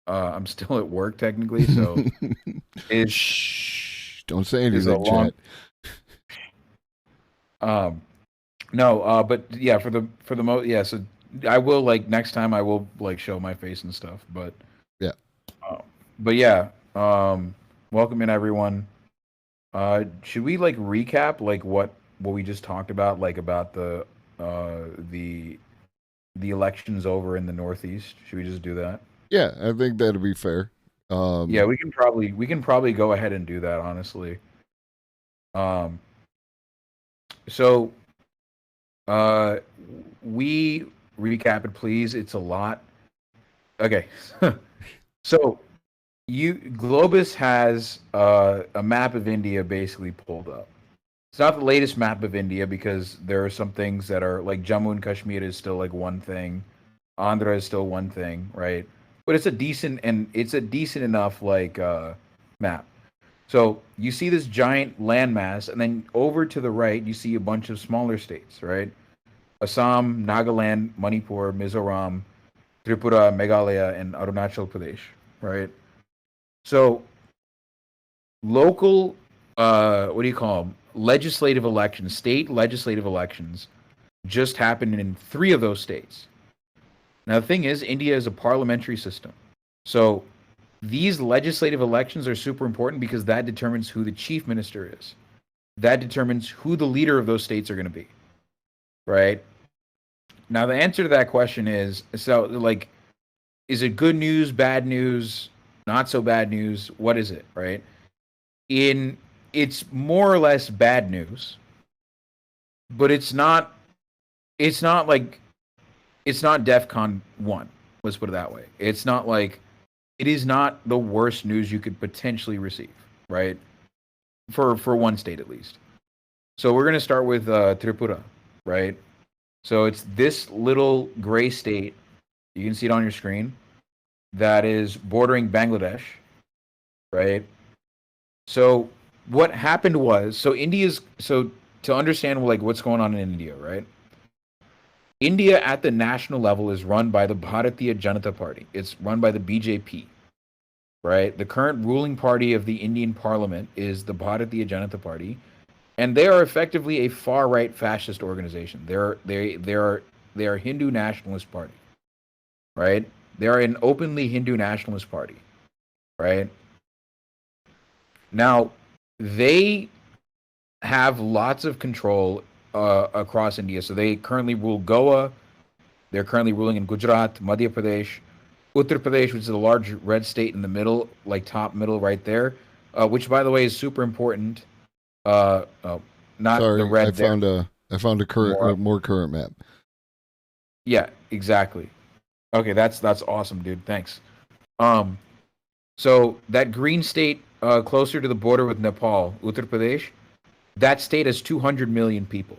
I'm still at work technically, so Shh, don't say anything, chat. But yeah, for the most, yeah. So I will, like, next time I will, like, show my face and stuff. But yeah, welcome in, everyone. Should we, like, recap, like, what we just talked about, like, about the elections over in the Northeast? Should we just do that? Yeah, I think that'd be fair. Yeah, we can probably go ahead and do that, honestly. So we recap it, please. It's a lot. Okay. So Globus has a map of India basically pulled up. It's not the latest map of India because there are some things that are like Jammu and Kashmir is still like one thing, Andhra is still one thing, right? But it's a decent enough like map. So you see this giant landmass, and then over to the right you see a bunch of smaller states, right? Assam, Nagaland, Manipur, Mizoram, Tripura, Meghalaya, and Arunachal Pradesh, right? So local, what do you call them? Legislative elections, state legislative elections, just happened in 3 of those states. Now the thing is, India is a parliamentary system, so these legislative elections are super important because that determines who the chief minister is. That determines who the leader of those states are going to be, right? Now the answer to that question is, so like, is it good news, bad news, not so bad news? What is it, right? It's more or less bad news, but it's not DEFCON 1. Let's put it that way. It's not like, it is not the worst news you could potentially receive, right? For one state at least. So we're going to start with Tripura, right? So it's this little gray state, you can see it on your screen, that is bordering Bangladesh, right? So what happened was, so to understand like what's going on in India, right? India at the national level is run by the Bharatiya Janata Party. It's run by the BJP, right? The current ruling party of the Indian parliament is the Bharatiya Janata Party, and they are effectively a far-right fascist organization. They are Hindu nationalist party, right? They are an openly Hindu nationalist party, right? Now, they have lots of control across India. So they currently rule Goa. They're currently ruling in Gujarat, Madhya Pradesh, Uttar Pradesh, which is a large red state in the middle, like top middle right there, which, by the way, is super important. Not Sorry, the red. I found a more current map. Yeah, exactly. Okay, that's awesome, dude. Thanks. So that green state closer to the border with Nepal, Uttar Pradesh, that state has 200 million people,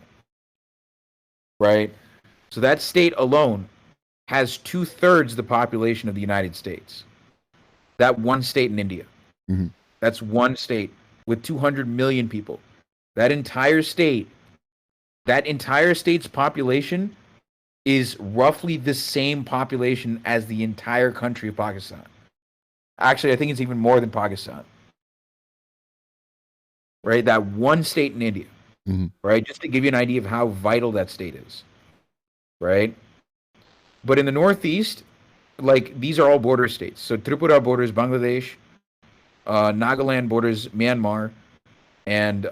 right? So that state alone has 2/3 the population of the United States. That one state in India. Mm-hmm. That's one state with 200 million people. That entire state's population is roughly the same population as the entire country of Pakistan. Actually, I think it's even more than Pakistan. Right? That one state in India. Mm-hmm. Right? Just to give you an idea of how vital that state is. Right? But in the Northeast, like, these are all border states. So Tripura borders Bangladesh, Nagaland borders Myanmar, and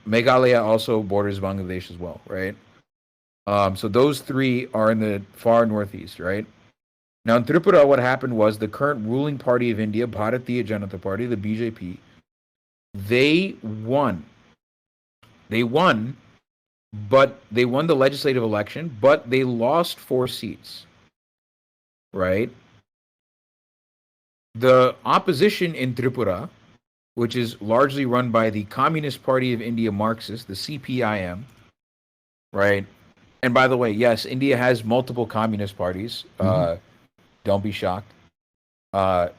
Meghalaya also borders Bangladesh as well, right? So those 3 are in the far Northeast, right? Now in Tripura, what happened was the current ruling party of India, Bharatiya Janata Party, the BJP, they won. But they won the legislative election, but they lost 4 seats, right? The opposition in Tripura, which is largely run by the Communist Party of India Marxist, the CPIM, right? And by the way, yes, India has multiple communist parties. Don't be shocked.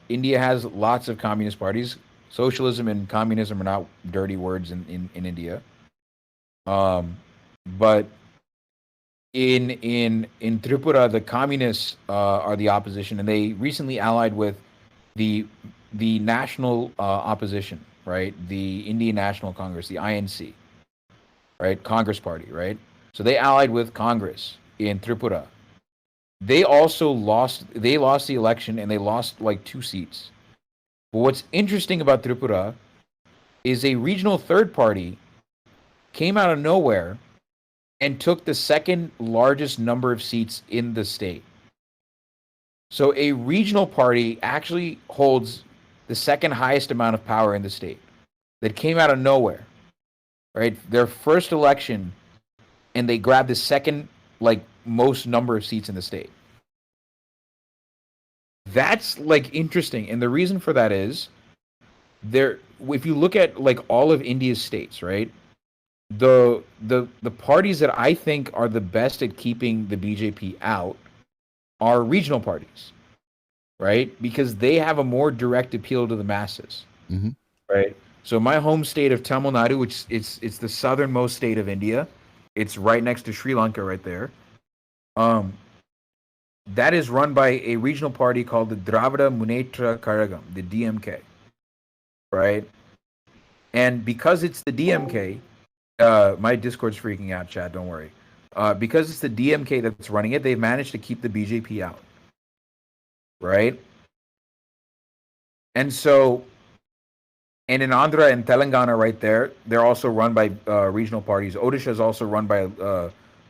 India has lots of communist parties. Socialism and communism are not dirty words in India. But in Tripura, the communists are the opposition, and they recently allied with the national opposition, right? The Indian National Congress, the INC, right? Congress Party, right? So they allied with Congress in Tripura. They also lost the election, and they lost like 2 seats. But what's interesting about Tripura is a regional third party came out of nowhere and took the second largest number of seats in the state. So a regional party actually holds the second highest amount of power in the state that came out of nowhere, right? Their first election, and they grabbed the second, like, most number of seats in the state. That's, like, interesting. And the reason for that is, if you look at, like, all of India's states, right? the parties that I think are the best at keeping the BJP out are regional parties, right? Because they have a more direct appeal to the masses, right? So my home state of Tamil Nadu, which it's the southernmost state of India, it's right next to Sri Lanka, right there. That is run by a regional party called the Dravida Munnetra Kazhagam, the DMK, right? And because it's the DMK, my Discord's freaking out, Chad, don't worry. Because it's the DMK that's running it, they've managed to keep the BJP out, right? And so, and in Andhra and Telangana right there, they're also run by regional parties. Odisha is also run by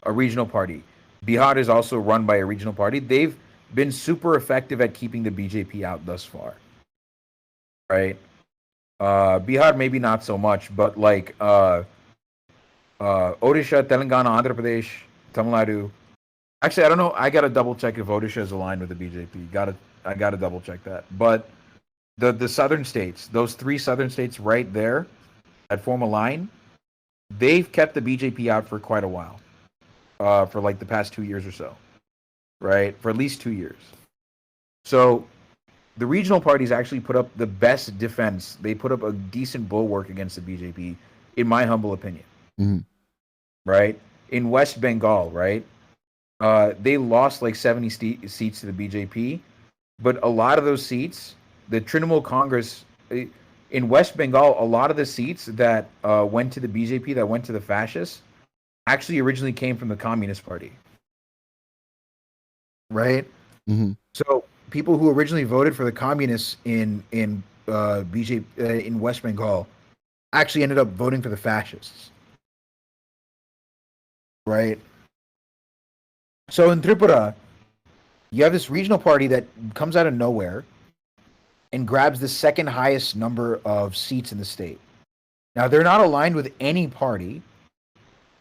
a regional party. Bihar is also run by a regional party. They've been super effective at keeping the BJP out thus far, right? Bihar maybe not so much, but like Odisha, Telangana, Andhra Pradesh, Tamil Nadu. Actually, I don't know. I gotta double check if Odisha is aligned with the BJP. I gotta double check that. But the southern states, those 3 southern states right there that form a line, they've kept the BJP out for quite a while. For like the past 2 years or so, right? For at least 2 years. So the regional parties actually put up the best defense. They put up a decent bulwark against the BJP, in my humble opinion. Right? In West Bengal, right? They lost like 70 seats to the BJP, but a lot of those seats, the Trinamool Congress, in West Bengal, a lot of the seats that went to the BJP, that went to the fascists, actually originally came from the Communist Party, right? So people who originally voted for the communists in BJP in West Bengal actually ended up voting for the fascists, right? So in Tripura, you have this regional party that comes out of nowhere and grabs the second highest number of seats in the state. Now, they're not aligned with any party,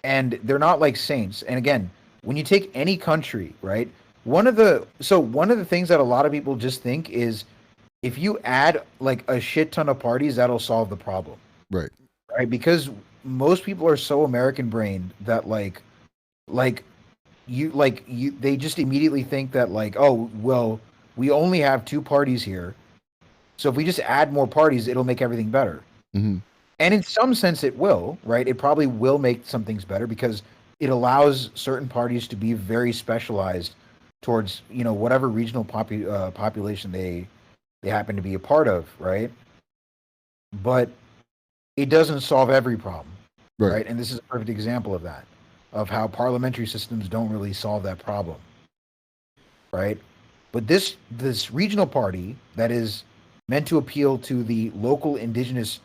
and they're not like saints. And again, when you take any country, right? One of the things that a lot of people just think is if you add like a shit ton of parties, that'll solve the problem. Right. Right? Because most people are so American brained that they just immediately think that like, oh, well, we only have 2 parties here. So if we just add more parties, it'll make everything better. And in some sense it will, right? It probably will make some things better because it allows certain parties to be very specialized towards, whatever regional population they happen to be a part of, right? But it doesn't solve every problem, right? And this is a perfect example of that, of how parliamentary systems don't really solve that problem, right? But this regional party that is meant to appeal to the local indigenous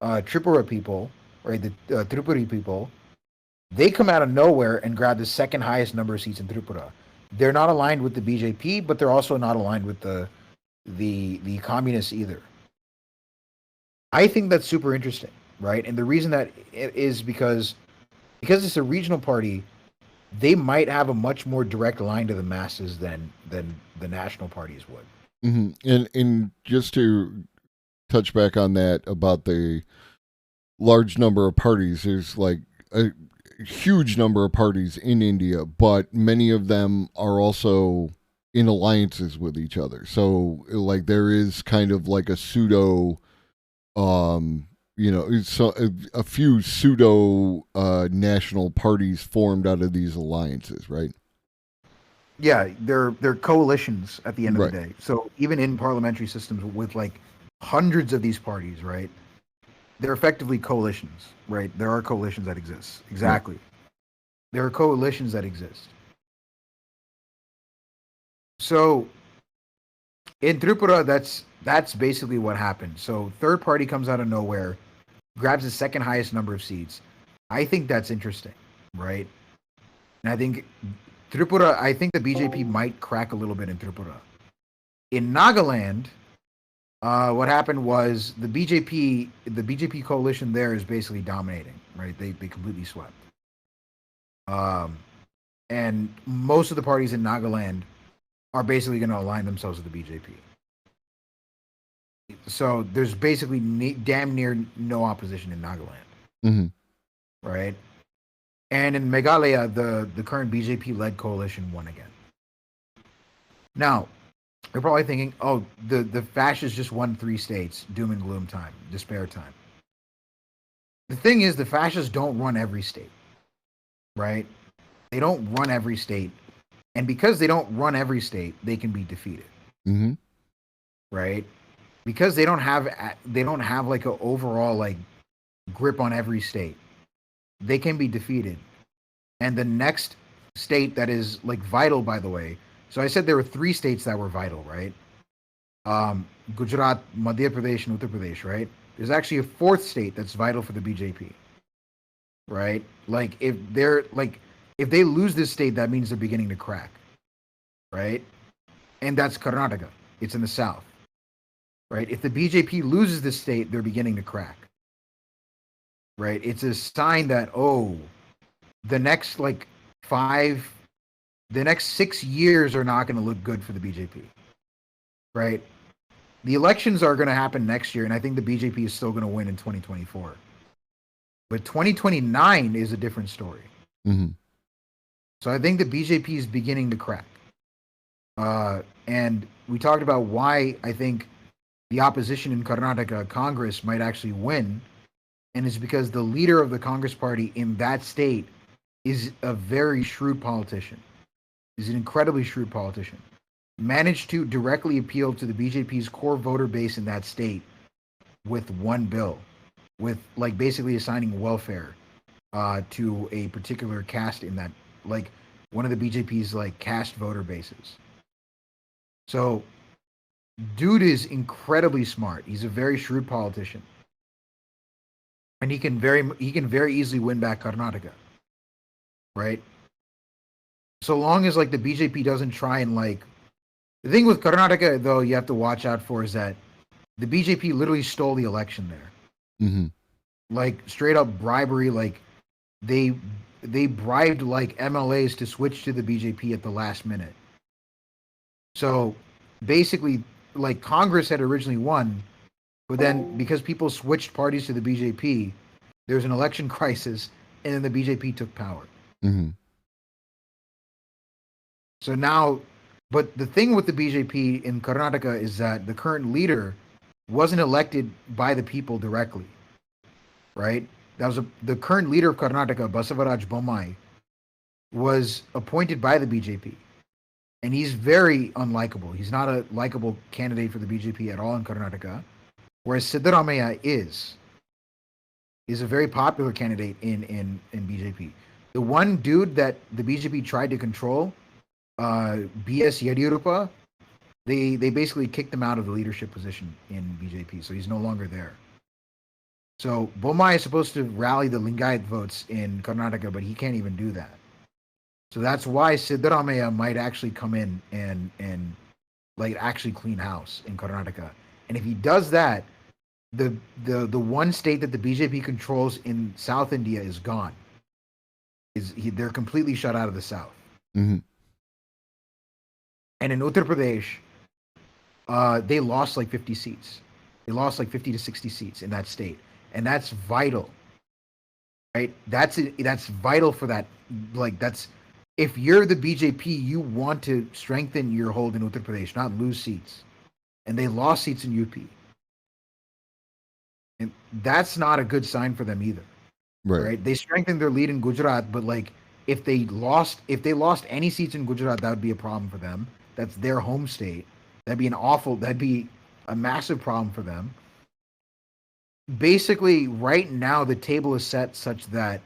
Tripura people, right, the Tripuri people, they come out of nowhere and grab the second highest number of seats in Tripura. They're not aligned with the BJP, but they're also not aligned with the communists either. I think that's super interesting, right? And the reason that is because it's a regional party, they might have a much more direct line to the masses than the national parties would. And just to touch back on that about the large number of parties, there's like a huge number of parties in India, but many of them are also in alliances with each other. So like there is kind of like a pseudo it's a few pseudo national parties formed out of these alliances, right? Yeah, they're coalitions at the end of the day. So even in parliamentary systems with like hundreds of these parties, right? They're effectively coalitions, right? There are coalitions that exist. Exactly. There are coalitions that exist. So in Tripura, that's basically what happened. So third party comes out of nowhere, grabs the second highest number of seats. I think that's interesting, right? And I think Tripura, I think the BJP might crack a little bit in Tripura. In Nagaland, what happened was the BJP coalition there is basically dominating, right? They completely swept. And most of the parties in Nagaland are basically going to align themselves with the BJP. So there's basically damn near no opposition in Nagaland. right? And in Meghalaya, the current BJP-led coalition won again. Now, you're probably thinking, oh, the fascists just won 3 states, doom and gloom time, despair time. The thing is, the fascists don't run every state, right? They don't run every state. And because they don't run every state, they can be defeated. Mm-hmm. Right? Because they don't have like an overall like grip on every state. They can be defeated. And the next state that is like vital, by the way. So I said there were 3 states that were vital, right? Gujarat, Madhya Pradesh, and Uttar Pradesh, right? There's actually a 4th state that's vital for the BJP. Right? Like if they lose this state, that means they're beginning to crack. Right? And that's Karnataka. It's in the south. Right? If the BJP loses this state, they're beginning to crack. Right? It's a sign that, oh, the next 6 years are not going to look good for the BJP. Right? The elections are going to happen next year, and I think the BJP is still going to win in 2024. But 2029 is a different story. Mm-hmm. So I think the BJP is beginning to crack. And we talked about why I think the opposition in Karnataka, Congress, might actually win. And it's because the leader of the Congress party in that state is a very shrewd politician. He's an incredibly shrewd politician. Managed to directly appeal to the BJP's core voter base in that state with one bill, with like basically assigning welfare to a particular caste in that, like one of the BJP's like caste voter bases. So dude is incredibly smart. He's a very shrewd politician. And he can very easily win back Karnataka. Right? So long as like the BJP doesn't try and like, the thing with Karnataka though you have to watch out for is that the BJP literally stole the election there. Mm-hmm. Like straight up bribery, like they bribed like MLAs to switch to the BJP at the last minute. So basically like Congress had originally won, but then because people switched parties to the BJP, there was an election crisis and then the BJP took power. Mm-hmm. So now, but the thing with the BJP in Karnataka is that the current leader wasn't elected by the people directly, right? The current leader of Karnataka, Basavaraj Bommai, was appointed by the BJP. And he's very unlikable. He's not a likable candidate for the BJP at all in Karnataka, whereas Siddaramaiah is a very popular candidate in BJP. The one dude that the BJP tried to control, B.S. Yediyurappa, they basically kicked him out of the leadership position in BJP, so he's no longer there. So Bommai is supposed to rally the Lingayat votes in Karnataka, but he can't even do that. So that's why Siddaramaiah might actually come in and like actually clean house in Karnataka. And if he does that, the one state that the BJP controls in South India is gone. They're completely shut out of the South. Mm-hmm. And in Uttar Pradesh, they lost like 50 seats. They lost like 50 to 60 seats in that state. And that's vital, right? That's vital for that. Like that's, if you're the BJP, you want to strengthen your hold in Uttar Pradesh, not lose seats. And they lost seats in UP. And that's not a good sign for them either. Right? They strengthened their lead in Gujarat, but like if they lost any seats in Gujarat, that would be a problem for them. That's their home state. That'd be a massive problem for them. Basically, right now the table is set such that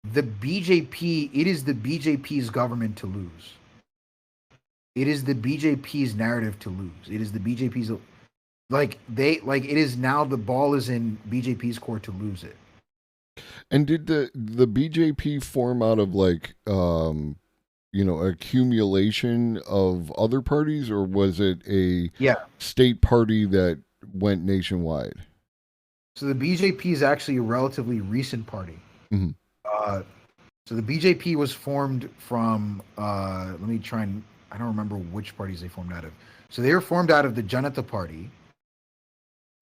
it is the BJP's government to lose. It is the BJP's narrative to lose. It is the BJP's it is now the ball is in BJP's court to lose it. And did the BJP form out of like accumulation of other parties, or was it a state party that went nationwide? So the BJP is actually a relatively recent party. Mm-hmm. So the BJP was formed from, I don't remember which parties they formed out of. So they were formed out of the Janata Party,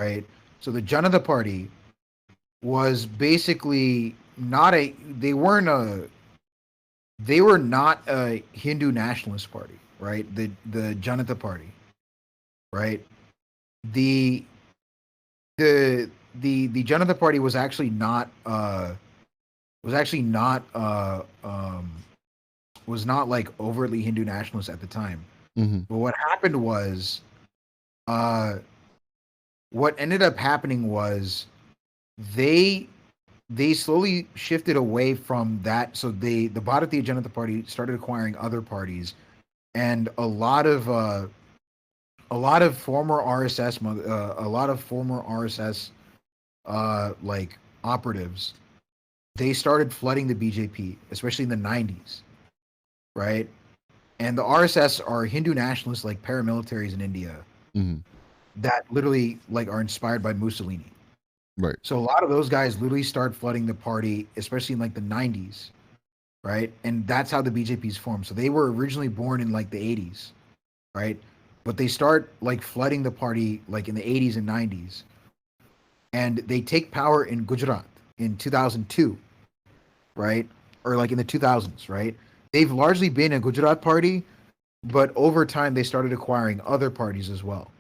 right? So the Janata Party was basically they were not a Hindu nationalist party, right? The Janata Party, right? The Janata Party was actually not like overtly Hindu nationalist at the time. But what happened was, what ended up happening was they slowly shifted away from that. So the Bharatiya Janata Party started acquiring other parties, and a lot of former RSS like operatives, they started flooding the BJP, especially in the 90s, right? And the RSS are Hindu nationalists, like paramilitaries in India, that literally like are inspired by Mussolini. Right. So a lot of those guys literally start flooding the party, especially in like the 90s, right? And that's how the BJP's formed. So they were originally born in like the 80s, right? But they start like flooding the party like in the 80s and 90s. And they take power in Gujarat in 2002, right? Or like in the 2000s, right? They've largely been a Gujarat party, but over time they started acquiring other parties as well.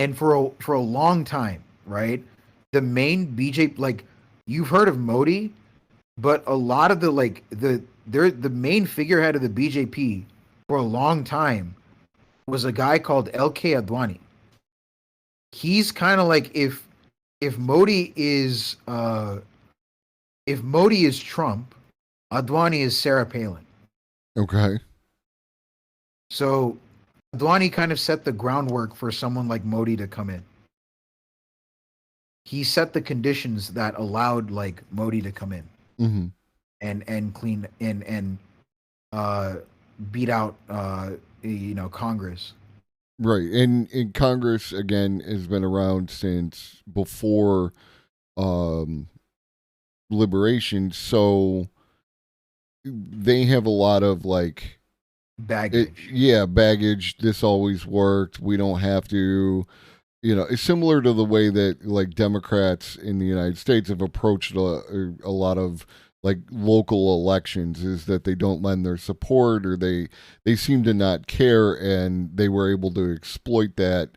And for a long time, right? The main BJP, like you've heard of Modi, but a lot of the like the main figurehead of the BJP for a long time was a guy called L.K. Advani. He's kind of like if Modi is Trump, Advani is Sarah Palin. Okay. So Advani kind of set the groundwork for someone like Modi to come in. He set the conditions that allowed like Modi to come in and clean and beat out Congress. Right. And Congress again has been around since before liberation, so they have a lot of like baggage. Baggage. This always worked. We don't have to, it's similar to the way that like Democrats in the United States have approached a lot of like local elections, is that they don't lend their support, or they seem to not care, and they were able to exploit that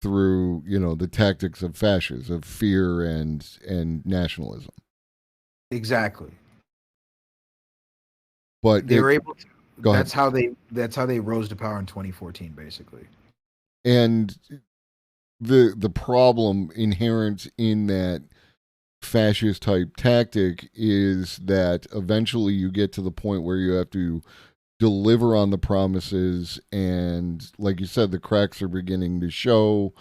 through, the tactics of fascism, of fear and nationalism. Exactly. But they were able to. That's how they rose to power in 2014, basically. And the problem inherent in that fascist type tactic is that eventually you get to the point where you have to deliver on the promises, and like you said, the cracks are beginning to show.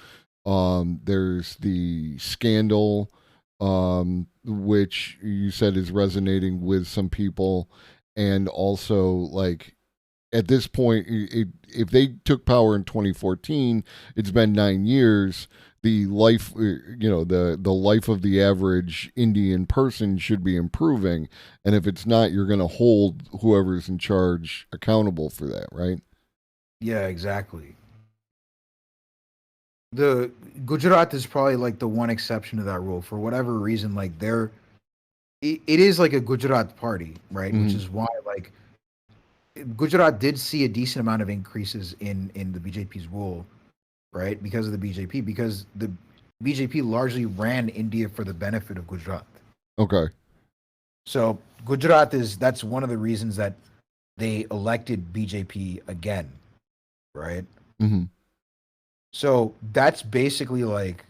There's the scandal, which you said is resonating with some people. And also, like, at this point, if they took power in 2014, it's been 9 years. The life, the life of the average Indian person should be improving. And if it's not, you're going to hold whoever's in charge accountable for that, right? Yeah, exactly. The Gujarat is probably like the one exception to that rule. For whatever reason, like it is like a Gujarat party, right? Which is why like Gujarat did see a decent amount of increases in the BJP's rule, right? Because of the BJP, because the BJP largely ran India for the benefit of Gujarat. Okay. So Gujarat that's one of the reasons that they elected BJP again, right? So that's basically like,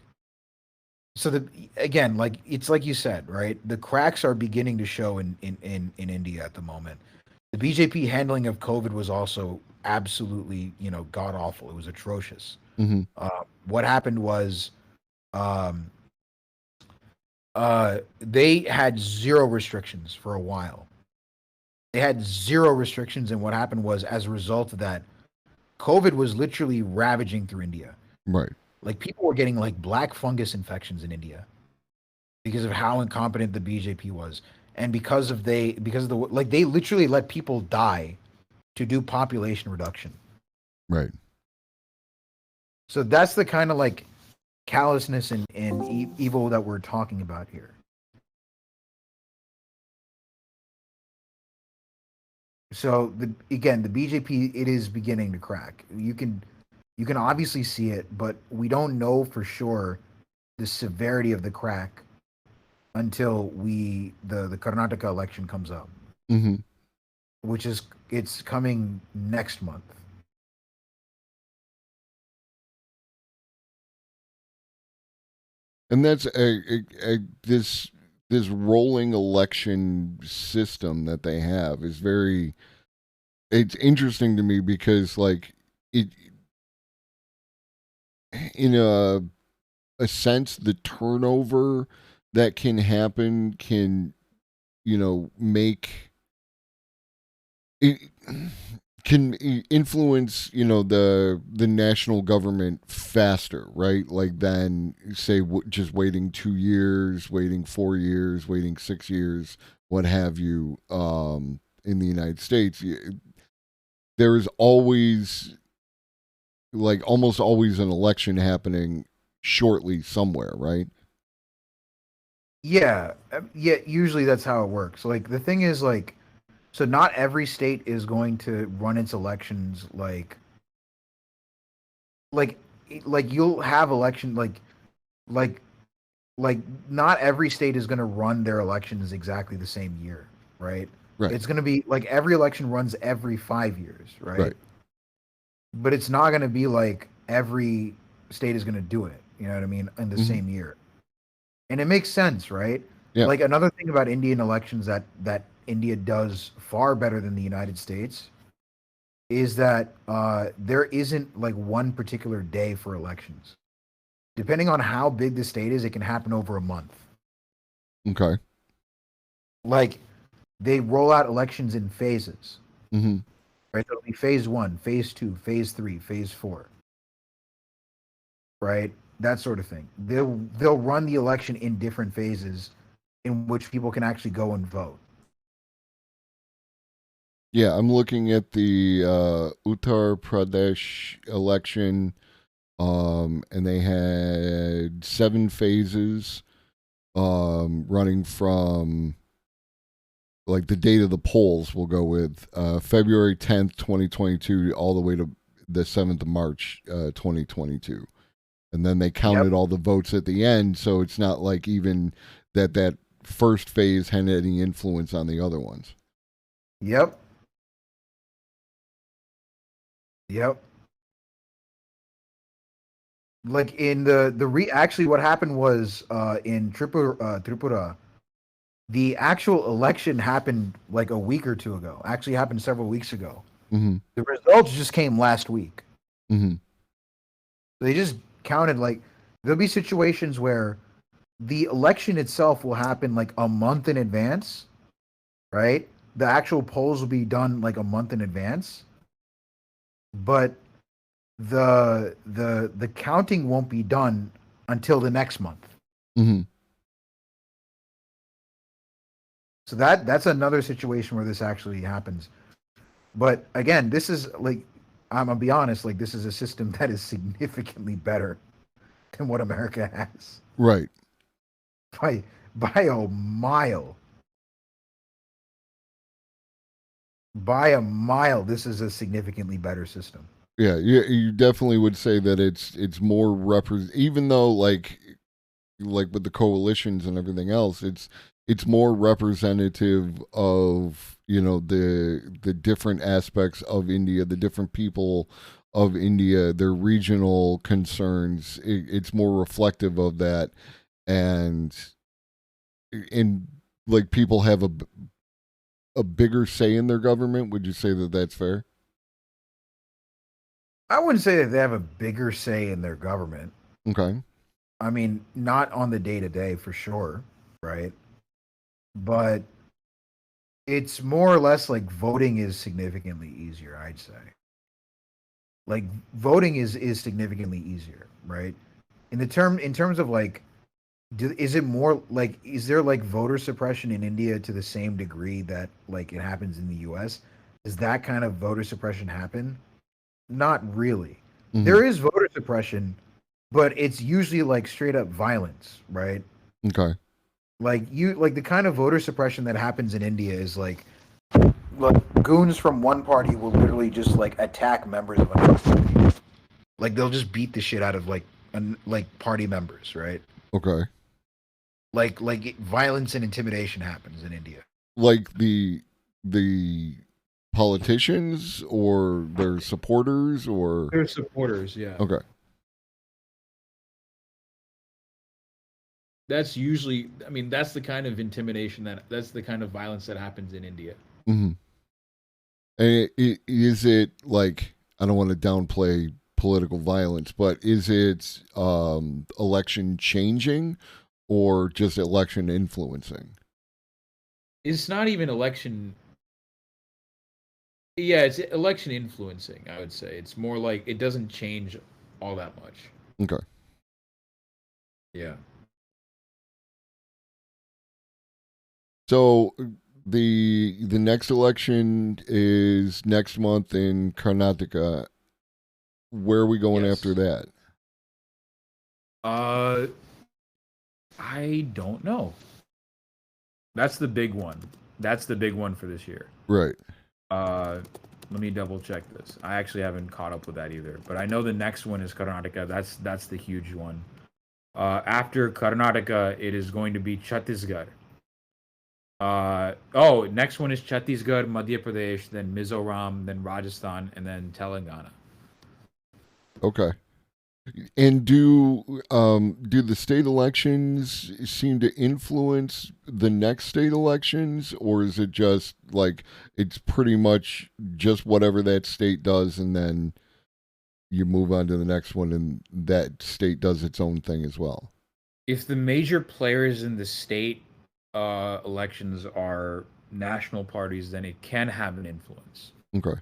so again, like it's like you said, right? The cracks are beginning to show in India at the moment. The BJP handling of COVID was also absolutely, god awful. It was atrocious. What happened was, they had zero restrictions for a while. They had zero restrictions, and what happened was, as a result of that, COVID was literally ravaging through India. Right. Like people were getting like black fungus infections in India because of how incompetent the BJP was, and because of they literally let people die to do population reduction. Right. So that's the kind of like callousness and evil that we're talking about here. So the BJP, it is beginning to crack. You can obviously see it, but we don't know for sure the severity of the crack until the Karnataka election comes up, which is it's coming next month. And that's this rolling election system that they have is very. It's interesting to me because like it, in a sense, the turnover that can happen can, make it can influence, the national government faster, right? Like than say just waiting 2 years, waiting 4 years, waiting 6 years, what have you. In the United States, there is always, like almost always, an election happening shortly somewhere, right? Yeah, usually that's how it works. Like the thing is, like, so not every state is going to run its elections like you'll have election like not every state is going to run their elections exactly the same year, right? Right. It's going to be like every election runs every 5 years, right? Right. But it's not going to be like every state is going to do it, you know what I mean, in the same year. And it makes sense, right? Yeah. Like another thing about Indian elections that India does far better than the United States is that there isn't like one particular day for elections. Depending on how big the state is, it can happen over a month. Okay. Like they roll out elections in phases. Mm-hmm. Right? There'll be phase 1, phase 2, phase 3, phase 4. Right? That sort of thing. They'll run the election in different phases in which people can actually go and vote. Yeah, I'm looking at the Uttar Pradesh election, and they had 7 phases, running from like the date of the polls. We'll go with February 10th, 2022, all the way to the 7th of March, 2022. And then they counted all the votes at the end, so it's not like even that first phase had any influence on the other ones. Yep. Like in actually what happened was in Tripura, the actual election happened like a week or two ago. Actually happened several weeks ago. Mm-hmm. The results just came last week. Mm-hmm. They just counted, like there'll be situations where the election itself will happen like a month in advance, right? The actual polls will be done like a month in advance, but the counting won't be done until the next month. Mm-hmm. So that's another situation where this actually happens. But again, this is like, I'm gonna be honest, like this is a system that is significantly better than what America has. Right. By a mile. By a mile, this is a significantly better system. Yeah, you definitely would say that it's more even though like with the coalitions and everything else, it's more representative of, the different aspects of India, the different people of India, their regional concerns. It's more reflective of that, and like people have a bigger say in their government. Would you say that that's fair? I wouldn't say that they have a bigger say in their government. Okay. I mean, not on the day-to-day for sure, right? But it's more or less like voting is significantly easier, I'd say. Like voting is significantly easier, right? In terms of like, is it more like, is there like voter suppression in India to the same degree that like it happens in the US? Does that kind of voter suppression happen? Not really. Mm-hmm. There is voter suppression, but it's usually like straight up violence, right? Okay. Like the kind of voter suppression that happens in India is like like goons from one party will literally just like attack members of another party. Like they'll just beat the shit out of like party members, right? Okay. Like violence and intimidation happens in India. Like the politicians or their supporters or their supporters, yeah. Okay. That's usually, I mean, that's the kind of intimidation that's the kind of violence that happens in India. Mm-hmm. And is it like, I don't want to downplay political violence, but is it election changing or just election influencing? It's not even election. Yeah, it's election influencing, I would say. It's more like it doesn't change all that much. Okay. Yeah. So the next election is next month in Karnataka. Where are we going after that? I don't know. That's the big one. That's the big one for this year. Right. Let me double check this. I actually haven't caught up with that either, but I know the next one is Karnataka. That's the huge one. After Karnataka, it is going to be Chhattisgarh. Next one is Chhattisgarh, Madhya Pradesh, then Mizoram, then Rajasthan, and then Telangana. Okay. And do the state elections seem to influence the next state elections, or is it just like it's pretty much just whatever that state does, and then you move on to the next one, and that state does its own thing as well? If the major players in the state elections are national parties, then it can have an influence. Okay.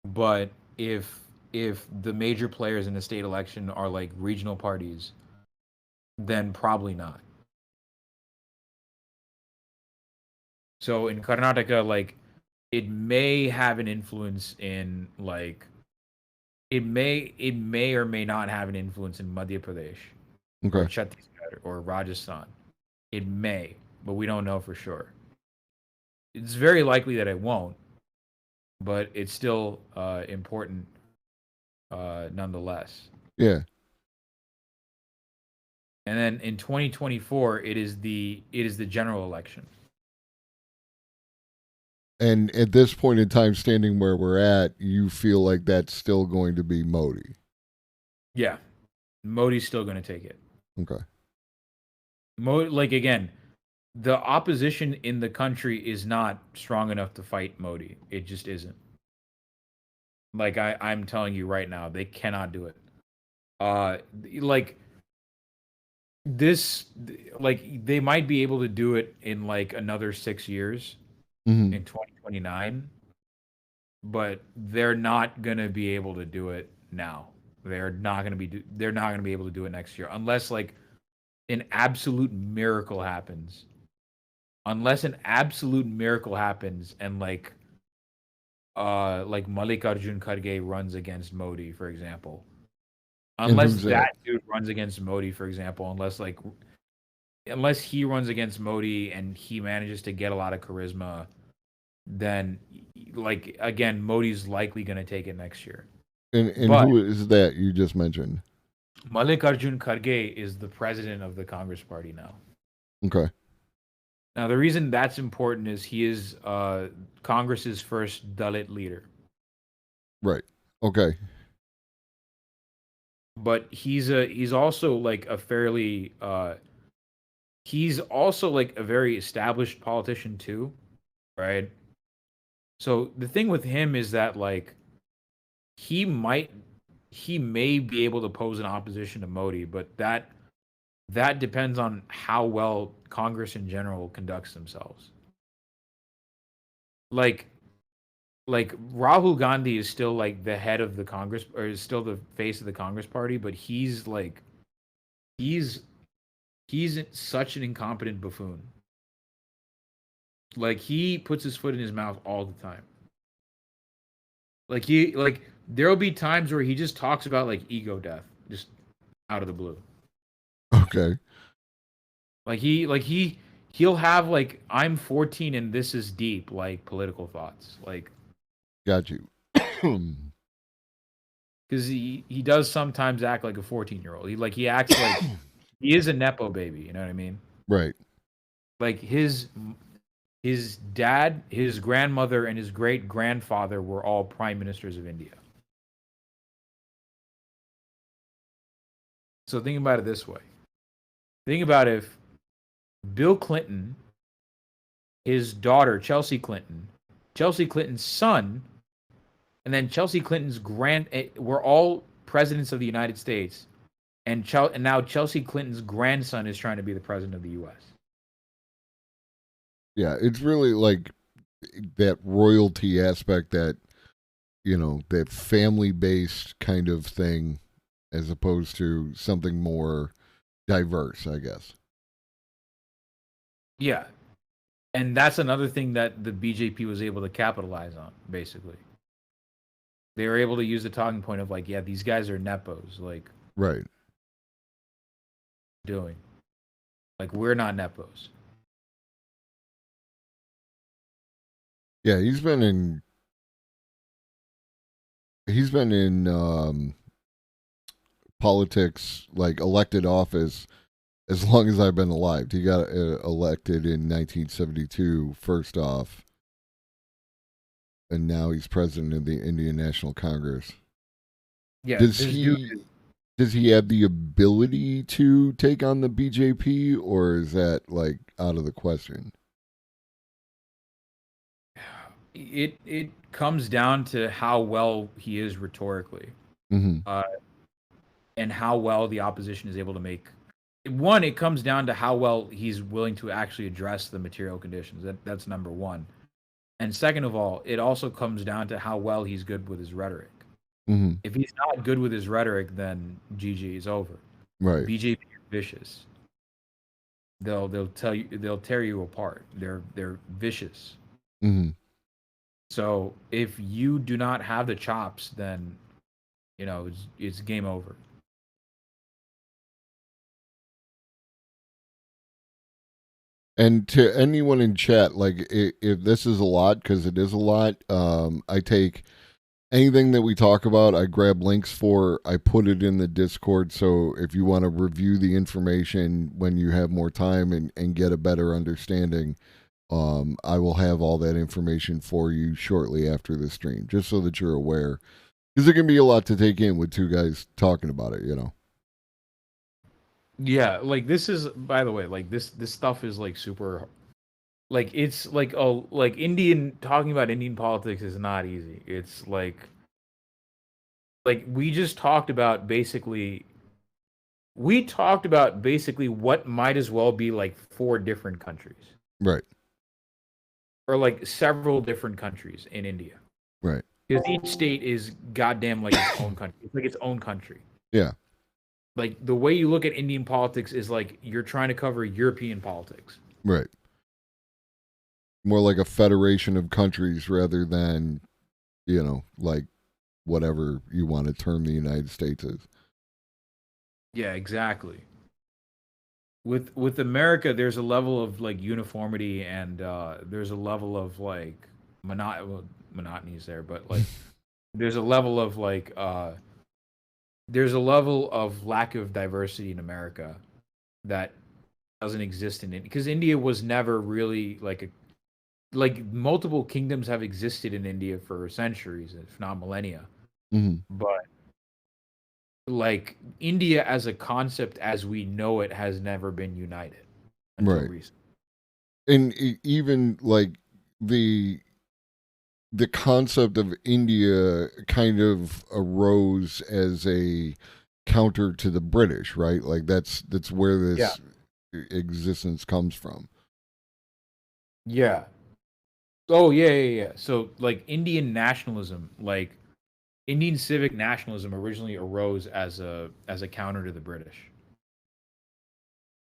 But if the major players in the state election are like regional parties, then probably not. So in Karnataka, like it may have an influence in like it may or may not have an influence in Madhya Pradesh, or Chhattisgarh, or Rajasthan. It may, but we don't know for sure. It's very likely that it won't, but it's still important nonetheless. Yeah. And then in 2024, it is the general election. And at this point in time, standing where we're at, you feel like that's still going to be Modi? Yeah. Modi's still going to take it. Okay. Like, again, the opposition in the country is not strong enough to fight Modi. It just isn't. Like, I'm telling you right now, they cannot do it. Like, this, like, they might be able to do it in, like, another 6 years, in 2029, but they're not going to be able to do it now. They're not going to be able to do it next year, unless, like, an absolute miracle happens. Unless an absolute miracle happens and like Mallikarjun Kharge runs against Modi, for example. Unless that dude runs against Modi, for example, unless he runs against Modi and he manages to get a lot of charisma, then like again, Modi's likely going to take it next year. And who is that you just mentioned? Mallikarjun Kharge is the president of the Congress Party now. Okay. Now, the reason that's important is he is Congress's first Dalit leader. Right. Okay. But he's also like a fairly he's also like a very established politician too, right? So the thing with him is that like he may be able to pose an opposition to Modi, but that depends on how well Congress in general conducts themselves. Like Rahul Gandhi is still like the head of the Congress, or is still the face of the Congress Party, but he's such an incompetent buffoon. Like he puts his foot in his mouth all the time. Like there'll be times where he just talks about like ego death, just out of the blue. Okay. Like he he'll have like I'm 14 and this is deep, like political thoughts, like. Got you. Because he does sometimes act like a 14-year-old. He acts like he is a nepo baby. You know what I mean? Right. Like his dad, his grandmother, and his great grandfather were all prime ministers of India. So think about it this way. Think about if Bill Clinton, his daughter Chelsea Clinton's son, and then Chelsea Clinton's were all presidents of the United States, and now Chelsea Clinton's grandson is trying to be the president of the U.S. Yeah, it's really like that royalty aspect, that that family-based kind of thing, as opposed to something more diverse, I guess. Yeah, and that's another thing that the BJP was able to capitalize on, basically. They were able to use the talking point of like, yeah, these guys are nepos, like, right? Doing, like, we're not nepos. Yeah, he's been in politics, like elected office, as long as I've been alive. He got elected in 1972, first off. And now he's president of the Indian National Congress. Yeah. Does he have the ability to take on the BJP, or is that like out of the question? It comes down to how well he is rhetorically, and how well the opposition is able to make. One, it comes down to how well he's willing to actually address the material conditions. That's number one. And second of all, it also comes down to how well he's good with his rhetoric. If he's not good with his rhetoric, then GG is over. Right. BJP are vicious. They'll tear you apart. They're vicious. So if you do not have the chops, then it's game over. And to anyone in chat, like, if this is a lot, because it is a lot, I take anything that we talk about, I grab links for, I put it in the Discord. So if you want to review the information when you have more time and get a better understanding, I will have all that information for you shortly after the stream, just so that you're aware. Because it can be a lot to take in with two guys talking about it, Yeah, like this is, by the way, like this stuff is like super, like it's like talking about Indian politics is not easy. It's like we just talked about basically what might as well be like 4 different countries. Right. Or like several different countries in India. Right. Because each state is goddamn like its own country. It's like its own country. Yeah. Like the way you look at Indian politics is like you're trying to cover European politics. Right. More like a federation of countries rather than, like whatever you want to term the United States as. Yeah, exactly. With America, there's a level of like uniformity and there's a level of like monotony is there, but like there's a level of like there's a level of lack of diversity in America that doesn't exist in India, because India was never really like multiple kingdoms have existed in India for centuries, if not millennia. But like India as a concept as we know it has never been united until recently. And even like the concept of India kind of arose as a counter to the British, right? Like that's where this existence comes from. Yeah. Oh yeah. So like Indian nationalism, like Indian civic nationalism originally arose as a counter to the British.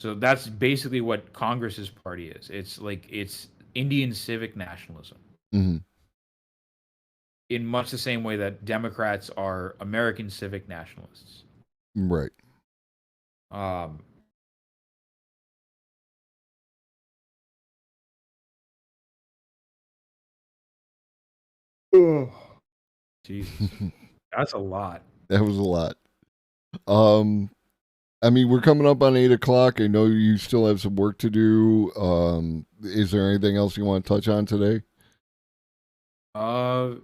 So that's basically what Congress's party is. It's Indian civic nationalism. In much the same way that Democrats are American civic nationalists. Right. Jesus, that's a lot. That was a lot. I mean, we're coming up on 8:00. I know you still have some work to do. Is there anything else you want to touch on today? Not.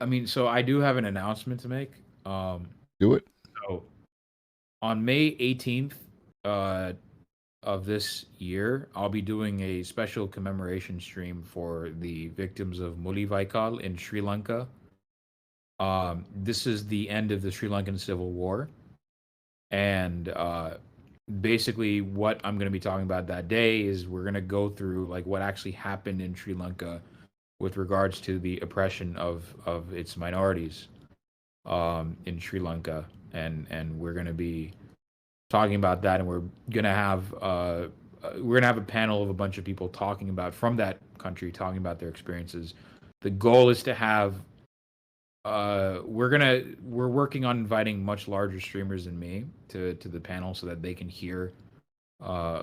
I mean, so I do have an announcement to make. Do it. So on May 18th, of this year, I'll be doing a special commemoration stream for the victims of Mullivaikkal in Sri Lanka. This is the end of the Sri Lankan Civil War. And basically what I'm going to be talking about that day is we're going to go through like what actually happened in Sri Lanka with regards to the oppression of its minorities in Sri Lanka. And we're going to be talking about that, and we're gonna have a panel of a bunch of people talking about from that country, talking about their experiences. The goal is to have we're working on inviting much larger streamers than me to the panel so that they can hear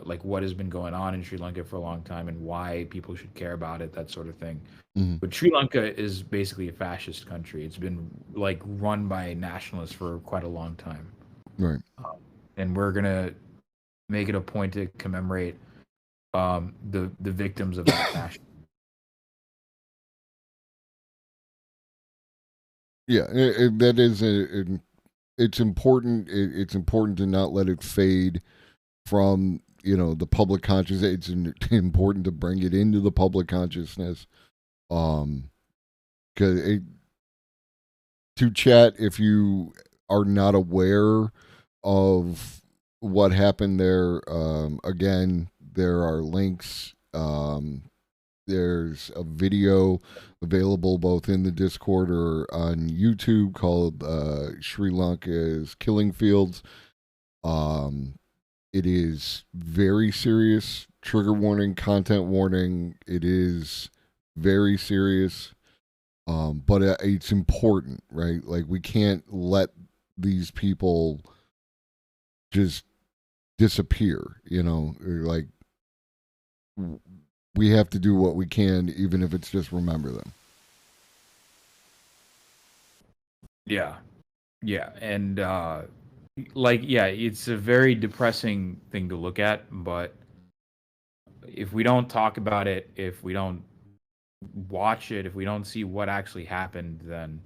like what has been going on in Sri Lanka for a long time and why people should care about it, that sort of thing. But Sri Lanka is basically a fascist country. It's been like run by nationalists for quite a long time. Right. And we're gonna make it a point to commemorate the victims of that fashion. Yeah, that is it's important. It's important to not let it fade from the public consciousness. It's important to bring it into the public consciousness. Because to chat, if you are not aware of what happened there, again, there are links. There's a video available both in the Discord or on YouTube called Sri Lanka's Killing Fields. It is very serious. Trigger warning, content warning. It is very serious. But it's important, right? Like, we can't let these people just disappear, like, we have to do what we can, even if it's just remember them. Yeah. And it's a very depressing thing to look at, but if we don't talk about it, if we don't watch it, if we don't see what actually happened, then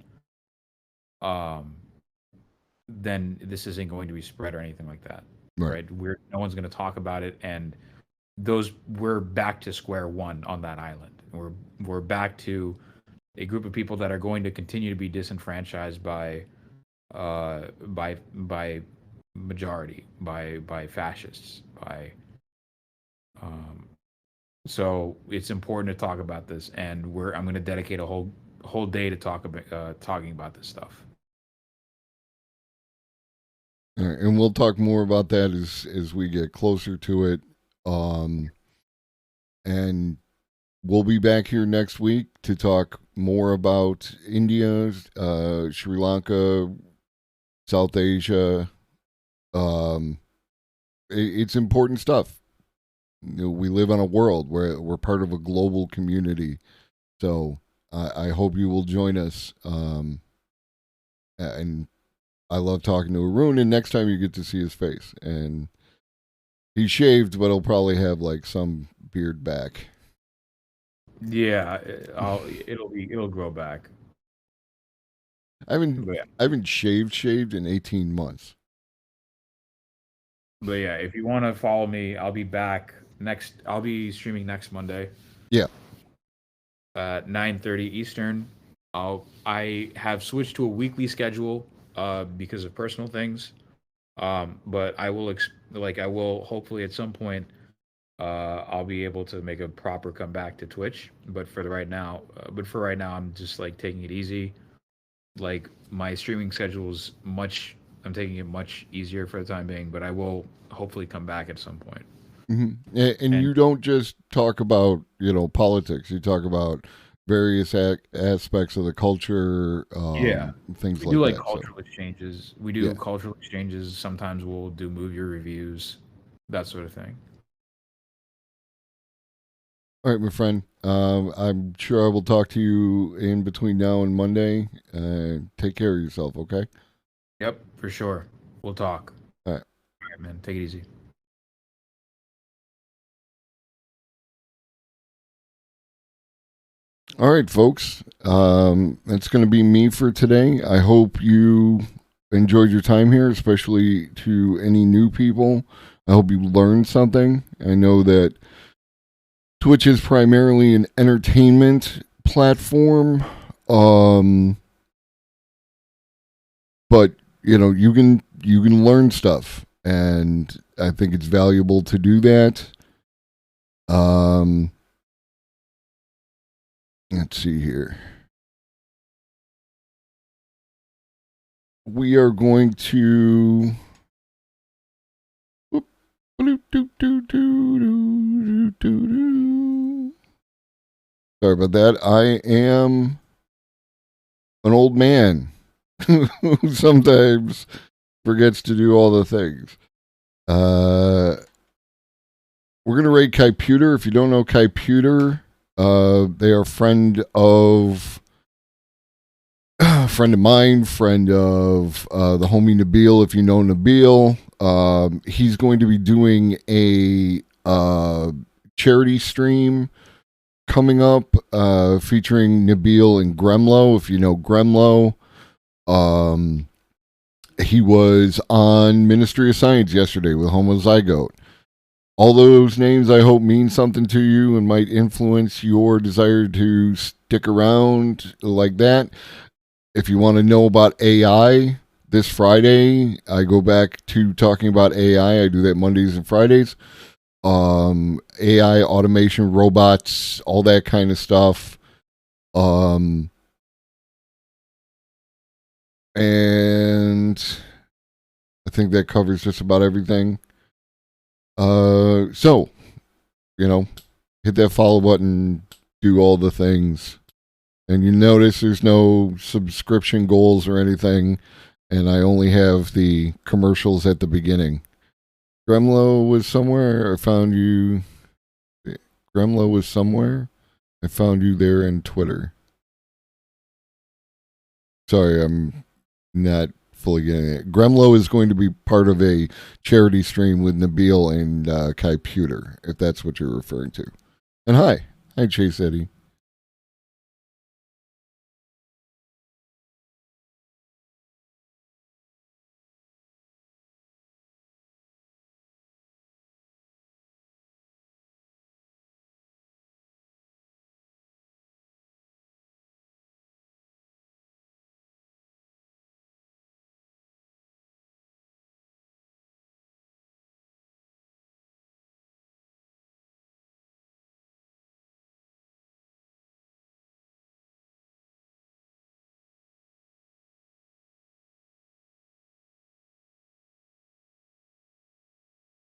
this isn't going to be spread or anything like that. Right? No one's going to talk about it, and we're back to square one on that island. We're back to a group of people that are going to continue to be disenfranchised by majority, by fascists, so it's important to talk about this, and I'm going to dedicate a whole day to talking about this stuff. All right, and we'll talk more about that as we get closer to it. And we'll be back here next week to talk more about India, Sri Lanka, South Asia. It's important stuff. We live on a world where we're part of a global community. So I hope you will join us. And I love talking to Arun, and next time you get to see his face. And he's shaved, but he'll probably have like some beard back. Yeah, it'll grow back. I haven't shaved in 18 months. But yeah, if you want to follow me, I'll be back I'll be streaming next Monday. Yeah. At 9:30 Eastern. I have switched to a weekly schedule because of personal things. But I will hopefully at some point I'll be able to make a proper comeback to Twitch. But for right now, I'm just like taking it easy. Like, my streaming schedule is I'm taking it much easier for the time being, but I will hopefully come back at some point. Mm-hmm. And you don't just talk about, politics. You talk about various aspects of the culture, things like that. We do like cultural exchanges. We do cultural exchanges. Sometimes we'll do movie reviews, that sort of thing. All right, my friend. I'm sure I will talk to you in between now and Monday. Take care of yourself, okay? Yep, for sure. We'll talk. All right. All right, man. Take it easy. All right, folks. That's going to be me for today. I hope you enjoyed your time here, especially to any new people. I hope you learned something. I know that Twitch is primarily an entertainment platform, but you can learn stuff, and I think it's valuable to do that. Let's see here. We are going to. Sorry about that. I am an old man who sometimes forgets to do all the things. We're going to rate Kaiputer. If you don't know Kaiputer, they are friend of mine, friend of the homie Nabil. If you know Nabil, he's going to be doing a charity stream coming up, featuring Nabil and Gremlo. If you know Gremlo, he was on Ministry of Science yesterday with Homozygote. All those names, I hope, mean something to you and might influence your desire to stick around like that. If you want to know about AI, this Friday, I go back to talking about AI. I do that Mondays and Fridays. AI, automation, robots, all that kind of stuff. And I think that covers just about everything. So, hit that follow button, do all the things. And you notice there's no subscription goals or anything, and I only have the commercials at the beginning. Gremlo was somewhere. I found you. Gremlo was somewhere. I found you there in Twitter. Sorry, I'm not fully getting it. Gremlo is going to be part of a charity stream with Nabil and Kaiputer, if that's what you're referring to. And hi Chase Eddie.